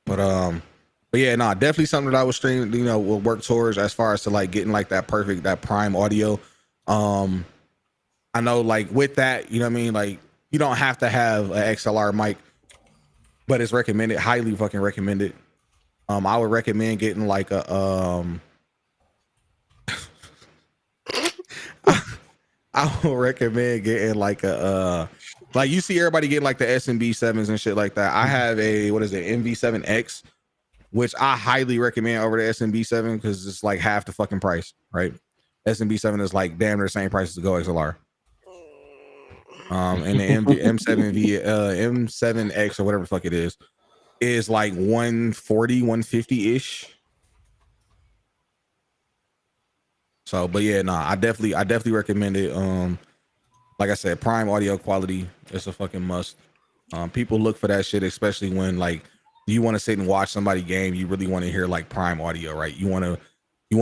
Speaker 7: But yeah, no, definitely something that I would stream, will work towards as far as to like getting like that prime audio. I know like with that, you know what I mean? Like you don't have to have an XLR mic, but it's recommended, highly fucking recommended. I would recommend getting like a I would recommend getting like a like you see everybody getting like the SMB7s and shit like that. I have a MV7X, which I highly recommend over the SMB7 because it's like half the fucking price, right? SMB7 is like damn near the same price as the Go XLR. And the M7X or whatever the fuck it is like 140, 150 ish. So, but yeah, I definitely recommend it. Like I said, prime audio quality is a fucking must. People look for that shit, especially when like you want to sit and watch somebody game. You really want to hear like prime audio, right? You want to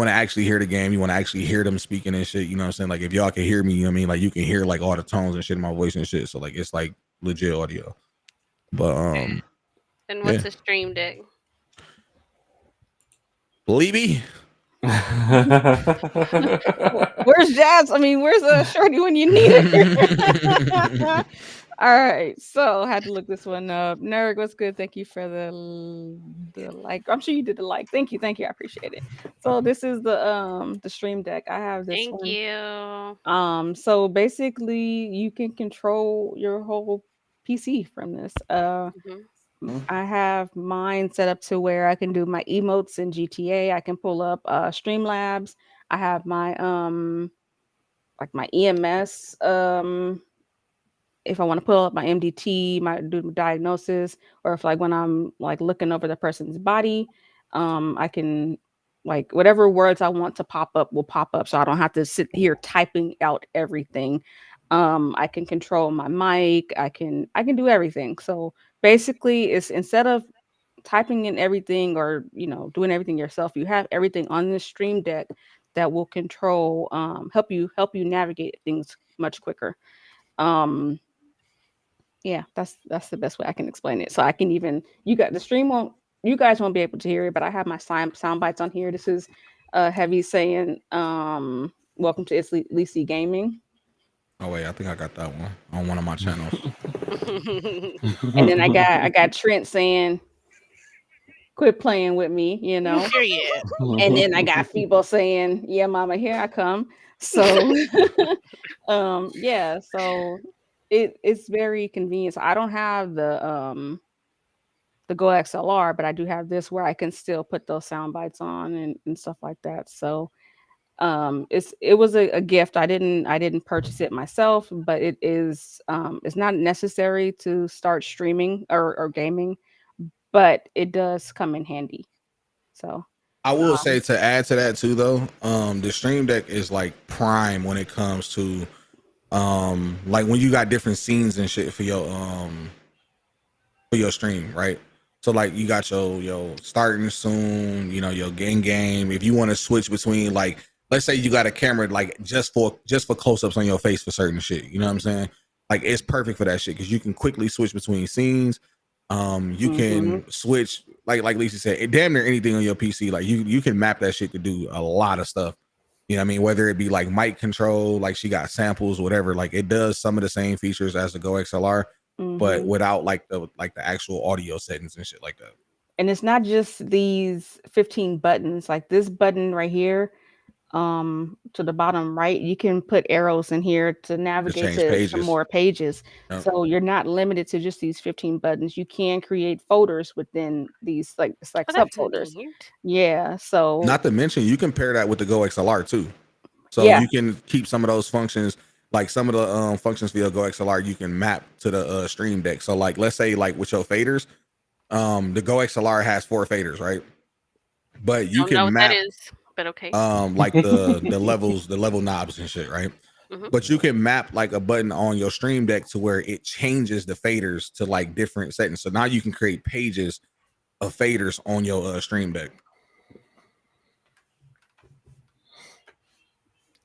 Speaker 7: actually hear the game. You want to actually hear them speaking and shit. You know what I'm saying? Like if y'all can hear me, you know what I mean? Like you can hear like all the tones and shit in my voice and shit. So like it's like legit audio. But
Speaker 3: And what's a Stream Deck?
Speaker 7: Levy.
Speaker 1: Where's Jazz? I mean, where's Shorty when you need it? All right, so had to look this one up. Nerg, what's good? Thank you for the like. I'm sure you did the like. Thank you. I appreciate it. So this is the Stream Deck. I have this
Speaker 3: Thank
Speaker 1: one.
Speaker 3: you.
Speaker 1: So basically, you can control your whole PC from this. I have mine set up to where I can do my emotes in GTA. I can pull up Streamlabs. I have my like my EMS. If I want to pull up my MDT, do diagnosis, or if like when I'm like looking over the person's body, I can like whatever words I want to pop up will pop up, so I don't have to sit here typing out everything. I can control my mic. I can do everything. So basically, it's instead of typing in everything or doing everything yourself, you have everything on the Stream Deck that will control, help you navigate things much quicker. Yeah, that's the best way I can explain it. So I can even you guys won't be able to hear it, but I have my sound bites on here. This is Heavy saying, welcome to It's Lisi Gaming.
Speaker 7: Oh wait, I think I got that one on one of my channels.
Speaker 1: And then I got Trent saying, quit playing with me,
Speaker 5: Period.
Speaker 1: And then I got Feeble saying, yeah, mama, here I come. So yeah, so it's very convenient. So I don't have the Go XLR, but I do have this where I can still put those sound bites on and stuff like that. So it was a gift. I didn't purchase it myself, but it is it's not necessary to start streaming or gaming, but it does come in handy. So
Speaker 7: I will say, to add to that too, though, the Stream Deck is like prime when it comes to like when you got different scenes and shit for your stream, right? So like you got your starting soon, your game. If you want to switch between, like, let's say you got a camera like just for close-ups on your face for certain shit, you know what I'm saying? Like it's perfect for that shit because you can quickly switch between scenes. You can switch like Lisa said, it damn near anything on your PC. Like you can map that shit to do a lot of stuff. You know what I mean? Whether it be like mic control, like she got samples, whatever. Like it does some of the same features as the Go XLR, but without like the actual audio settings and shit like that.
Speaker 1: And it's not just these 15 buttons. Like this button right here, to the bottom right, you can put arrows in here to navigate to some more pages. Yep. So you're not limited to just these 15 buttons. You can create folders within these, like it's like subfolders. Yeah. So
Speaker 7: not to mention you can pair that with the Go XLR too. So you can keep some of those functions, like some of the functions for your Go XLR, you can map to the Stream Deck. So like let's say like with your faders, the Go XLR has 4 faders, right? But you can map.
Speaker 3: But okay.
Speaker 7: Like the level knobs and shit, right? But you can map like a button on your Stream Deck to where it changes the faders to like different settings. So now you can create pages of faders on your Stream Deck.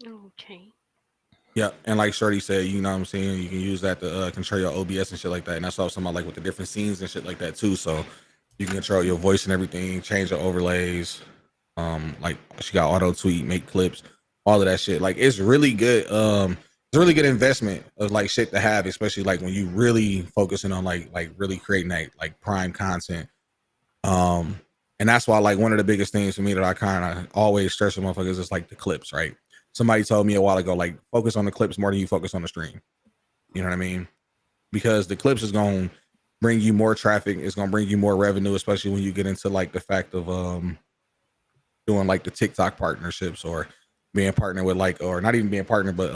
Speaker 3: Okay.
Speaker 7: Yeah, and like Shorty said, you know what I'm saying, you can use that to control your OBS and shit like that. And that's also something like with the different scenes and shit like that too. So you can control your voice and everything, change the overlays. Like she got auto tweet, make clips, all of that shit. Like it's really good. It's a really good investment of like shit to have, especially like when you really focusing on like really creating that like prime content. And that's why like one of the biggest things for me that I kind of always stress with motherfuckers is like the clips, right? Somebody told me a while ago, like focus on the clips more than you focus on the stream. You know what I mean? Because the clips is going to bring you more traffic. It's going to bring you more revenue, especially when you get into like the fact of doing like the TikTok partnerships or being partnered with like, or not even being partnered, but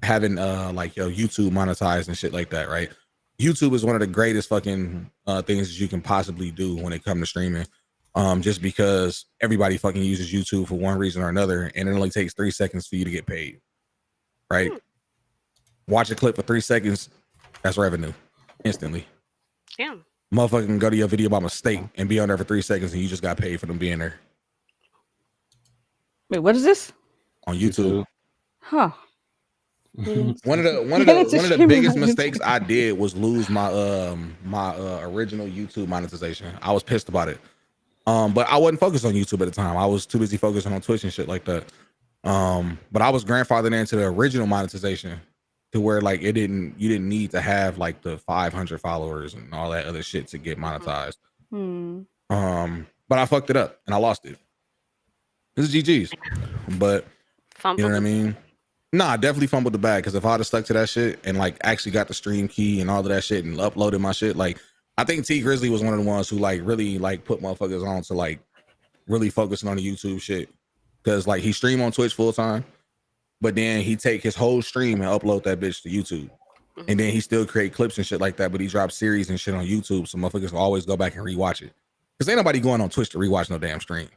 Speaker 7: having like YouTube monetized and shit like that, right? YouTube is one of the greatest fucking things that you can possibly do when it comes to streaming. Just because everybody fucking uses YouTube for one reason or another, and it only takes 3 seconds for you to get paid, right? Watch a clip for 3 seconds, that's revenue instantly.
Speaker 3: Yeah.
Speaker 7: Motherfucker can go to your video by mistake and be on there for 3 seconds and you just got paid for them being there.
Speaker 1: Wait, what is this?
Speaker 7: On YouTube.
Speaker 1: Huh.
Speaker 7: One of the biggest mistakes I did was lose my original YouTube monetization. I was pissed about it. But I wasn't focused on YouTube at the time. I was too busy focusing on Twitch and shit like that. But I was grandfathered into the original monetization to where like you didn't need to have like the 500 followers and all that other shit to get monetized. But I fucked it up and I lost it. This is GG's. But you know what I mean? Nah, I definitely fumbled the bag because if I'd have stuck to that shit and like actually got the stream key and all of that shit and uploaded my shit, like I think T Grizzly was one of the ones who like really like put motherfuckers on to like really focusing on the YouTube shit. Cause like he stream on Twitch full time, but then he take his whole stream and upload that bitch to YouTube. And then he still create clips and shit like that, but he drops series and shit on YouTube. So motherfuckers will always go back and rewatch it. Cause ain't nobody going on Twitch to rewatch no damn stream.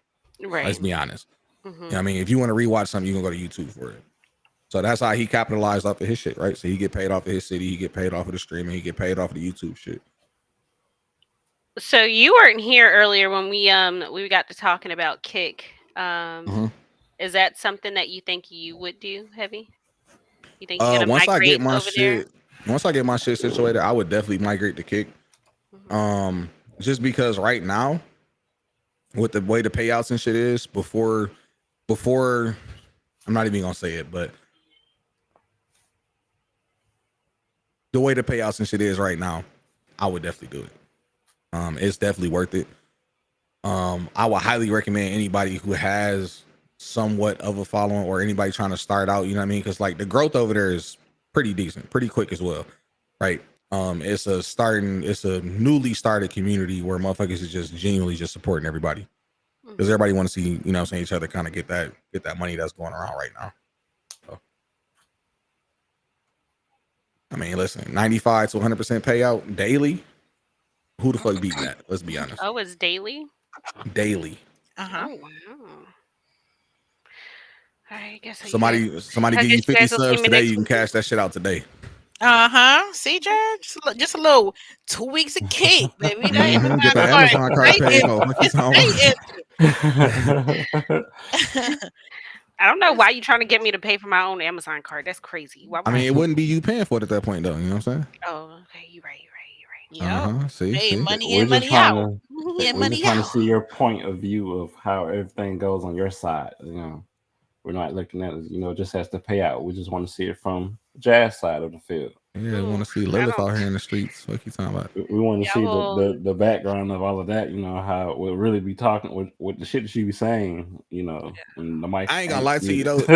Speaker 3: Right.
Speaker 7: Let's be honest. You know what I mean? If you want to rewatch something, you can go to YouTube for it. So that's how he capitalized off of his shit, right? So he get paid off of his city, he get paid off of the streaming, he get paid off of the YouTube shit.
Speaker 3: So you weren't here earlier when we got to talking about Kick.
Speaker 7: Mhm.
Speaker 3: Is that something that you think you would do, Heavy? You think you're gonna
Speaker 7: Once I get
Speaker 3: migrate
Speaker 7: my
Speaker 3: over there?
Speaker 7: shit, once I get my shit situated, I would definitely migrate to Kick.
Speaker 3: Mhm.
Speaker 7: Just because right now, with the way the payouts and shit is, before I'm not even gonna say it, but the way the payouts and shit is right now, I would definitely do it. It's definitely worth it. I would highly recommend anybody who has somewhat of a following or anybody trying to start out, you know what I mean? Because like the growth over there is pretty decent, pretty quick as well, right? It's a newly started community where motherfuckers is just genuinely just supporting everybody because
Speaker 3: Mhm.
Speaker 7: everybody want to see, you know what I'm saying, each other kind of get that money that's going around right now. So, I mean, listen, 95 to 100% payout daily. Who the fuck beating that? Let's be honest.
Speaker 3: Oh, it's daily.
Speaker 7: Daily.
Speaker 5: Uh-huh.
Speaker 3: Oh wow. I guess I
Speaker 7: Somebody
Speaker 3: I
Speaker 7: give
Speaker 3: guess
Speaker 7: you
Speaker 3: you
Speaker 7: 50
Speaker 3: guys will see
Speaker 7: subs
Speaker 3: me
Speaker 7: today,
Speaker 3: next
Speaker 7: you can
Speaker 3: week.
Speaker 7: cash that shit out today.
Speaker 5: Uh-huh. See, Jared? Just a little 2 weeks of Kick, baby. That
Speaker 7: Mhm.
Speaker 5: Amazon
Speaker 7: Get that
Speaker 5: card
Speaker 7: Amazon card
Speaker 5: straight
Speaker 7: paid
Speaker 5: empty.
Speaker 7: for. Fuck you
Speaker 5: It's
Speaker 7: talking
Speaker 5: straight empty.
Speaker 3: I don't know
Speaker 5: It's-
Speaker 3: why you trying to get me to pay for my own Amazon card. That's crazy. Why
Speaker 7: I
Speaker 3: would
Speaker 7: mean,
Speaker 3: I?
Speaker 7: it wouldn't be you paying for it at that point, though. You know what I'm saying?
Speaker 3: Oh, okay. You're right.
Speaker 5: Yep.
Speaker 7: See,
Speaker 5: Hey,
Speaker 7: see.
Speaker 5: money
Speaker 2: We're
Speaker 5: in,
Speaker 2: just
Speaker 5: money
Speaker 2: trying
Speaker 5: out.
Speaker 2: to
Speaker 5: Money in,
Speaker 2: we're just
Speaker 5: money
Speaker 2: trying to
Speaker 5: out.
Speaker 2: see your point of view of how everything goes on your side. You know, we're not looking at it, just as the payout. We just want to see it from Jazz side of the field.
Speaker 7: Yeah, I want
Speaker 3: Ooh,
Speaker 7: to see
Speaker 3: I
Speaker 7: Lilith
Speaker 3: don't.
Speaker 7: out here in the streets. What you talking about?
Speaker 2: We want to
Speaker 3: Yeah,
Speaker 2: see
Speaker 3: well,
Speaker 2: the background of all of that. You know how we'll really be talking with the shit that she be saying. You know, when the mic
Speaker 7: I ain't gonna
Speaker 2: ain't
Speaker 7: lie to you
Speaker 2: muted.
Speaker 7: though.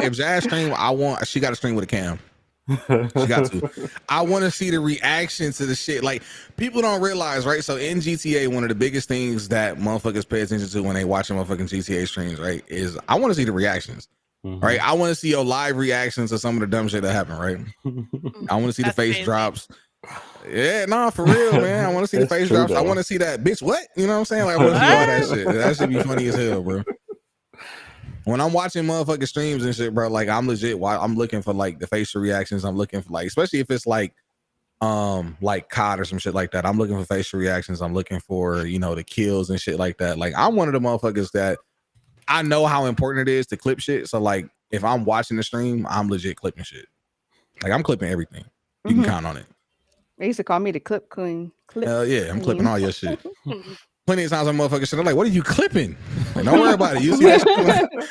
Speaker 7: If Jazz stream, she got to stream with a cam. She got to. I want to see the reaction to the shit. Like people don't realize, right? So in GTA, one of the biggest things that motherfuckers pay attention to when they watching motherfucking GTA streams, right, is I want to see the reactions. Right, I want to see your live reactions to some of the dumb shit that happened. Right, I want to see the
Speaker 5: That's
Speaker 7: face
Speaker 5: crazy.
Speaker 7: drops. Yeah, no, for real, man. I want to see the
Speaker 2: That's
Speaker 7: face
Speaker 2: true,
Speaker 7: drops. I
Speaker 2: though.
Speaker 7: want to see that bitch. What? You know what I'm saying? Like, I want to see all that shit. That should be funny as hell, bro. When I'm watching motherfucking streams and shit, bro, like I'm legit. I'm looking for like the facial reactions. I'm looking for like, especially if it's like COD or some shit like that. I'm looking for facial reactions. I'm looking for the kills and shit like that. Like I'm one of the motherfuckers that I know how important it is to clip shit. So like if I'm watching the stream, I'm legit clipping shit. Like I'm clipping everything. You can count on it.
Speaker 1: They used to call me the clip queen.
Speaker 7: Hell yeah, I'm clipping all your shit.
Speaker 3: Mhm.
Speaker 7: Plenty of times I'm motherfucking shit. I'm like, what are you clipping? Like, don't worry about it. You see that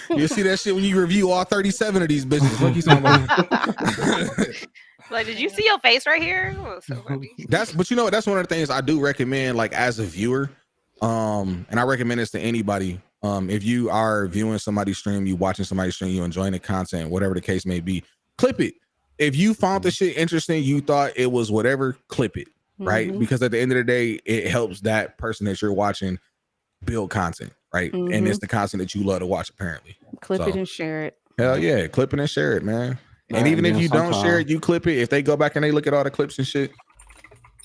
Speaker 7: shit you see that shit when you review all 37 of these bitches. What you talking about?
Speaker 3: Like, did you see your face right here? Oh, so funny.
Speaker 7: But you know what? That's one of the things I do recommend, like as a viewer. And I recommend this to anybody. If you are viewing somebody's stream, you watching somebody's stream, you enjoying the content, whatever the case may be, clip it. If you found the shit interesting, you thought it was whatever, clip it. Right?
Speaker 1: Mhm.
Speaker 7: Because at the end of the day, it helps that person that you're watching build content, right? And it's the content that you love to watch, apparently.
Speaker 1: Clip it
Speaker 7: So,
Speaker 1: and share it.
Speaker 7: hell yeah, clip it and share it, man. And
Speaker 2: Right,
Speaker 7: even
Speaker 2: and
Speaker 7: if
Speaker 2: then
Speaker 7: you don't share
Speaker 2: sometimes-
Speaker 7: it, you clip it. If they go back and they look at all the clips and shit,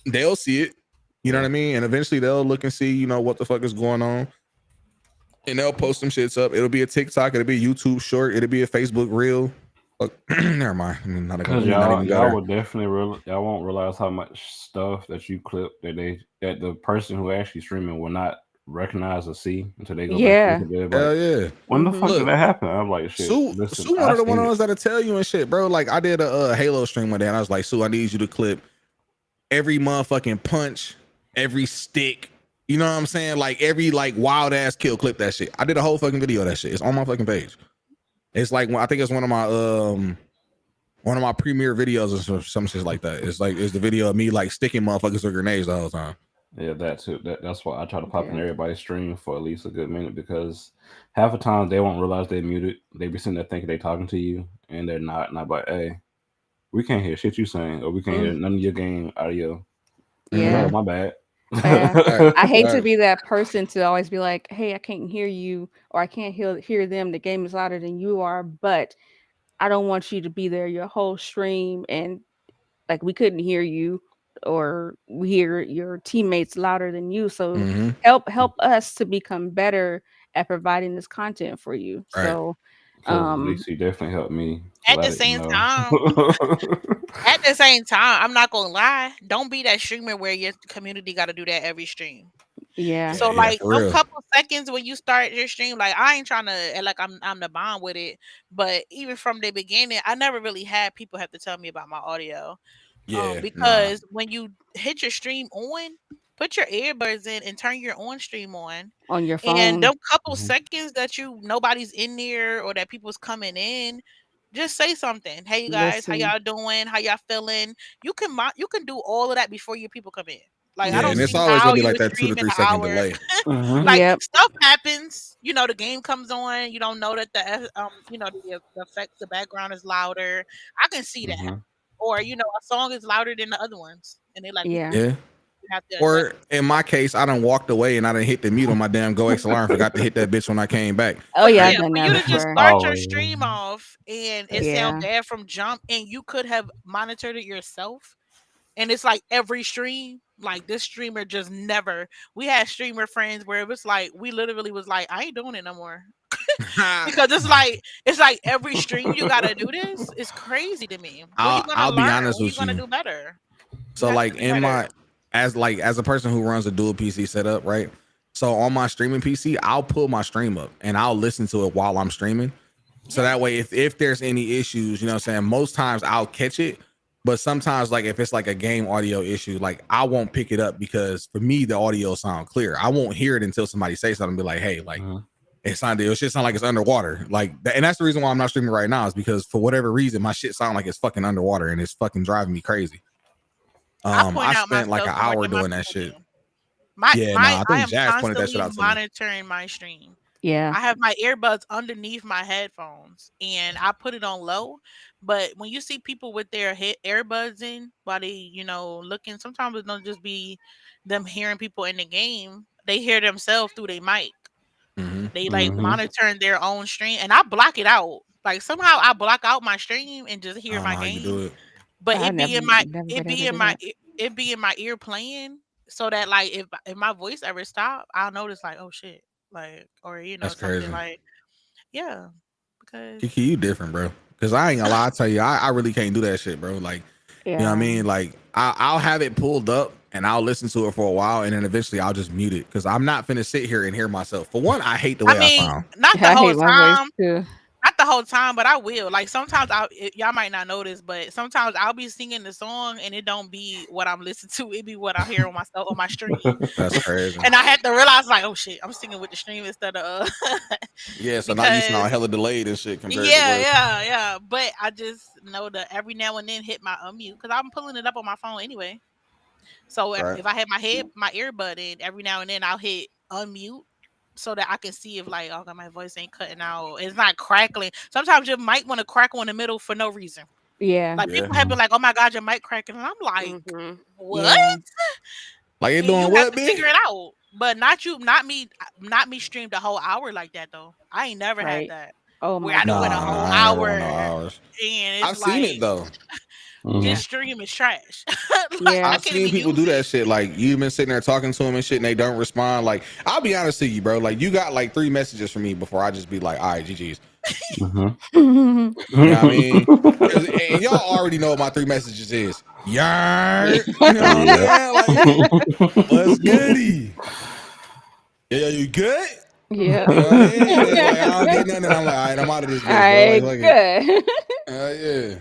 Speaker 7: they'll see it. You know what I mean? And eventually they'll look and see, what the fuck is going on. And they'll post some shits up. It'll be a TikTok, it'll be a YouTube short, it'll be a Facebook reel. Look, never mind. I'm not
Speaker 2: Because
Speaker 7: even go
Speaker 2: y'all
Speaker 7: there.
Speaker 2: will definitely y'all won't realize how much stuff that you clip that the person who actually streaming will not recognize or see until they go
Speaker 1: Yeah.
Speaker 2: back. They're
Speaker 7: Hell
Speaker 2: like,
Speaker 7: yeah.
Speaker 2: when the fuck
Speaker 7: Look,
Speaker 2: did that happen? I'm like, shit.
Speaker 7: Sue
Speaker 2: Listen,
Speaker 7: one
Speaker 2: I
Speaker 7: of the
Speaker 2: seen it.
Speaker 7: ones that'll tell you and shit, bro. Like I did a Halo stream one day, and I was like, Sue, I need you to clip every motherfucking punch, every stick. You know what I'm saying? Like every wild ass kill, clip that shit. I did a whole fucking video of that shit. It's on my fucking page. It's like I think it's one of my premiere videos or some shit like that. It's the video of me like sticking motherfuckers with grenades the whole time.
Speaker 2: Yeah, that too. That's why I try to pop in everybody's stream for at least a good minute, because half the time they won't realize they're muted. They be sitting there thinking they talking to you and they're not. And I'm like, hey, we can't hear shit you saying, or we can't hear none of your game audio.
Speaker 1: Yeah.
Speaker 2: Oh, my bad.
Speaker 1: Yeah. I hate to be that person to always be like, hey, I can't hear you, or I can't hear them. The game is louder than you are, but I don't want you to be there your whole stream and like we couldn't hear you, or we hear your teammates louder than you. So
Speaker 7: Mhm.
Speaker 1: help us to become better at providing this content for you.
Speaker 7: Right.
Speaker 1: So
Speaker 2: Because DC definitely helped me.
Speaker 5: At the
Speaker 2: Let it
Speaker 5: same
Speaker 2: know.
Speaker 5: time, at the same time, I'm not gonna lie. Don't be that streamer where your community got to do that every stream.
Speaker 1: Yeah.
Speaker 5: So
Speaker 7: Yeah,
Speaker 5: like
Speaker 7: for
Speaker 5: them
Speaker 7: real.
Speaker 5: couple seconds when you start your stream, like I ain't trying to act like I'm the bomb with it, but even from the beginning, I never really had people have to tell me about my audio.
Speaker 7: Yeah, nah.
Speaker 5: Because when you hit your stream on, put your earbuds in and turn your on stream on.
Speaker 1: On your
Speaker 5: And
Speaker 1: phone.
Speaker 5: them couple
Speaker 2: Mhm.
Speaker 5: seconds that nobody's in there or that people's coming in, just say something. Hey, you guys, how
Speaker 1: Listen.
Speaker 5: y'all doing? How y'all feeling? You can do all of that before your people come in. Like I
Speaker 7: Yeah,
Speaker 5: don't
Speaker 7: and it's
Speaker 5: see
Speaker 7: always
Speaker 5: how
Speaker 7: gonna be
Speaker 5: you're
Speaker 7: like that 2 to
Speaker 5: streaming
Speaker 7: 3
Speaker 5: an
Speaker 7: second
Speaker 5: hour.
Speaker 7: delay.
Speaker 2: Mhm.
Speaker 5: Like
Speaker 1: Yep.
Speaker 5: stuff happens, the game comes on. You don't know that the effects, the background is louder. I can see that,
Speaker 2: Mhm.
Speaker 5: or a song is louder than the other ones, and they're like,
Speaker 1: Yeah.
Speaker 7: Yeah.
Speaker 5: we have to adjust.
Speaker 7: Or in my case, I done walked away and I done hit the mute on my damn Go XLR and forgot to hit that bitch when I came back.
Speaker 1: Oh
Speaker 5: But
Speaker 1: yeah,
Speaker 5: yeah,
Speaker 1: I've done
Speaker 5: for
Speaker 1: that
Speaker 5: you to just
Speaker 1: before.
Speaker 5: start your
Speaker 2: Always.
Speaker 5: stream off and it
Speaker 1: Yeah.
Speaker 5: sound bad from jump, and you could have monitored it yourself. And it's like every stream, like this streamer just never. We had streamer friends where it was like we literally was like, I ain't doing it no more. Because it's like every stream you gotta do this. It's crazy to me. When you gonna
Speaker 7: I'll be
Speaker 5: learn?
Speaker 7: honest
Speaker 5: When you
Speaker 7: with
Speaker 5: gonna
Speaker 7: you.
Speaker 5: do better? You
Speaker 7: So
Speaker 5: have to
Speaker 7: like
Speaker 5: do
Speaker 7: in
Speaker 5: better.
Speaker 7: as a person who runs a dual PC setup, right? So on my streaming PC, I'll pull my stream up and I'll listen to it while I'm streaming. So
Speaker 5: Yeah.
Speaker 7: that way, if there's any issues, you know what I'm saying, most times I'll catch it. But sometimes, like if it's like a game audio issue, like I won't pick it up because for me, the audio sound clear. I won't hear it until somebody says something and be like, hey, like
Speaker 2: Mhm.
Speaker 7: it should sound like it's underwater. Like and that's the reason why I'm not streaming right now, is because for whatever reason, my shit sound like it's fucking underwater and it's fucking driving me crazy.
Speaker 5: I point
Speaker 7: I
Speaker 5: out
Speaker 7: spent like
Speaker 5: myself
Speaker 7: an
Speaker 5: more
Speaker 7: hour
Speaker 5: than my
Speaker 7: doing that
Speaker 5: people
Speaker 7: shit.
Speaker 5: do.
Speaker 7: Yeah, nah, I
Speaker 5: I
Speaker 7: think
Speaker 5: am
Speaker 7: Jazz pointed that shit
Speaker 5: constantly
Speaker 7: out to me.
Speaker 5: monitoring my stream.
Speaker 1: Yeah.
Speaker 5: I have my earbuds underneath my headphones and I put it on low. But when you see people with their earbuds in while they, looking, sometimes it don't just be them hearing people in the game. They hear themselves through their mic.
Speaker 7: Mm-hmm.
Speaker 5: They like
Speaker 2: Mhm.
Speaker 5: monitoring their own stream, and I block it out. Like somehow I block out my stream and just
Speaker 7: I
Speaker 5: hear
Speaker 7: don't know
Speaker 5: my
Speaker 7: how you
Speaker 5: game.
Speaker 7: do it.
Speaker 5: But
Speaker 1: I
Speaker 5: it be
Speaker 1: never
Speaker 5: in my
Speaker 1: never
Speaker 5: it
Speaker 1: been able
Speaker 5: be
Speaker 1: to
Speaker 5: in
Speaker 1: do
Speaker 5: my
Speaker 1: that.
Speaker 5: it be in my ear playing, so that like if my voice ever stop, I'll notice like, oh shit, like, or
Speaker 7: That's
Speaker 5: something
Speaker 7: crazy.
Speaker 5: like, yeah, because
Speaker 7: Kiki, you different, bro. Because I ain't gonna lie, I tell you, I really can't do that shit, bro. Like, you know what I
Speaker 1: Yeah.
Speaker 7: mean? Like, I'll have it pulled up and I'll listen to it for a while, and then eventually I'll just mute it because I'm not finna sit here and hear myself. For one, I hate the
Speaker 5: I
Speaker 7: way I
Speaker 5: mean,
Speaker 7: sound.
Speaker 5: not the
Speaker 1: I
Speaker 5: whole
Speaker 1: hate my voice
Speaker 5: time.
Speaker 1: too.
Speaker 5: Not the whole time, but I will. Like sometimes y'all might not notice, but sometimes I'll be singing the song and it don't be what I'm listening to. It be what I hear on myself on my stream.
Speaker 7: That's crazy.
Speaker 5: And I had to realize like, oh shit, I'm singing with the stream instead of
Speaker 7: Yeah, so now you
Speaker 5: because
Speaker 7: sound hella delayed and shit compared to
Speaker 5: yeah,
Speaker 7: what.
Speaker 5: yeah. But I just know that every now and then hit my unmute because I'm pulling it up on my phone anyway. So
Speaker 7: Right.
Speaker 5: if I have my earbud in, every now and then I'll hit unmute so that I can see if like, okay, my voice ain't cutting out. It's not crackling. Sometimes your mic want to crackle in the middle for no reason.
Speaker 1: Yeah.
Speaker 5: Like
Speaker 7: Yeah.
Speaker 5: people have been like, oh my god, your mic cracking, and I'm like,
Speaker 3: Mhm.
Speaker 5: what?
Speaker 1: Yeah.
Speaker 7: Like it
Speaker 5: And you
Speaker 7: doing
Speaker 5: have
Speaker 7: what,
Speaker 5: to
Speaker 7: bitch?
Speaker 5: figure it out. But not me streamed a whole hour like that though. I ain't never had
Speaker 1: Right.
Speaker 5: that
Speaker 1: Oh
Speaker 5: where
Speaker 1: my
Speaker 5: I done went a
Speaker 1: god.
Speaker 7: Nah,
Speaker 5: whole
Speaker 7: I ain't never
Speaker 5: hour
Speaker 7: went no
Speaker 5: and
Speaker 7: hours.
Speaker 5: it's
Speaker 7: I've seen it
Speaker 5: like
Speaker 7: though.
Speaker 2: Mhm.
Speaker 5: this stream is trash. Like
Speaker 1: Yeah.
Speaker 5: I
Speaker 7: I've
Speaker 5: can't
Speaker 7: seen
Speaker 5: even
Speaker 7: people
Speaker 5: use
Speaker 7: do that
Speaker 5: it.
Speaker 7: shit. Like you've been sitting there talking to them and shit, and they don't respond. Like I'll be honest to you, bro. Like you got like 3 messages from me before I just be like, all right, GG's.
Speaker 2: Mhm.
Speaker 7: You know what I mean? And y'all already know what my 3 messages is. Yar, you know what I'm
Speaker 2: Yeah.
Speaker 7: saying? Like, what's goody? Yeah, you good?
Speaker 1: Yeah.
Speaker 7: You know what I mean? And then like I don't get nothing, and I'm like, all right, I'm out of this
Speaker 1: All
Speaker 7: bitch, bro.
Speaker 1: right,
Speaker 7: Like, fuck it.
Speaker 1: good.
Speaker 7: Yeah.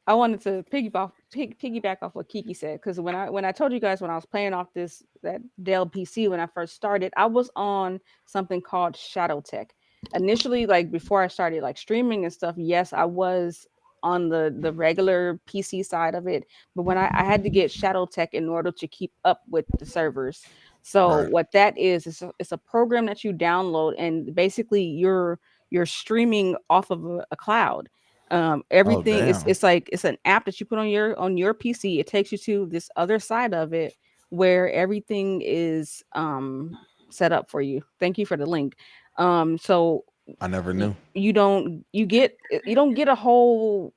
Speaker 1: I wanted to piggyback off what Kiki said, because when I told you guys when I was playing off that Dell PC when I first started, I was on something called ShadowTech. Initially, like before I started like streaming and stuff, yes, I was on the regular PC side of it, but when I had to get ShadowTech in order to keep up with the servers. So
Speaker 7: Right.
Speaker 1: what that is it's a program that you download, and basically you're streaming off of a cloud.
Speaker 7: Oh
Speaker 1: Everything
Speaker 7: damn.
Speaker 1: it's like it's an app that you put on your PC. It takes you to this other side of it where everything is set up for you. Thank you for the link. So
Speaker 7: I never knew.
Speaker 1: you don't get a whole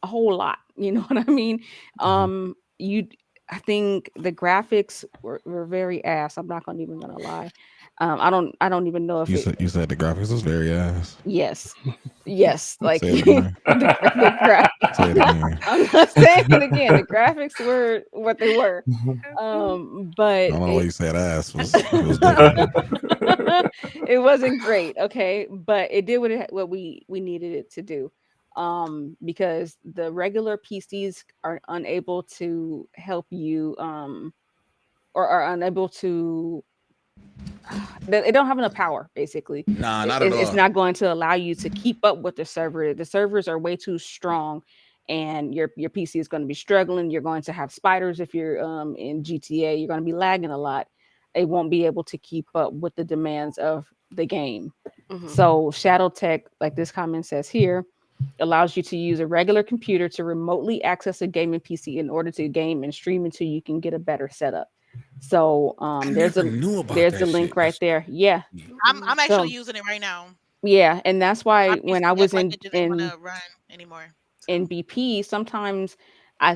Speaker 1: lot, you know what I mean?
Speaker 7: Mhm.
Speaker 1: You I think the graphics were very ass. I'm not even gonna lie. I don't even know if
Speaker 7: You
Speaker 1: it.
Speaker 7: said the graphics was very ass.
Speaker 1: Yes, like
Speaker 7: Say it again. Say it again.
Speaker 1: I'm not saying it again. The graphics were what they were. But
Speaker 7: I don't know why you said ass. It was different.
Speaker 1: it wasn't great, okay, but it did what we needed it to do. Because the regular PCs are unable to help you, or are unable to. They don't have enough power, basically.
Speaker 7: Nah, not at
Speaker 1: It's
Speaker 7: all.
Speaker 1: not going to allow you to keep up with the server. The servers are way too strong, and your PC is going to be struggling. You're going to have spiders if you're in GTA. You're going to be lagging a lot. It won't be able to keep up with the demands of the game.
Speaker 3: Mhm.
Speaker 1: So Shadow Tech, like this comment says here, allows you to use a regular computer to remotely access a gaming PC in order to game and stream until you can get a better setup. So there's a link right there. Yeah.
Speaker 5: I'm
Speaker 1: So-
Speaker 5: actually using it right now.
Speaker 1: Yeah, and that's why
Speaker 5: My
Speaker 1: when
Speaker 5: PC
Speaker 1: I was
Speaker 5: acts like it doesn't
Speaker 1: in
Speaker 5: want to run anymore.
Speaker 1: in BP, sometimes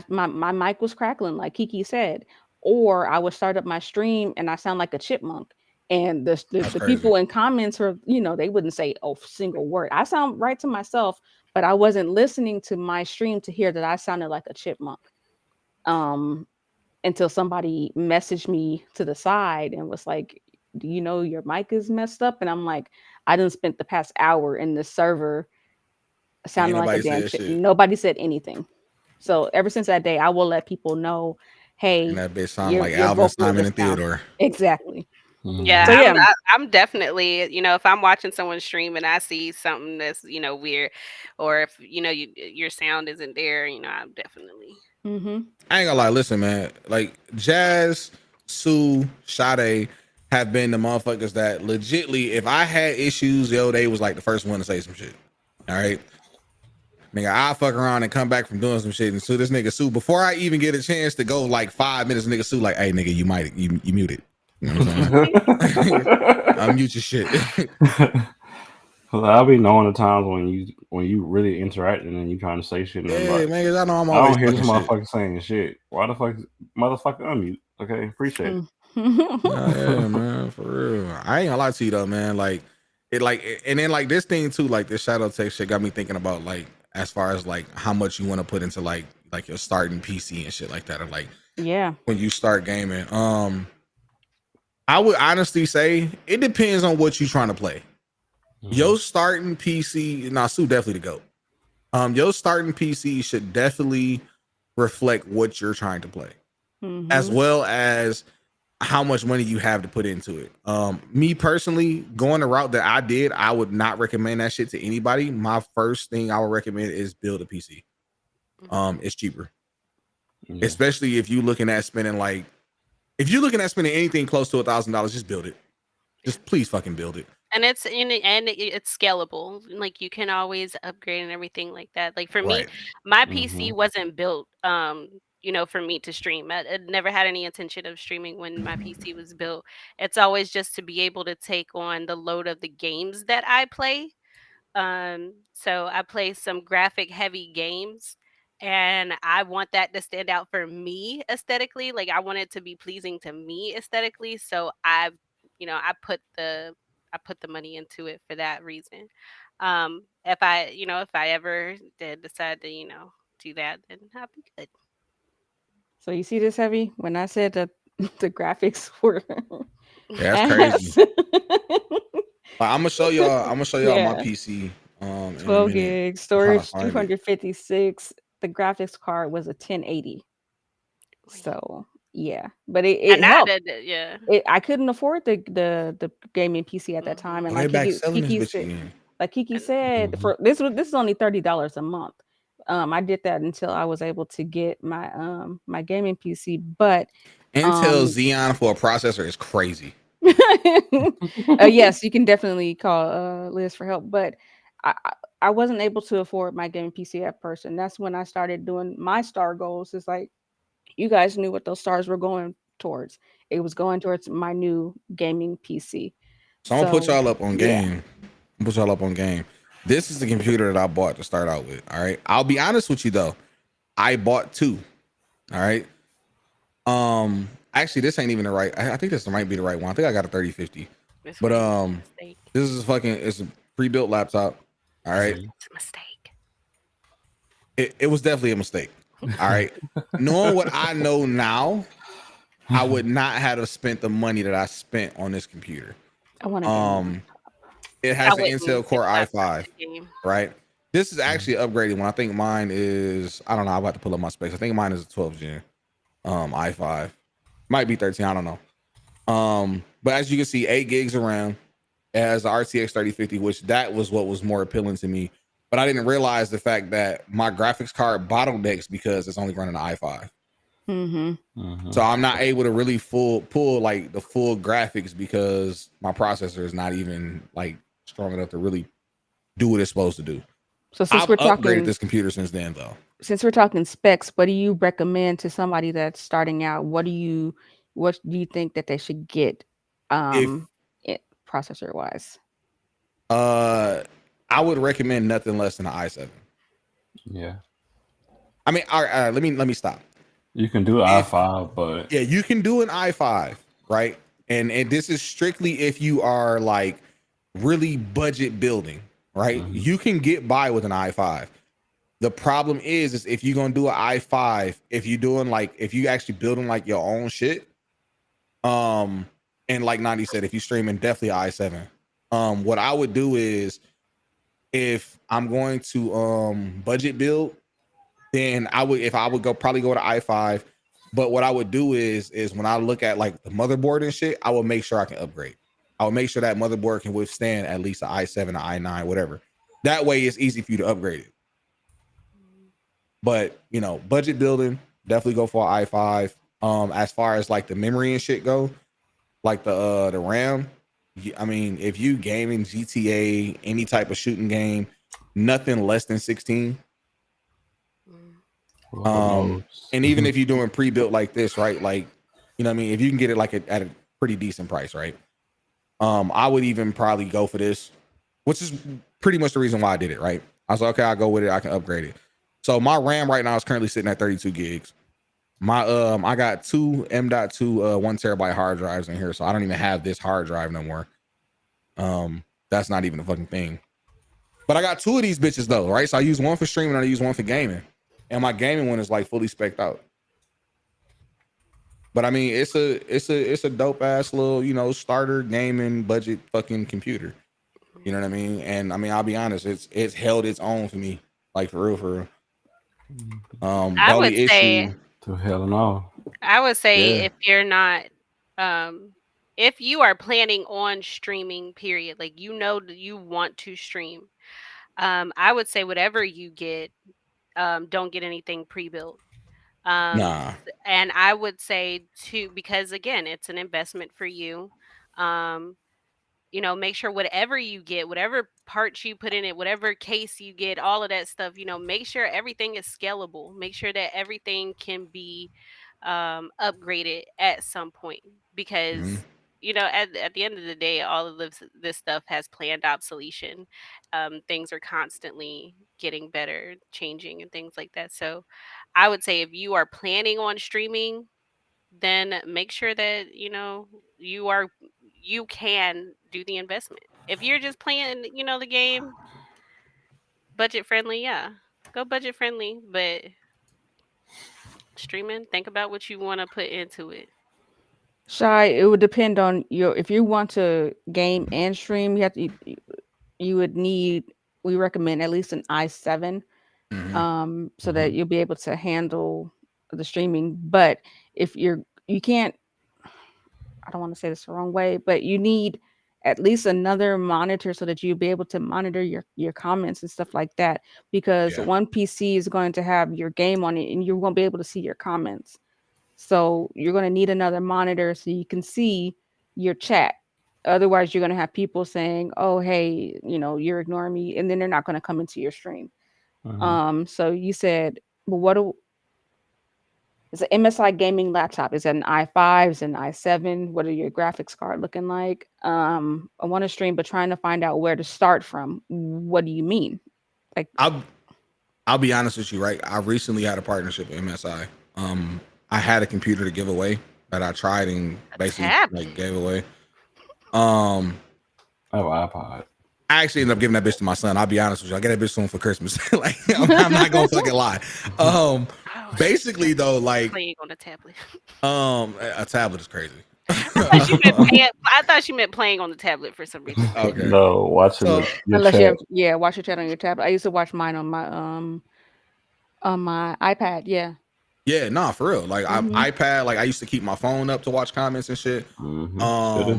Speaker 1: my mic was crackling, like Kiki said, or I would start up my stream and I sound like a chipmunk. And the
Speaker 7: crazy.
Speaker 1: people in comments were, they wouldn't say a single word. I sound right to myself, but I wasn't listening to my stream to hear that I sounded like a chipmunk. Until somebody messaged me to the side and was like, "Do you know your mic is messed up?" And I'm like, "I done spent the past hour in this server sounding like a
Speaker 7: nobody
Speaker 1: damn
Speaker 7: said
Speaker 1: chip."
Speaker 7: shit.
Speaker 1: Nobody said anything. So ever since that day, I will let people know, "Hey,
Speaker 7: And that bitch sound
Speaker 1: your-
Speaker 7: like
Speaker 1: your
Speaker 7: Alvin,
Speaker 1: vocal
Speaker 7: Simon,
Speaker 1: is
Speaker 7: and
Speaker 1: down."
Speaker 7: Theodore.
Speaker 1: Exactly.
Speaker 3: Yeah,
Speaker 1: So, yeah.
Speaker 3: I'm definitely, if I'm watching someone stream and I see something that's, weird, or if, your sound isn't there, I'm definitely.
Speaker 1: Mm-hmm.
Speaker 7: I ain't gonna lie. Listen, man. Like Jazz, Sue, Sade have been the motherfuckers that legitly, if I had issues, they was like the first one to say some shit. All right. Nigga, I'll fuck around and come back from doing some shit and sue this nigga Sue. Before I even get a chance to go like 5 minutes, nigga Sue, like, hey nigga, you muted. You know what I'm saying? Unmute your shit.
Speaker 2: I'll be knowing the times when you really interacting and you trying to say shit. And
Speaker 7: Yeah,
Speaker 2: like,
Speaker 7: man, 'cause I know I'm
Speaker 2: I
Speaker 7: always
Speaker 2: don't hear this
Speaker 7: fucking shit.
Speaker 2: motherfucker saying shit. Why the fuck, motherfucker, unmute? Okay, appreciate it.
Speaker 7: Yeah, man, for real. I ain't gonna lie to you though, man. Like it, and then like this thing too, like this Shadow Tech shit got me thinking about like as far as like how much you want to put into like your starting PC and shit like that, or like
Speaker 1: Yeah.
Speaker 7: when you start gaming. I would honestly say it depends on what you're trying to play. Your starting PC, Sue definitely the GOAT. Your starting PC should definitely reflect what you're trying to play, as well as how much money you have to put into it. Me personally, going the route that I did, I would not recommend that shit to anybody. My first thing I would recommend is build a PC. It's cheaper, especially if you're looking at spending anything close to $1,000, just build it. Just please fucking build it.
Speaker 3: And it's scalable. Like you can always upgrade and everything like that. Like for me,
Speaker 7: Right.
Speaker 3: my PC wasn't built for me to stream. I never had any intention of streaming when my PC was built. It's always just to be able to take on the load of the games that I play. So I play some graphic heavy games and I want that to stand out for me aesthetically. Like I want it to be pleasing to me aesthetically. So I put the money into it for that reason. If I ever did decide to, do that, then I'll be good.
Speaker 1: So you see this, Heavy? When I said that the graphics were
Speaker 7: Yeah, that's crazy.
Speaker 1: ass.
Speaker 7: I'm gonna show y'all my PC. In
Speaker 1: 12
Speaker 7: a minute.
Speaker 1: gig storage,
Speaker 7: find it.
Speaker 1: 256. The graphics card was a 1080. So yeah, but it
Speaker 3: And I
Speaker 1: helped.
Speaker 3: did it, yeah.
Speaker 1: I couldn't afford the gaming PC at that time, and
Speaker 7: Way
Speaker 1: like
Speaker 7: back selling
Speaker 1: Kiki
Speaker 7: this bitch
Speaker 1: said,
Speaker 7: again.
Speaker 1: like Kiki said, for this is only $30 a month. I did that until I was able to get my my gaming PC, but
Speaker 7: Intel Xeon for a processor is crazy.
Speaker 1: yes, you can definitely call Liz for help, but I wasn't able to afford my gaming PC at first, and that's when I started doing my star goals. It's like you guys knew what those stars were going towards. It was going towards my new gaming PC.
Speaker 7: So I'm gonna put y'all up on
Speaker 1: yeah.
Speaker 7: game. Put y'all up on game. This is the computer that I bought to start out with. All right. I'll be honest with you though. I bought two. All right. Actually, this ain't even the right. I think this might be the right one. I think I got a 3050.
Speaker 3: This
Speaker 7: But
Speaker 3: was a mistake.
Speaker 7: this is it's a pre-built laptop. All right.
Speaker 3: It's a mistake.
Speaker 7: It was definitely a mistake. All right. Knowing what I know now, I would not have spent the money that I spent on this computer.
Speaker 1: I want to.
Speaker 7: It has
Speaker 3: I
Speaker 7: an
Speaker 3: wouldn't
Speaker 7: Intel Core
Speaker 3: accept
Speaker 7: i5,
Speaker 3: the game.
Speaker 7: right? This is actually upgraded one. I think mine is, I don't know. I'm about to pull up my specs. I think mine is a 12 gen i5. Might be 13. I don't know. But as you can see, 8 gigs of RAM. It has the RTX 3050, which that was what was more appealing to me. But I didn't realize the fact that my graphics card bottlenecks because it's only running the i5. So I'm not able to really pull like the full graphics because my processor is not even like strong enough to really do what it's supposed to do.
Speaker 1: So since
Speaker 7: I've
Speaker 1: we're
Speaker 7: upgraded
Speaker 1: talking,
Speaker 7: this computer since then, though.
Speaker 1: since we're talking specs, what do you recommend to somebody that's starting out? What do you think that they should get, processor wise?
Speaker 7: I would recommend nothing less than an i7.
Speaker 2: Yeah.
Speaker 7: I mean, all right, let me stop.
Speaker 2: You can do i5, but
Speaker 7: Yeah, you can do an i5, right? And this is strictly if you are like really budget building, right? You can get by with an i5. The problem is if you're gonna do an i5, if you actually building like your own shit, and like Nandi said, if you streaming, definitely i7. What I would do is if I'm going to budget build, then I would probably go to i5. But what I would do is when I look at like the motherboard and shit, I will make sure I can upgrade. I will make sure that motherboard can withstand at least an i7, an i9, whatever. That way it's easy for you to upgrade it. But you know, budget building, definitely go for an i5. As far as like the memory and shit go, like the RAM, I mean, if you gaming GTA, any type of shooting game, nothing less than 16. And even if you're doing pre-built like this, right? Like, you know what I mean? If you can get it like at a pretty decent price, right? I would even probably go for this, which is pretty much the reason why I did it, right? I was like, okay, I'll go with it. I can upgrade it. So my RAM right now is currently sitting at 32 gigs. My I got two M.2 1 terabyte hard drives in here, so I don't even have this hard drive no more. That's not even a fucking thing. But I got 2 of these bitches though, right? So I use one for streaming and I use one for gaming. And my gaming one is like fully spec'd out. But I mean, it's a dope ass little, you know, starter gaming budget fucking computer. You know what I mean? And I mean, I'll be honest, it's held its own for me, like for real.
Speaker 3: I would say
Speaker 2: to hell no.
Speaker 3: I would say
Speaker 2: Yeah.
Speaker 3: if you're not, if you are planning on streaming, period, like you know that you want to stream, I would say whatever you get, don't get anything pre-built.
Speaker 7: Nah.
Speaker 3: And I would say too, because again, it's an investment for you. You know, make sure whatever you get, whatever parts you put in it, whatever case you get, all of that stuff, you know, make sure everything is scalable. Make sure that everything can be upgraded at some point because you know at the end of the day all of this stuff has planned obsolescence. Things are constantly getting better, changing and things like that. So I would say if you are planning on streaming, then make sure that you know you can do the investment. If you're just playing, you know, the game budget friendly, yeah, go budget friendly, but streaming, think about what you want to put into it.
Speaker 1: Shy, it would depend on if you want to game and stream, you would need, we recommend at least an i7, so that you'll be able to handle the streaming. But if you can't, I don't want to say this the wrong way, but you need at least another monitor so that you'll be able to monitor your comments and stuff like that, because one PC is going to have your game on it and you won't be able to see your comments. So you're going to need another monitor so you can see your chat. Otherwise, you're going to have people saying, "Oh, hey, you know, you're ignoring me," and then they're not going to come into your stream. So you said, well, it's an MSI gaming laptop. Is it an i5? Is it an i7? What are your graphics card looking like? I want to stream, but trying to find out where to start from. What do you mean? Like,
Speaker 7: I'll be honest with you, right? I recently had a partnership with MSI. I I had a computer to give away that I tried and basically
Speaker 3: tablet?
Speaker 7: like gave away. I
Speaker 2: I have an iPod.
Speaker 7: actually ended up giving that bitch to my son. I'll be honest with you. I get that bitch to him for Christmas. Like I'm not gonna fucking lie.
Speaker 3: Oh,
Speaker 7: Basically though, like
Speaker 3: playing on a tablet.
Speaker 7: a tablet is crazy.
Speaker 3: I thought you meant playing, I thought you meant playing on the tablet for some reason.
Speaker 7: Okay.
Speaker 2: No, watching
Speaker 7: So-
Speaker 2: your
Speaker 1: Unless
Speaker 2: chat.
Speaker 1: you have, watch your chat on your tablet. I used to watch mine on my iPad. Yeah.
Speaker 7: Yeah, nah, for real. Like
Speaker 1: Mhm.
Speaker 7: iPad, like I used to keep my phone up to watch comments and shit.
Speaker 2: Mhm.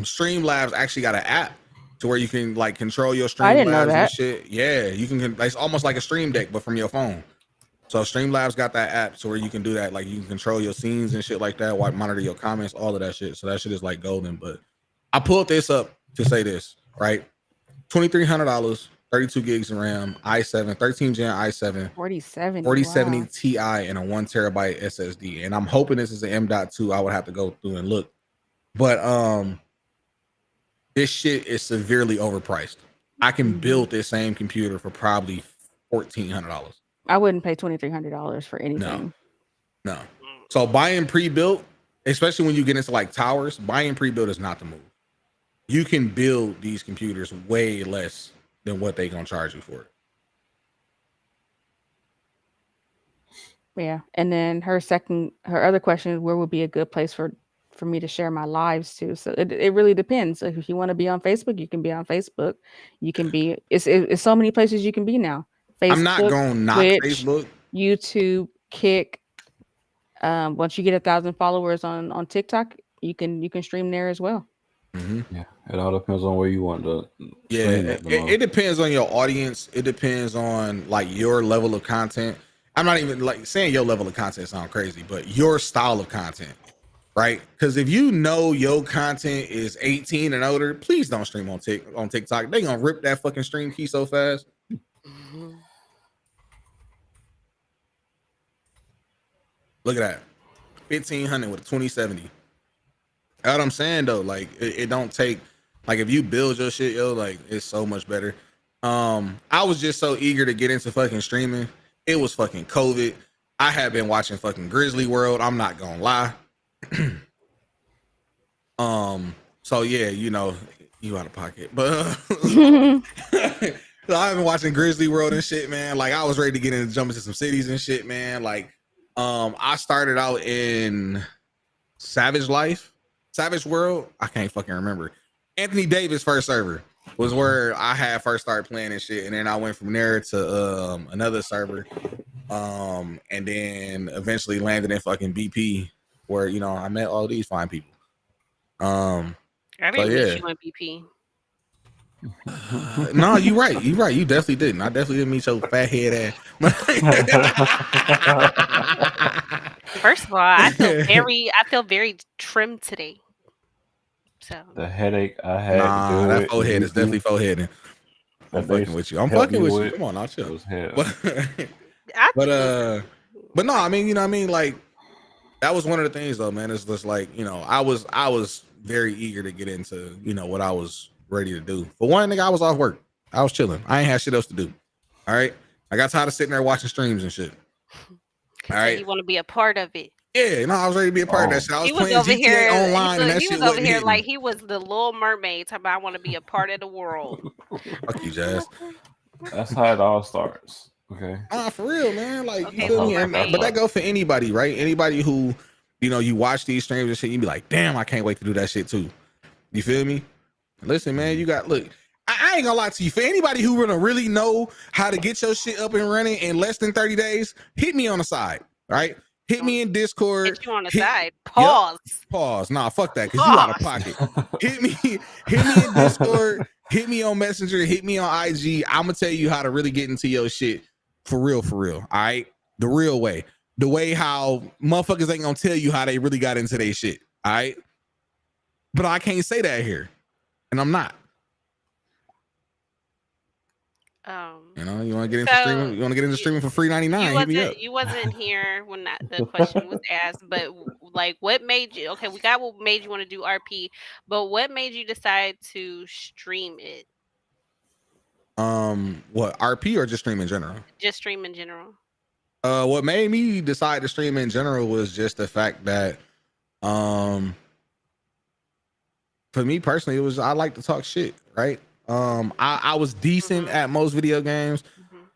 Speaker 7: Streamlabs actually got an app to where you can like control your
Speaker 1: I didn't know
Speaker 7: Streamlabs and
Speaker 1: that.
Speaker 7: shit. Yeah, you can. It's almost like a Stream Deck, but from your phone. So Streamlabs got that app to where you can do that. Like you can control your scenes and shit like that. Monitor your comments, all of that shit. So that shit is like golden. But I pulled this up to say this, right? $2,300, 32 gigs of RAM, i7, 13 Gen i7,
Speaker 1: 4070.
Speaker 7: 4070
Speaker 1: Wow.
Speaker 7: Ti, and a 1 terabyte SSD. And I'm hoping this is an M.2. I would have to go through and look. But this shit is severely overpriced. I can build this same computer for probably $1,400.
Speaker 1: I wouldn't pay $2,300 for anything.
Speaker 7: No. So buying pre-built, especially when you get into like towers, buying pre-built is not the move. You can build these computers way less than what they gonna charge you for it.
Speaker 1: Yeah. And then her other question is, where would be a good place for me to share my lives to? So it really depends. So if you want to be on Facebook, you can be on Facebook. You can be, it's so many places you can be now. Facebook,
Speaker 7: I'm not gonna knock
Speaker 1: Twitch,
Speaker 7: Facebook.
Speaker 1: YouTube, Kick. Once you get 1,000 followers on TikTok, you can stream there as well.
Speaker 2: Yeah, it all depends on where you want to.
Speaker 7: Yeah, it depends on your audience. It depends on like your level of content. I'm not even like saying your level of content sound crazy, but your style of content, right? Because if you know your content is 18 and older, please don't stream on TikTok. They gonna rip that fucking stream key so fast. Look at that, 1,500 with a 2070. That's what I'm saying though. Like it don't take, like if you build your shit, yo, like it's so much better. I was just so eager to get into fucking streaming. It was fucking COVID. I had been watching fucking Grizzly World. I'm not gonna lie. So yeah, you know, you out of pocket, but so I've been watching Grizzly World and shit, man. Like I was ready to get into jump into some cities and shit, man. Like, I started out in Savage World. I can't fucking remember. Anthony Davis first server was where I had first started playing and shit, and then I went from there to another server, and then eventually landed in fucking BP, where you know I met all these fine people.
Speaker 3: I didn't meet you on BP.
Speaker 7: No, you right. You definitely didn't. I definitely didn't meet your fat head ass.
Speaker 3: First of all, I feel very trimmed today. So
Speaker 2: the headache I had.
Speaker 7: Nah, that forehead is definitely foreheading. I'm fucking with you. I'm fucking with you. Come on, I'll chill. But no, I mean, you know what I mean? Like, that was one of the things though, man. It's just like, you know, I was very eager to get into, you know, what I was ready to do. For one, nigga, I was off work. I was chilling. I ain't had shit else to do. All right. I got tired of sitting there watching streams and shit. All right.
Speaker 3: You want to be a part of it.
Speaker 7: Yeah, no, I was ready to be a part of that shit. I was playing
Speaker 3: over
Speaker 7: GTA
Speaker 3: here
Speaker 7: online and that
Speaker 3: he
Speaker 7: shit
Speaker 3: was over here
Speaker 7: hitting.
Speaker 3: like he was the Little Mermaid. Talking about I want to be a part of the world.
Speaker 7: Fuck you, Jazz.
Speaker 2: That's how it all starts. Okay.
Speaker 7: For real, man. Like,
Speaker 3: Okay,
Speaker 7: you feel me?
Speaker 3: Mermaid.
Speaker 7: But that go for anybody, right? Anybody who, you know, you watch these streams and shit, you be like, damn, I can't wait to do that shit too. You feel me? Listen, man, you got look. I ain't gonna lie to you. For anybody who wanna really know how to get your shit up and running in less than 30 days, hit me on the side, right? Hit me in Discord.
Speaker 3: Hit you on the side. Pause.
Speaker 7: Pause. Nah, fuck that, because you out of pocket. Hit me in Discord. Hit me on Messenger. Hit me on IG. I'm gonna tell you how to really get into your shit for real. All right, the real way. The way how motherfuckers ain't gonna tell you how they really got into their shit. All right, but I can't say that here, and I'm not. You know, you want to get into streaming? You want to get into streaming for free $99? Hit me up.
Speaker 3: You wasn't here when the question was asked, but like, what made you? Okay, we got what made you want to do RP, but what made you decide to stream it?
Speaker 7: What, RP or just stream in general?
Speaker 3: Just stream in general.
Speaker 7: What made me decide to stream in general was just the fact that, for me personally, it was I like to talk shit, right? I was decent at most video games.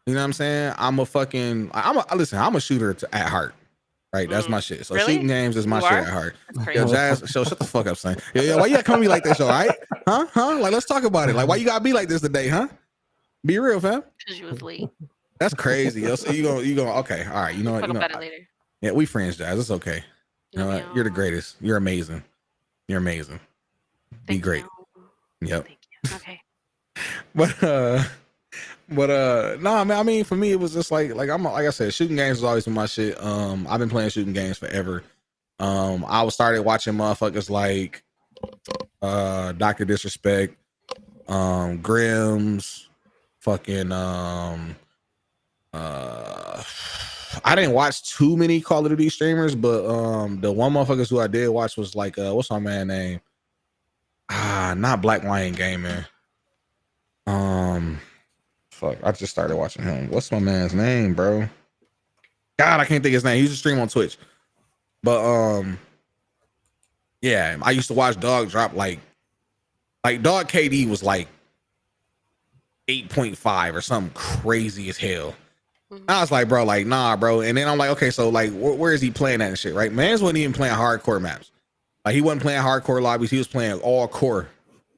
Speaker 7: You know what I'm saying? I'm a shooter at heart. Right, that's my shit. So
Speaker 3: Really?
Speaker 7: shooting games is my
Speaker 3: You
Speaker 7: shit
Speaker 3: are?
Speaker 7: at heart.
Speaker 3: That's
Speaker 7: Yo,
Speaker 3: crazy.
Speaker 7: Jazz, shut the fuck up, son. Yo, why you gotta come at me like this, all right? Huh? Like, let's talk about it. Like, why you gotta be like this today, huh? Be real, fam.
Speaker 3: Because you was late.
Speaker 7: That's crazy. Yo, so you gonna okay, all right. You know what?
Speaker 3: Talk
Speaker 7: You know,
Speaker 3: about it later.
Speaker 7: yeah, we friends, Jazz. It's okay. You know what? You're the greatest. You're amazing. You're amazing. Be
Speaker 3: Thank
Speaker 7: great.
Speaker 3: you.
Speaker 7: Yep.
Speaker 3: Thank you. Okay.
Speaker 7: No, man. I mean, for me, it was just like I said, shooting games has always been my shit. I've been playing shooting games forever. I started watching motherfuckers like Dr. Disrespect, Grims, fucking I didn't watch too many Call of Duty streamers, but the one motherfuckers who I did watch was like what's my man name? Not Black Lion Gaming. Fuck, I just started watching him. What's my man's name, bro? God, I can't think his name. He used to stream on Twitch. But yeah, I used to watch Dog drop like Dog KD was like 8.5 or something crazy as hell. I was like, bro, like, nah, bro. And then I'm like, okay, so like, where is he playing at and shit, right? Mans wasn't even playing hardcore maps. Like, he wasn't playing hardcore lobbies. He was playing all core.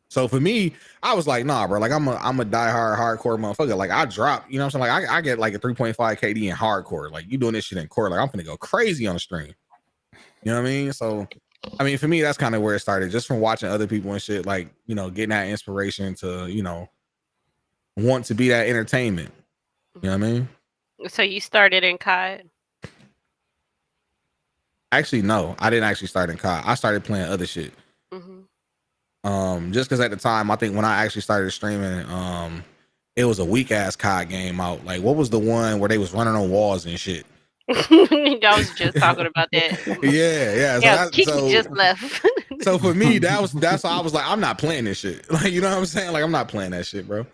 Speaker 7: So for me, I was like, nah, bro. Like, I'm a diehard hardcore motherfucker. Like, I drop, you know what I'm saying? Like, I get like a 3.5 KD in hardcore. Like, you doing this shit in core. Like, I'm gonna go crazy on the stream. You know what I mean? So, I mean, for me, that's kind of where it started, just from watching other people and shit. Like, you know, getting that inspiration to, you know, want to be that entertainment. You know what I mean?
Speaker 3: So you started in COD?
Speaker 7: Actually, no, I didn't actually start in COD. I started playing other shit. Just because at the time, I think when I actually started streaming, it was a weak ass COD game out. Like, what was the one where they was running on walls and shit?
Speaker 3: I was just talking about that.
Speaker 7: Yeah.
Speaker 3: Yeah, Kiki just left.
Speaker 7: So for me, that's why I was like, I'm not playing this shit. Like, you know what I'm saying? Like, I'm not playing that shit, bro.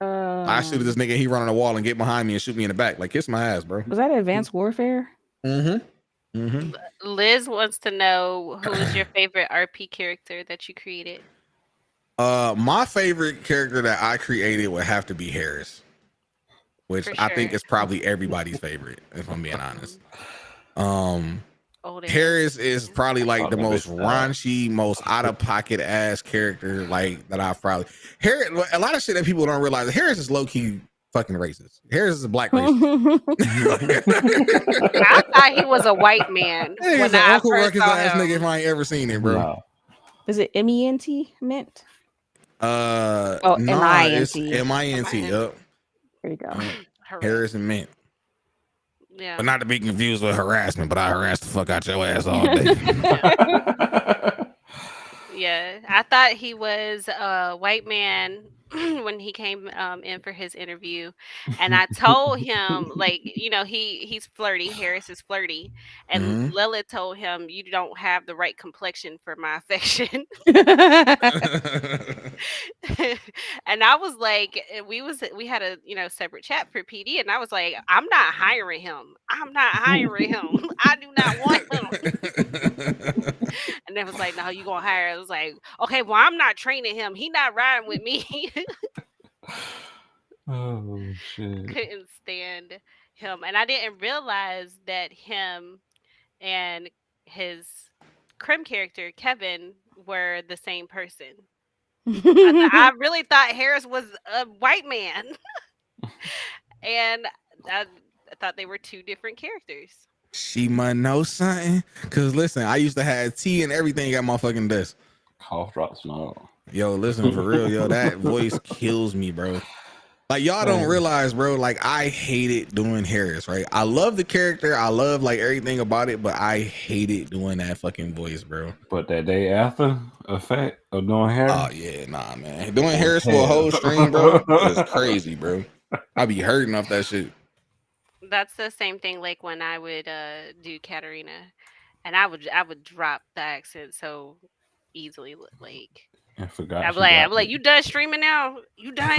Speaker 7: I shoot at this nigga, he run on the wall and get behind me and shoot me in the back. Like, kiss my ass, bro.
Speaker 1: Was that Advanced Warfare?
Speaker 3: Liz wants to know who is your favorite RP character that you created.
Speaker 7: My favorite character that I created would have to be Harris, which I think is probably everybody's favorite, if I'm being honest. Harris is probably like the most raunchy, most out of pocket ass character like that I've probably. Harris, a lot of shit that people don't realize. Harris is low key fucking racist. Harris is a black racist.
Speaker 3: I thought he was a white man.
Speaker 7: He's an Uncle Ruckus ass nigga if I ain't ever seen it, bro.
Speaker 2: No.
Speaker 1: Is it MENT mint?
Speaker 7: No, it's
Speaker 1: MINT.
Speaker 7: MINT. Yep.
Speaker 1: There you go.
Speaker 7: Harris and Mint.
Speaker 3: Yeah.
Speaker 7: But not to be confused with harassment, but I harassed the fuck out your ass all day.
Speaker 3: Yeah, I thought he was a white man when he came in for his interview, and I told him, like, you know, he's flirty. Harris is flirty, and Lilith told him, "You don't have the right complexion for my affection." And I was like, we had a separate chat for PD, and I was like, I'm not hiring him. I'm not hiring him. I do not want him. And they was like, no, you gonna hire. I was like, okay, well, I'm not training him. He not riding with me.
Speaker 2: Oh shit.
Speaker 3: Couldn't stand him. And I didn't realize that him and his Crim character, Kevin, were the same person. I really thought Harris was a white man. And I thought they were two different characters.
Speaker 7: She might know something. Cause listen, I used to have tea and everything at my fucking desk.
Speaker 2: Cough drops no.
Speaker 7: Yo, listen, for real, yo, that voice kills me, bro. Like, y'all don't realize, bro, like, I hated doing Harris, right? I love the character. I love, like, everything about it, but I hated doing that fucking voice, bro.
Speaker 2: But that day after effect of doing Harris?
Speaker 7: Oh, yeah, nah, man. Doing Harris for a whole stream, bro, is crazy, bro. I be hurting off that shit.
Speaker 3: That's the same thing like when I would do Katarina, and I would drop the accent so easily. Like,
Speaker 2: And forgot.
Speaker 3: I'm
Speaker 2: she
Speaker 3: like,
Speaker 2: got
Speaker 3: you done streaming now? You done?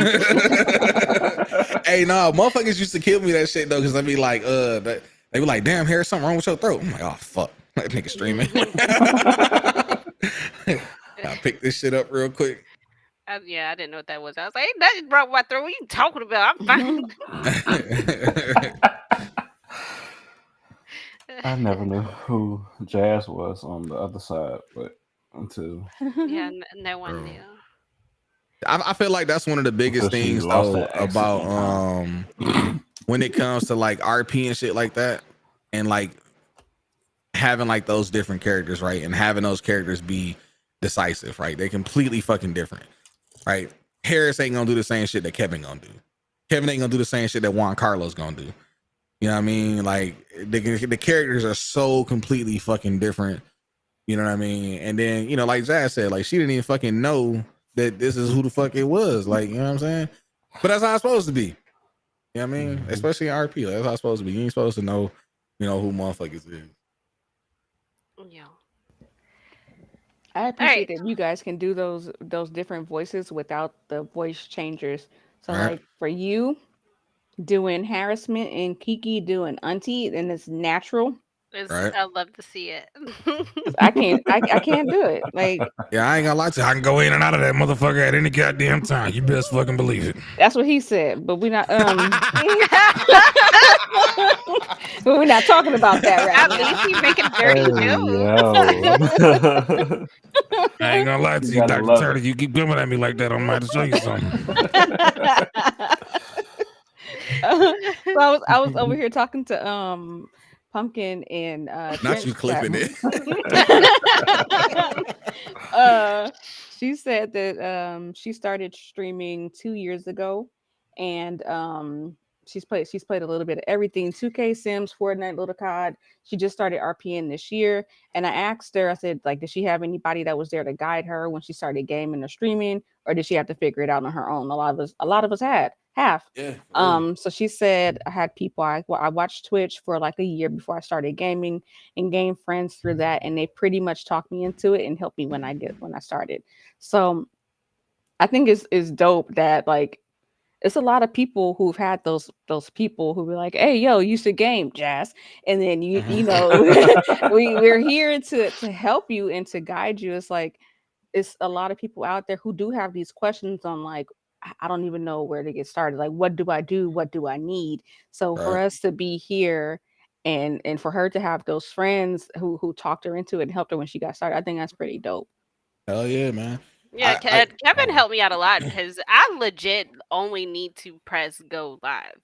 Speaker 7: Hey, no, motherfuckers used to kill me that shit though, because I'd be like, they be like, damn, Harris, something wrong with your throat. I'm like, oh fuck, that nigga streaming. I picked this shit up real quick.
Speaker 3: Yeah, I didn't know what that was. I was like, ain't nothing wrong with my throat. What are you talking about? I'm fine.
Speaker 2: I never knew who Jazz was on the other side, but until
Speaker 3: Yeah, no one
Speaker 7: Bro.
Speaker 3: knew.
Speaker 7: I feel like that's one of the biggest
Speaker 2: Until she
Speaker 7: things
Speaker 2: lost
Speaker 7: though
Speaker 2: that accent
Speaker 7: about
Speaker 2: one time.
Speaker 7: when it comes to like RP and shit like that, and like having like those different characters, right? And having those characters be decisive, right? They completely fucking different, right? Harris ain't gonna do the same shit that Kevin gonna do. Kevin ain't gonna do the same shit that Juan Carlos gonna do. You know what I mean? Like the characters are so completely fucking different. You know what I mean? And then, you know, like Jazz said, like she didn't even fucking know that this is who the fuck it was. Like, you know what I'm saying? But that's how it's supposed to be. You know what I mean? Especially in RP. Like, that's how it's supposed to be. You ain't supposed to know, you know, who motherfuckers is.
Speaker 3: Yeah.
Speaker 1: I appreciate
Speaker 3: right.
Speaker 1: that you guys can do those different voices without the voice changers. So
Speaker 7: Right.
Speaker 1: like for you doing harassment and Kiki doing auntie, then it's natural.
Speaker 7: Right.
Speaker 3: I'd love to see it.
Speaker 1: 'Cause I can't do it. Like
Speaker 7: Yeah, I ain't gonna lie to you. I can go in and out of that motherfucker at any goddamn time. You best fucking believe it.
Speaker 1: that's what he said, but we're not but we're not talking about that right
Speaker 3: At
Speaker 1: now.
Speaker 3: least he making dirty jokes.
Speaker 2: Yo.
Speaker 7: I ain't gonna lie to
Speaker 2: You
Speaker 7: you,
Speaker 2: gotta
Speaker 7: Dr.
Speaker 2: love
Speaker 7: Turtle.
Speaker 2: it.
Speaker 7: You keep coming at me like that, I'm about to show you something.
Speaker 1: So I was over here talking to Pumpkin and
Speaker 7: Not you clipping it.
Speaker 1: She said that she started streaming 2 years ago, and she's played a little bit of everything: 2K, Sims, Fortnite, Little COD. She just started RPing this year, and I asked her, I said, like, did she have anybody that was there to guide her when she started gaming or streaming, or did she have to figure it out on her own? A lot of us have.
Speaker 7: Yeah.
Speaker 1: So she said I had people. I watched Twitch for like a year before I started gaming and gained friends through that, and they pretty much talked me into it and helped me when I started. So I think it's dope that like it's a lot of people who've had those people who were like, hey, yo, you should game, Jazz, and then you know we're here to help you and to guide you. It's like it's a lot of people out there who do have these questions on like, I don't even know where to get started. Like, what do I do? What do I need? So for
Speaker 7: Right.
Speaker 1: us to be here and for her to have those friends who talked her into it and helped her when she got started, I think that's pretty dope.
Speaker 7: Hell yeah, man.
Speaker 3: Yeah, Kevin helped me out a lot because I legit only need to press go live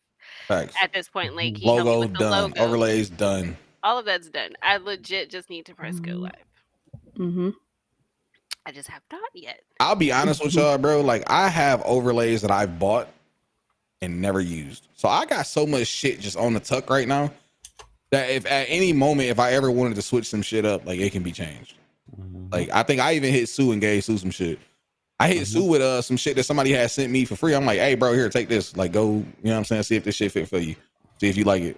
Speaker 7: Facts.
Speaker 3: at this point. Like he helped me
Speaker 7: Logo
Speaker 3: with the
Speaker 7: done.
Speaker 3: logo.
Speaker 7: Overlays done.
Speaker 3: All of that's done. I legit just need to press go live.
Speaker 1: Mm-hmm.
Speaker 3: I just have not yet.
Speaker 7: I'll be honest with y'all, bro. Like I have overlays that I've bought and never used. So I got so much shit just on the tuck right now that if at any moment, if I ever wanted to switch some shit up, like it can be changed. Like I think I even hit Sue and gave Sue some shit. I hit Sue with some shit that somebody had sent me for free. I'm like, hey bro, here, take this. Like go, you know what I'm saying? See if this shit fit for you. See if you like it.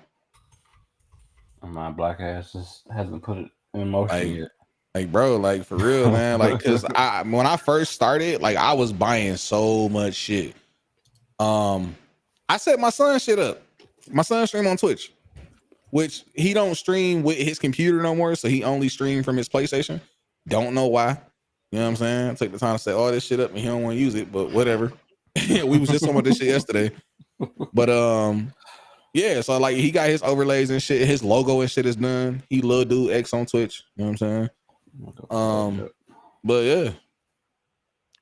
Speaker 2: My black ass just hasn't put it in motion yet.
Speaker 7: Like bro, like for real, man. Like cause when I first started, like I was buying so much shit. I set my son shit up. My son stream on Twitch, which he don't stream with his computer no more, so he only stream from his PlayStation. Don't know why. You know what I'm saying? Take the time to set all this shit up and he don't want to use it, but whatever. We was just talking about this shit yesterday. But yeah, so like he got his overlays and shit, his logo and shit is done. He Lil Dude X on Twitch. You know what I'm saying? But yeah.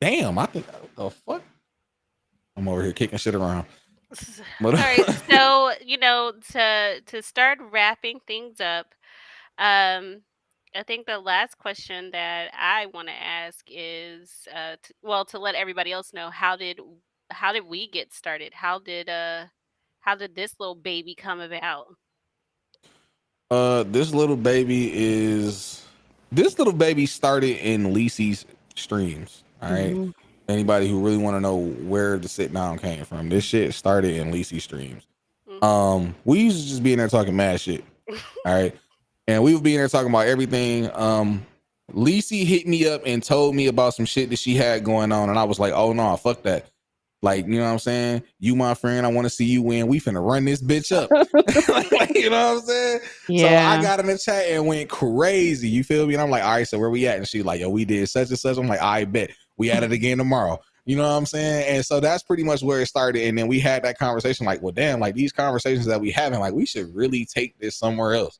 Speaker 7: Damn, I think the fuck? I'm over here kicking shit around.
Speaker 3: All right, so to start wrapping things up, I think the last question that I want to ask is, to let everybody else know, how did we get started? How did this little baby come about?
Speaker 7: This little baby started in Lisi's streams. All right.
Speaker 1: Mm-hmm.
Speaker 7: Anybody who really want to know where the sit down came from, this shit started in Lisi's streams. We used to just be in there talking mad shit. All right. And we would be in there talking about everything. Lacey hit me up and told me about some shit that she had going on, and I was like, "Oh no, fuck that!" Like, you know what I'm saying? You my friend, I want to see you win. We finna run this bitch up. Like, you know what I'm saying? So I
Speaker 1: Yeah.
Speaker 7: got in the chat and went crazy. You feel me? And I'm like, all right, so where we at? And she like, yo, we did such and such. I'm like, I bet we at it again tomorrow. You know what I'm saying? And so that's pretty much where it started. And then we had that conversation, like, well, damn, like these conversations that we having, like, we should really take this somewhere else.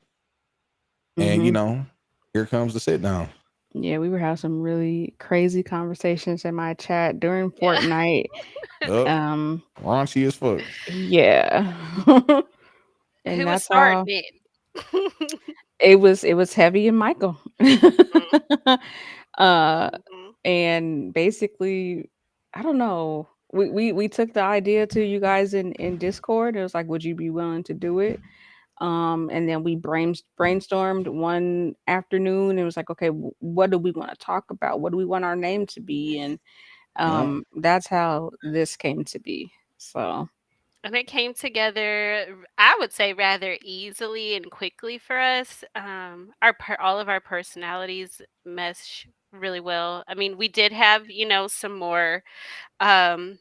Speaker 7: And you
Speaker 1: Mhm.
Speaker 7: know, here comes the sit down.
Speaker 1: Yeah, we were having some really crazy conversations in my chat during
Speaker 3: Yeah.
Speaker 1: Fortnite.
Speaker 7: Up, raunchy as fuck.
Speaker 1: Yeah. And
Speaker 3: Who was
Speaker 1: that's
Speaker 3: starting
Speaker 1: how
Speaker 3: it?
Speaker 1: it was Heavy and Michael. uh
Speaker 3: Mhm.
Speaker 1: and basically, I don't know. We took the idea to you guys in Discord. It was like, would you be willing to do it? And then we brainstormed one afternoon. It was like, okay, what do we want to talk about? What do we want our name to be? And that's how this came to be. So
Speaker 3: And it came together, I would say, rather easily and quickly for us. All of our personalities mesh really well. I mean, we did have, some more, um,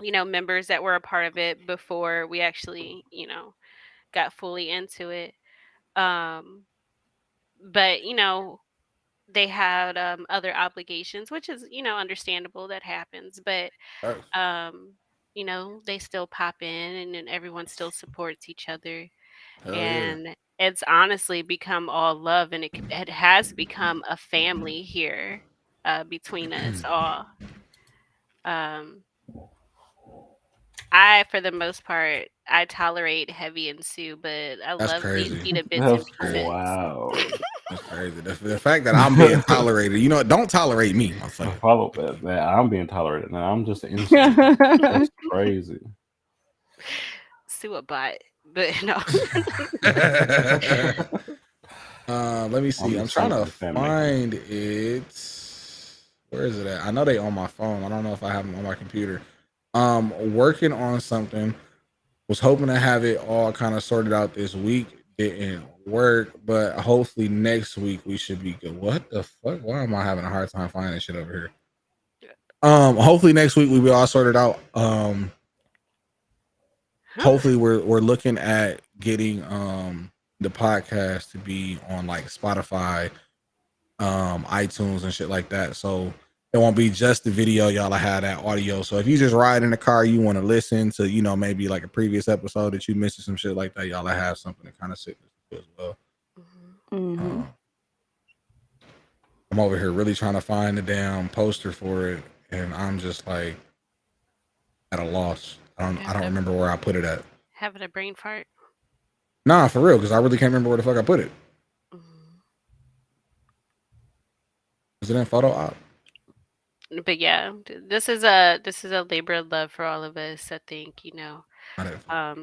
Speaker 3: members that were a part of it before we actually, got fully into it. Um, but they had other obligations, which is understandable. That happens, but um, they still pop in, and then everyone still supports each other,
Speaker 7: Hell yeah.
Speaker 3: and it's honestly become all love, and it has become a family here between us all. Um, I, for the most part, I tolerate Heavy and Sue, but I
Speaker 7: That's
Speaker 3: love
Speaker 7: crazy.
Speaker 3: Lacey to bits and
Speaker 2: That's
Speaker 3: pieces.
Speaker 2: wow.
Speaker 7: That's crazy. The fact that I'm being tolerated, you know, don't tolerate me, motherfucker.
Speaker 2: Follow that. I'm being tolerated now. I'm just innocent. That's crazy.
Speaker 3: Sue a bot, but no.
Speaker 7: Let me see.
Speaker 2: I'm
Speaker 7: I'm
Speaker 2: just
Speaker 7: trying to
Speaker 2: saying, family.
Speaker 7: find it. Where is it at? I know they on my phone. I don't know if I have them on my computer. Working on something. Was hoping to have it all kind of sorted out this week. Didn't work, but hopefully next week we should be good. What the fuck? Why am I having a hard time finding shit over here? Hopefully next week we will all sorted out. Hopefully we're looking at getting the podcast to be on like Spotify, iTunes and shit like that. So it won't be just the video, y'all have that audio. So if you just ride in the car, you want to listen to, maybe like a previous episode that you missed or some shit like that, y'all have something to kind of sit with as well.
Speaker 1: Mhm.
Speaker 7: I'm over here really trying to find the damn poster for it, and I'm just like at a loss. I don't remember where I put it at.
Speaker 3: Having a brain fart.
Speaker 7: Nah, for real, because I really can't remember where the fuck I put it. Is it in photo op?
Speaker 3: But yeah, this is a labor of love for all of us. I think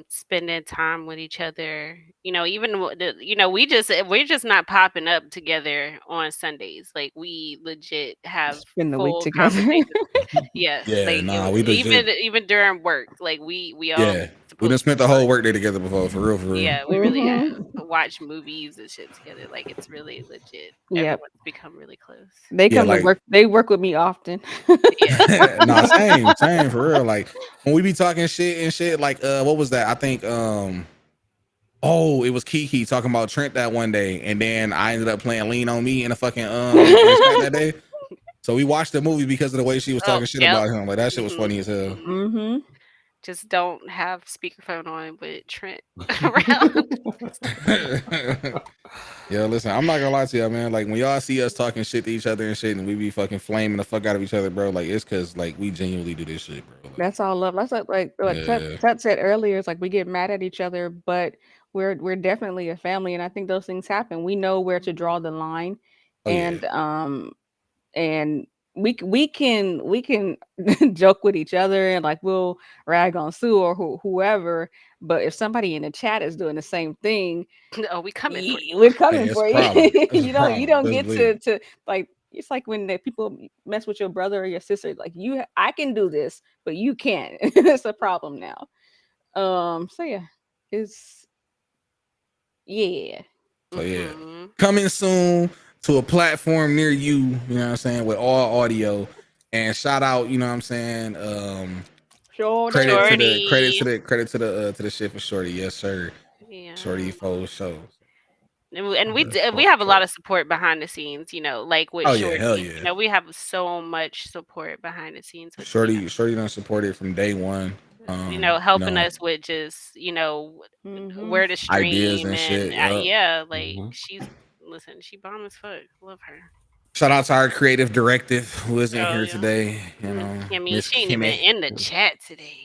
Speaker 3: spending time with each other. Even we're just not popping up together on Sundays. Like, we legit have
Speaker 1: Spend the week
Speaker 3: full
Speaker 1: together.
Speaker 3: conversations. Yeah,
Speaker 7: Yeah,
Speaker 3: like
Speaker 7: nah, we legit.
Speaker 3: even during work, like we all
Speaker 7: Yeah, we done spent the whole workday together before, for real, for real.
Speaker 3: Yeah, we really have
Speaker 1: Mhm.
Speaker 3: watch movies and shit together. Like, it's really legit.
Speaker 1: Yep.
Speaker 3: Everyone's become really close.
Speaker 1: They
Speaker 7: Yeah,
Speaker 1: come to
Speaker 7: like
Speaker 1: work. They work with me often.
Speaker 3: Yeah.
Speaker 7: nah, same for real. Like when we be talking shit and shit, like what was that? I think it was Kiki talking about Trent that one day, and then I ended up playing Lean on Me in a fucking that day. So we watched the movie because of the way she was talking shit
Speaker 3: Yep.
Speaker 7: about him. Like that shit was funny as hell.
Speaker 1: Mm-hmm.
Speaker 3: Just don't have speakerphone on with Trent around.
Speaker 7: Yeah, listen, I'm not gonna lie to y'all, man. Like when y'all see us talking shit to each other and shit, and we be fucking flaming the fuck out of each other, bro. Like it's because like we genuinely do this shit, bro. Like,
Speaker 1: That's all love. That's like
Speaker 7: yeah.
Speaker 1: Tut said earlier. It's like we get mad at each other, but we're definitely a family, and I think those things happen. We know where to draw the line,
Speaker 7: Oh,
Speaker 1: and we can joke with each other and like we'll rag on Sue or whoever. But if somebody in the chat is doing the same thing,
Speaker 3: Oh, we coming for you.
Speaker 1: we're coming
Speaker 7: it's
Speaker 1: for
Speaker 7: a
Speaker 1: you.
Speaker 7: problem. It's a
Speaker 1: you don't
Speaker 7: problem.
Speaker 1: get
Speaker 7: Best believe
Speaker 1: to like. It's like when the people mess with your brother or your sister. Like I can do this, but you can't. It's a problem now. So yeah, it's yeah.
Speaker 7: So yeah,
Speaker 3: Mhm.
Speaker 7: coming soon to a platform near you, you know what I'm saying, with all audio. And shout out, you know what I'm saying,
Speaker 1: Sure.
Speaker 7: credit to the shit for Shorty. Yes, sir.
Speaker 3: Yeah.
Speaker 7: Shorty for shows.
Speaker 3: And we
Speaker 2: That's
Speaker 3: we have a
Speaker 2: fucked
Speaker 3: lot
Speaker 2: up.
Speaker 3: of support behind the scenes, like with
Speaker 7: Oh yeah,
Speaker 3: Shorty.
Speaker 7: hell yeah.
Speaker 3: You know, we have so much support behind the scenes with you know,
Speaker 7: Shorty done supported from day one.
Speaker 3: helping us with just where to
Speaker 7: Ideas
Speaker 3: stream
Speaker 7: and
Speaker 3: and
Speaker 7: shit. Yup.
Speaker 3: yeah, like
Speaker 2: Mhm.
Speaker 3: she bomb as fuck. Love her.
Speaker 7: Shout out to our creative directive who isn't
Speaker 3: Oh,
Speaker 7: here
Speaker 3: yeah.
Speaker 7: today. You know,
Speaker 3: Kimmy,
Speaker 7: Miss
Speaker 3: she ain't even
Speaker 7: Kimmy.
Speaker 3: in the chat today.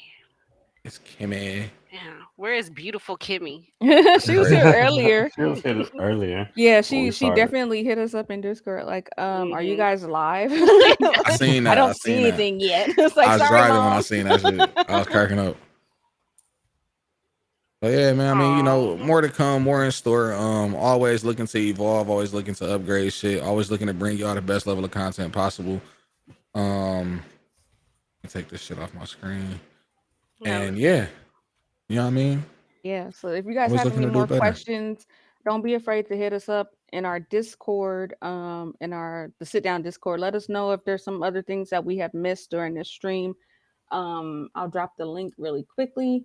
Speaker 7: It's Kimmy.
Speaker 3: Yeah, where is beautiful Kimmy?
Speaker 1: She was here earlier.
Speaker 2: She was here earlier.
Speaker 1: Yeah,
Speaker 2: before we
Speaker 1: she
Speaker 2: started.
Speaker 1: definitely hit us up in Discord. Like, are you
Speaker 3: Mhm.
Speaker 1: guys live?
Speaker 7: I seen that.
Speaker 1: I don't
Speaker 7: seen
Speaker 1: see
Speaker 7: that.
Speaker 1: anything yet. It's like,
Speaker 7: I was
Speaker 1: sorry,
Speaker 7: driving when
Speaker 1: Mom.
Speaker 7: I seen that shit. I was cracking up. But yeah, man, I mean,
Speaker 3: Aw.
Speaker 7: more to come, more in store. Always looking to evolve, always looking to upgrade shit, always looking to bring y'all the best level of content possible. Take this shit off my screen.
Speaker 3: Yeah.
Speaker 7: And yeah, you know what I mean?
Speaker 1: Yeah. So if you guys
Speaker 7: Always
Speaker 1: have
Speaker 7: looking
Speaker 1: any
Speaker 7: to do
Speaker 1: more
Speaker 7: better.
Speaker 1: questions, don't be afraid to hit us up in our Discord, in the sit down Discord. Let us know if there's some other things that we have missed during this stream. I'll drop the link really quickly.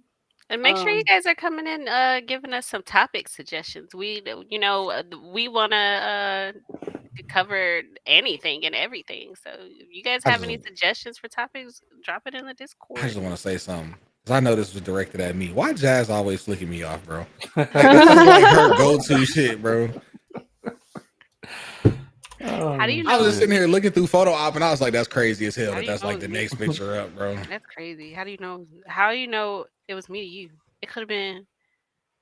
Speaker 3: And make sure you guys are coming in, giving us some topic suggestions. We want to cover anything and everything. So if you guys
Speaker 7: I
Speaker 3: have
Speaker 7: just-
Speaker 3: any suggestions for topics, drop it in the
Speaker 7: I
Speaker 3: Discord.
Speaker 7: just want to say something. 'Cause I know this was directed at me. Why Jazz always flicking me off, bro? Like, this is like her go-to shit, bro.
Speaker 3: How do you
Speaker 7: I was just
Speaker 3: know?
Speaker 7: sitting here looking through photo op and I was like, that's crazy as hell.
Speaker 3: How
Speaker 7: That
Speaker 3: do you
Speaker 7: that's
Speaker 3: know
Speaker 7: like
Speaker 3: it's
Speaker 7: the
Speaker 3: me?
Speaker 7: next picture up, bro.
Speaker 3: That's crazy. How do you know? How do you know it was me to you? It could have been.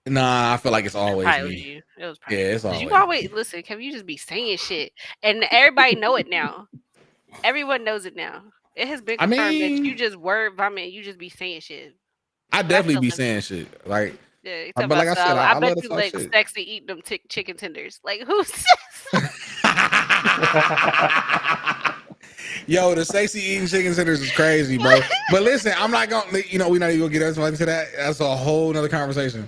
Speaker 7: Nah, I feel like it's always
Speaker 3: Probably was
Speaker 7: me.
Speaker 3: you. It was probably.
Speaker 7: Yeah, it's
Speaker 3: 'Cause
Speaker 7: always.
Speaker 3: you always listen. Can you just be saying shit and everybody know it now? Everyone knows it now. It has been
Speaker 7: I
Speaker 3: confirmed that
Speaker 7: mean-
Speaker 3: you just word vomit. You just be saying shit.
Speaker 7: I definitely be
Speaker 3: feeling-
Speaker 7: saying shit. Like,
Speaker 3: Yeah, you
Speaker 7: but
Speaker 3: talking
Speaker 7: like I
Speaker 3: about
Speaker 7: said,
Speaker 3: stuff.
Speaker 7: I
Speaker 3: I
Speaker 7: love
Speaker 3: bet
Speaker 7: to
Speaker 3: you
Speaker 7: talk
Speaker 3: like
Speaker 7: shit.
Speaker 3: sexy eating them chicken tenders. Like who says?
Speaker 7: Yo, the sexy eating chicken tenders is crazy, bro. But listen, I'm not gonna, we're not even gonna get into that. That's a whole nother conversation.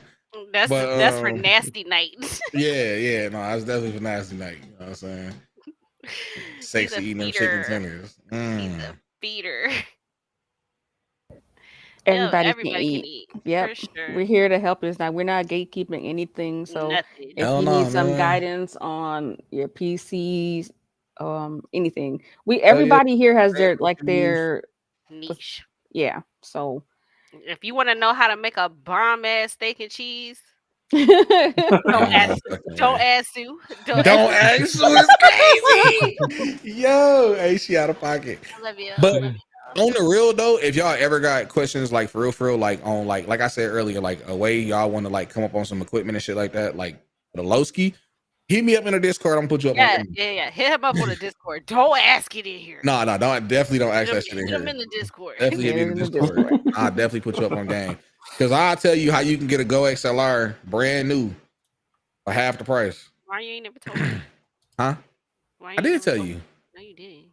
Speaker 3: That's
Speaker 7: But,
Speaker 3: for nasty night.
Speaker 7: Yeah, no, that's definitely for nasty night. You know what I'm saying? Sexy eating them chicken
Speaker 3: feeder.
Speaker 7: tenders.
Speaker 3: He's a feeder.
Speaker 1: Everybody,
Speaker 3: Everybody can eat.
Speaker 1: Yep.
Speaker 3: For sure.
Speaker 1: We're here to help. We're not gatekeeping anything. So
Speaker 3: Nothing.
Speaker 1: if
Speaker 7: Hell
Speaker 1: you
Speaker 7: no,
Speaker 1: need some
Speaker 7: man.
Speaker 1: guidance on your PCs, anything, everybody here has their
Speaker 3: Niche.
Speaker 1: yeah. So
Speaker 3: If you want to know how to make a bomb ass steak and cheese,
Speaker 1: don't
Speaker 3: ask- don't ask Sue.
Speaker 7: Don't ask Sue. It's crazy. Yo, hey, she out of pocket.
Speaker 3: I love you.
Speaker 7: But on the real though, if y'all ever got questions like for real, like on like I said earlier, like a way y'all want to like come up on some equipment and shit like that, like the Lowski, hit me up in the Discord. I'm gonna put you up.
Speaker 3: Yeah. Hit him up on the Discord. Don't ask it in here.
Speaker 7: No, definitely don't ask that shit in
Speaker 3: Hit him
Speaker 7: here.
Speaker 3: in the Discord.
Speaker 7: Definitely hit me in the Discord. I'll definitely put you up on game. Because I'll tell you how you can get a Go XLR brand new for half the price.
Speaker 3: Why you ain't never told me?
Speaker 7: Huh?
Speaker 3: Why
Speaker 7: I
Speaker 3: you
Speaker 7: did
Speaker 3: never
Speaker 7: tell
Speaker 3: told
Speaker 7: you.
Speaker 3: me? No, you didn't.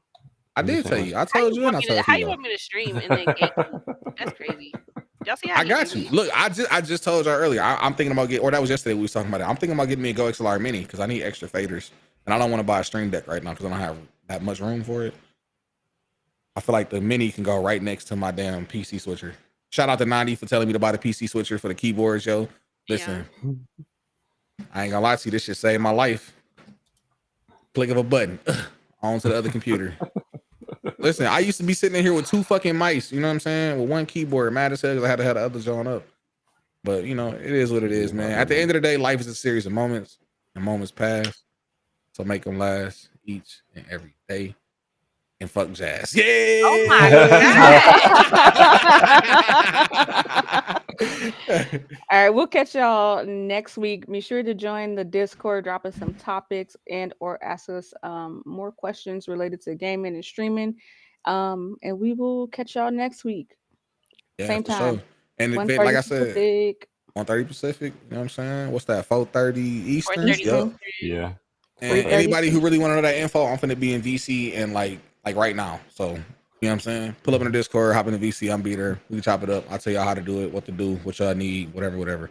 Speaker 7: I did tell you. I
Speaker 3: How
Speaker 7: told you and I
Speaker 3: want me to-
Speaker 7: told
Speaker 3: How
Speaker 7: you.
Speaker 3: you want me to stream and then get That's crazy. Y'all see how
Speaker 7: I
Speaker 3: he
Speaker 7: got
Speaker 3: do
Speaker 7: you.
Speaker 3: me?
Speaker 7: Look, I just told y'all earlier. I'm thinking about getting, or that was yesterday we was talking about it. I'm thinking about getting me a Go XLR Mini because I need extra faders, and I don't want to buy a Stream Deck right now because I don't have that much room for it. I feel like the Mini can go right next to my damn PC switcher. Shout out to 90 for telling me to buy the PC switcher for the keyboards, yo. Listen, I ain't gonna lie to you. This shit saved my life. Click of a button on to the other computer. Listen, I used to be sitting in here with 2 fucking mice, you know what I'm saying? With 1 keyboard, mad as hell because I had to have the other joint up. But, it is what it is, man. At the end of the day, life is a series of moments, and moments pass. So make them last each and every day. And fuck Jazz. Yeah!
Speaker 3: Oh my
Speaker 1: All right, we'll catch y'all next week. Be sure to join the Discord, drop us some topics and or ask us more questions related to gaming and streaming. And we will catch y'all next week.
Speaker 7: Yeah,
Speaker 1: Same
Speaker 7: for
Speaker 1: time.
Speaker 7: sure. And if
Speaker 1: 1:30
Speaker 7: like I said,
Speaker 1: Pacific.
Speaker 7: 1:30 Pacific, you know what I'm saying? What's that, 4:30 Eastern?
Speaker 3: 4:30
Speaker 7: Yup.
Speaker 2: Yeah.
Speaker 7: And
Speaker 1: 3:30
Speaker 7: anybody who really want to know that info, I'm finna be in VC and like right now. So, you know what I'm saying? Pull up in the Discord, hop in the VC, I'm be there. We can chop it up. I'll tell y'all how to do it, what to do, what y'all need, whatever.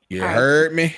Speaker 7: You
Speaker 1: All right.
Speaker 7: heard me?